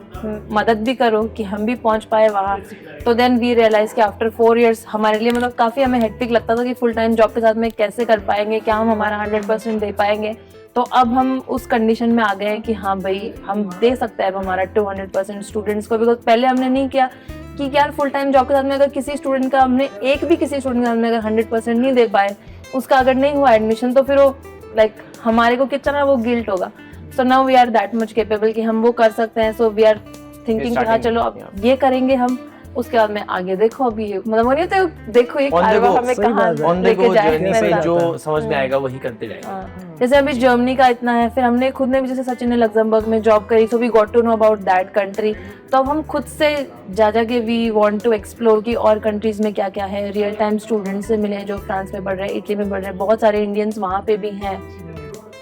मदद भी करो कि हम भी पहुंच पाए वहाँ। तो देन वी रियलाइज कि आफ्टर 4 इयर्स हमारे लिए मतलब काफ़ी हमें हेक्टिक लगता था कि फुल टाइम जॉब के साथ में कैसे कर पाएंगे, क्या हम हमारा 100% दे पाएंगे। तो अब हम उस कंडीशन में आ गए हैं कि हाँ भाई हम दे सकते हैं अब हमारा 200% स्टूडेंट्स को, बिकॉज पहले हमने नहीं किया कि यार फुल टाइम जॉब के साथ में अगर किसी स्टूडेंट का हमने किसी स्टूडेंट के साथ में अगर 100% नहीं दे पाए, उसका अगर नहीं हुआ एडमिशन, तो फिर वो लाइक हमारे को कितना वो गिल्ट होगा। So now we are that much capable कि हम वो कर सकते हैं। सो वी आर थिंकिंग कि हाँ चलो अब ये करेंगे हम, उसके बाद में आगे देखो। अभी मतलब वो नहीं होता, देखो ये कारवा हमें कहाँ लेके जाएगा, जो समझ में आएगा वही करते जाएंगे। जैसे अभी जर्मनी का इतना है, फिर हमने खुद ने भी, जैसे सचिन ने लग्जमबर्ग में जॉब करी, so we got to know about that country. तो अब हम खुद से जा के वी वांट टू एक्सप्लोर कि और कंट्रीज में क्या क्या है। रियल टाइम स्टूडेंट से मिले जो फ्रांस में पढ़ रहे हैं, इटली में पढ़ रहे हैं, बहुत सारे इंडियंस वहाँ पे भी हैं।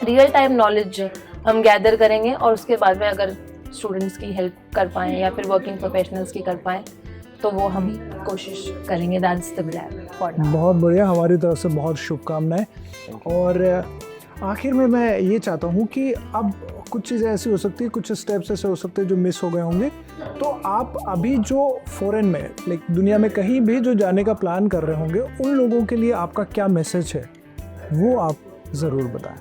रियल टाइम नॉलेज हम गैदर करेंगे और उसके बाद में अगर स्टूडेंट्स की हेल्प कर पाएँ या फिर वर्किंग प्रोफेशनल्स की कर पाएँ तो वो हम कोशिश करेंगे। That's the plan. बहुत बढ़िया, हमारी तरफ से बहुत शुभकामनाएं। और आखिर में मैं ये चाहता हूँ कि अब कुछ चीज़ें ऐसी हो सकती है, कुछ स्टेप्स ऐसे हो सकते हैं जो मिस हो गए होंगे, तो आप अभी जो फॉरेन में लाइक दुनिया में कहीं भी जो जाने का प्लान कर रहे होंगे, उन लोगों के लिए आपका क्या मैसेज है वो आप ज़रूर बताएं।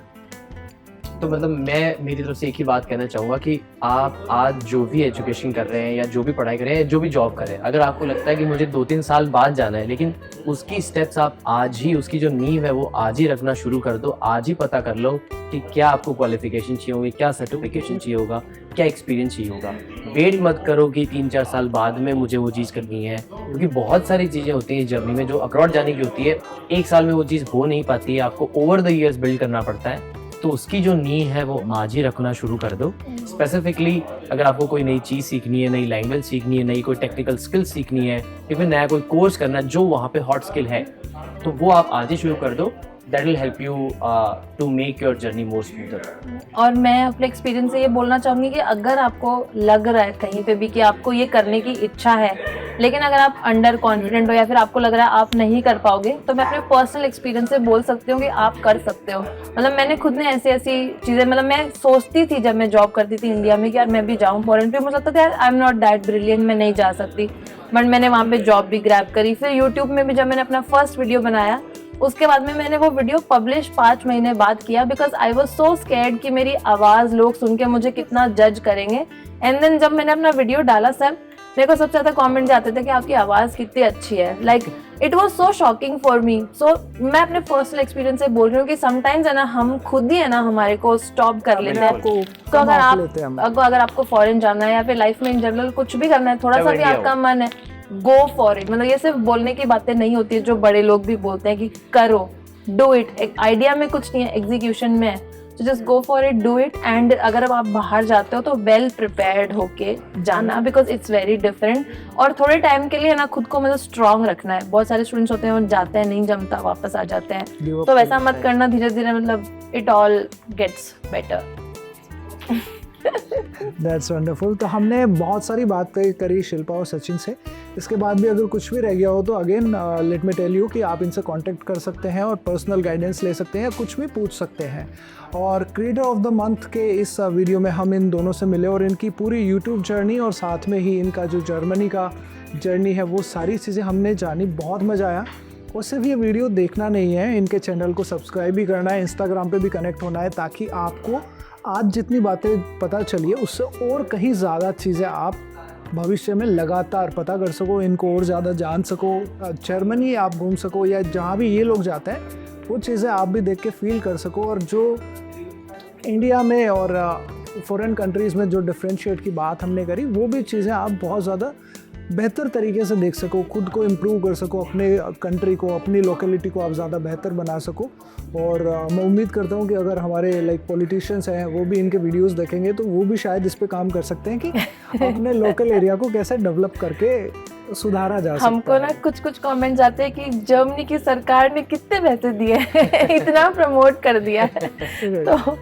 तो मतलब मैं मेरी तरफ से एक ही बात कहना चाहूँगा कि आप आज जो भी एजुकेशन कर रहे हैं या जो भी पढ़ाई कर रहे हैं, जो भी जॉब कर रहे हैं, अगर आपको लगता है कि मुझे 2-3 साल बाद जाना है, लेकिन उसकी स्टेप्स आप आज ही, उसकी जो नींव है वो आज ही रखना शुरू कर दो। आज ही पता कर लो कि क्या आपको क्वालिफिकेशन चाहिए होगी, क्या सर्टिफिकेशन चाहिए होगा, क्या एक्सपीरियंस चाहिए होगा। वेट मत करो कि 3-4 साल बाद में मुझे वो चीज़ करनी है, क्योंकि बहुत सारी चीज़ें होती हैं जर्नी में जो अब्रॉड जाने की होती है, 1 साल में वो चीज़ हो नहीं पाती है, आपको ओवर द ईयर्स बिल्ड करना पड़ता है। तो उसकी जो नींव है वो आज ही रखना शुरू कर दो। स्पेसिफिकली अगर आपको कोई नई चीज़ सीखनी है, नई लैंग्वेज सीखनी है, नई कोई टेक्निकल स्किल सीखनी है, या फिर नया कोई कोर्स करना है जो वहाँ पे हॉट स्किल है, तो वो आप आज ही शुरू कर दो। That will help you to make your journey more smoother. और मैं अपने एक्सपीरियंस से ये बोलना चाहूँगी कि अगर आपको लग रहा है कहीं पे भी कि आपको ये करने की इच्छा है, लेकिन अगर आप अंडर कॉन्फिडेंट हो या फिर आपको लग रहा है आप नहीं कर पाओगे, तो मैं अपने पर्सनल एक्सपीरियंस से बोल सकती हूँ कि आप कर सकते हो। मतलब मैंने खुद ने ऐसी चीज़ें, मतलब मैं सोचती थी जब मैं जॉब करती थी इंडिया में कि यार मैं भी जाऊँ फॉरेन पे, मुझे लगता था यार I am not that brilliant, मैं नहीं जा सकती, बट मैंने वहाँ पे जॉब भी ग्रैब करी। फिर यूट्यूब में भी जब मैंने अपना फर्स्ट वीडियो बनाया, उसके बाद में मैंने वो वीडियो पब्लिश 5 महीने बाद किया, because I was so scared कि मेरी आवाज़ लोग सुन के मुझे कितना जज करेंगे। एंड देन जब मैंने अपना वीडियो डाला, सर मेरे को सबसे ज़्यादा कमेंट्स आते थे कि आपकी आवाज़ कितनी अच्छी है। Like it was so shocking for me. So मैं अपने पर्सनल एक्सपीरियंस से बोल रही हूँ कि समटाइम्स है ना, हम खुद ही है ना हमारे को स्टॉप कर लेते हैं. तो अगर आपको फॉरेन जाना है या फिर लाइफ में इन जनरल कुछ भी करना है, थोड़ा सा भी आपका मन है, गो फॉर इट. मतलब ये सिर्फ बोलने की बातें नहीं होती है, जो बड़े लोग भी बोलते हैं कि करो, डू इट. एक आइडिया में कुछ नहीं है, एग्जीक्यूशन में है. तो just go for it, do it. And अगर अब आप बाहर जाते हो तो वेल प्रिपेयर्ड होके जाना, बिकॉज इट्स वेरी डिफरेंट. और थोड़े टाइम के लिए ना खुद को मतलब स्ट्रांग रखना है. बहुत सारे स्टूडेंट्स होते हैं वो जाते हैं, नहीं जमता, वापस आ जाते हैं. तो वैसा मत करना, धीरे धीरे मतलब it all gets better. That's wonderful. तो हमने बहुत सारी बात करी शिल्पा और सचिन से. इसके बाद भी अगर कुछ भी रह गया हो तो again let me tell you कि आप इनसे कांटेक्ट कर सकते हैं और पर्सनल गाइडेंस ले सकते हैं या कुछ भी पूछ सकते हैं. और क्रिएटर ऑफ द मंथ के इस वीडियो में हम इन दोनों से मिले और इनकी पूरी यूट्यूब जर्नी और साथ में ही इनका जो जर्मनी का जर्नी है वो सारी चीज़ें हमने जानी. बहुत मज़ा आया. और सिर्फ ये वीडियो देखना नहीं है, इनके चैनल को सब्सक्राइब भी करना है, इंस्टाग्राम पे भी कनेक्ट होना है, ताकि आपको आज जितनी बातें पता चली है उससे और कहीं ज़्यादा चीज़ें आप भविष्य में लगातार पता कर सको, इनको और ज़्यादा जान सको. जर्मनी आप घूम सको या जहाँ भी ये लोग जाते हैं वो चीज़ें आप भी देख के फील कर सको. और जो इंडिया में और फॉरेन कंट्रीज़ में जो डिफ्रेंशिएट की बात हमने करी, वो भी चीज़ें आप बहुत ज़्यादा बेहतर तरीके से देख सको, खुद को इम्प्रूव कर सको, अपने कंट्री को, अपनी लोकेलिटी को आप ज़्यादा बेहतर बना सको. और मैं उम्मीद करता हूँ कि अगर हमारे लाइक पॉलिटिशियंस हैं वो भी इनके वीडियोस देखेंगे तो वो भी शायद इस पे काम कर सकते हैं कि अपने लोकल एरिया को कैसे डेवलप करके सुधारा जा सकता हमको ना कुछ कमेंट्स आते हैं कि जर्मनी की सरकार ने कितने पैसे दिए इतना प्रमोट कर दिया है. तो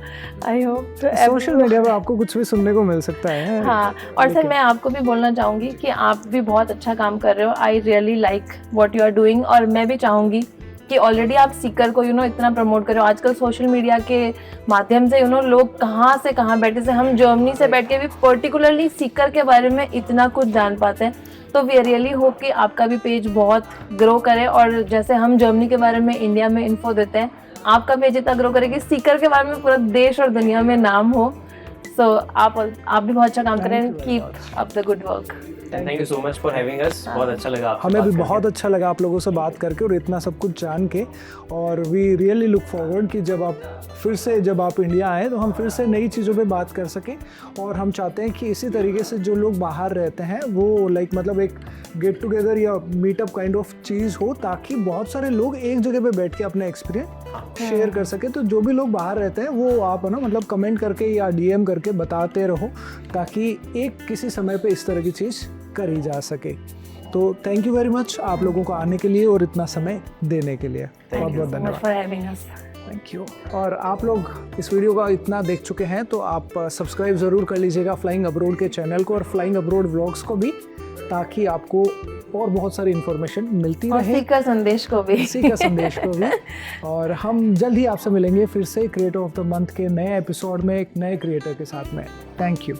आई होप सोशल मीडिया पे आपको कुछ भी सुनने को मिल सकता है. हाँ. और सर मैं आपको भी बोलना चाहूँगी कि आप भी बहुत अच्छा काम कर रहे हो. I really like what you are doing. और मैं भी चाहूँगी कि ऑलरेडी आप सीकर को इतना प्रमोट करो. आजकल सोशल मीडिया के माध्यम से लोग कहाँ से कहाँ बैठे से, हम जर्मनी से बैठ के भी पर्टिकुलरली सीकर के बारे में इतना कुछ जान पाते हैं. तो वी रियली होप कि आपका भी पेज बहुत ग्रो करे. और जैसे हम जर्मनी के बारे में इंडिया में इन्फो देते हैं, आपका पेज इतना ग्रो करे कि सीकर के बारे में पूरा देश और दुनिया में नाम हो. सो आप भी बहुत अच्छा काम करें. Keep up the good work. Thank you so much for having अस. बहुत अच्छा लगा आपसे हमें बात भी करके. बहुत अच्छा लगा आप लोगों से बात करके और इतना सब कुछ जान के. और वी रियली लुक फॉरवर्ड कि जब आप इंडिया आए तो हम फिर से नई चीज़ों पे बात कर सकें. और हम चाहते हैं कि इसी तरीके से जो लोग बाहर रहते हैं वो लाइक मतलब एक गेट टुगेदर या मीटअप काइंड ऑफ चीज़ हो, ताकि बहुत सारे लोग एक जगह पे बैठ के अपने एक्सपीरियंस शेयर कर सके. तो जो भी लोग बाहर रहते हैं वो आप ना मतलब कमेंट करके या DM करके बताते रहो, ताकि एक किसी समय पे इस तरह की चीज़ करी जा सके. तो थैंक यू वेरी मच आप लोगों को आने के लिए और इतना समय देने के लिए. बहुत बहुत धन्यवाद. Thank you. और आप लोग इस वीडियो का इतना देख चुके हैं तो आप सब्सक्राइब ज़रूर कर लीजिएगा फ्लाइंग अब्रॉड के चैनल को और फ्लाइंग अब्रॉड व्लॉग्स को भी, ताकि आपको और बहुत सारी इन्फॉर्मेशन मिलती रहे. सीकर संदेश को भी. और हम जल्द ही आपसे मिलेंगे फिर से क्रिएटर ऑफ द मंथ के नए एपिसोड में एक नए क्रिएटर के साथ में. Thank you.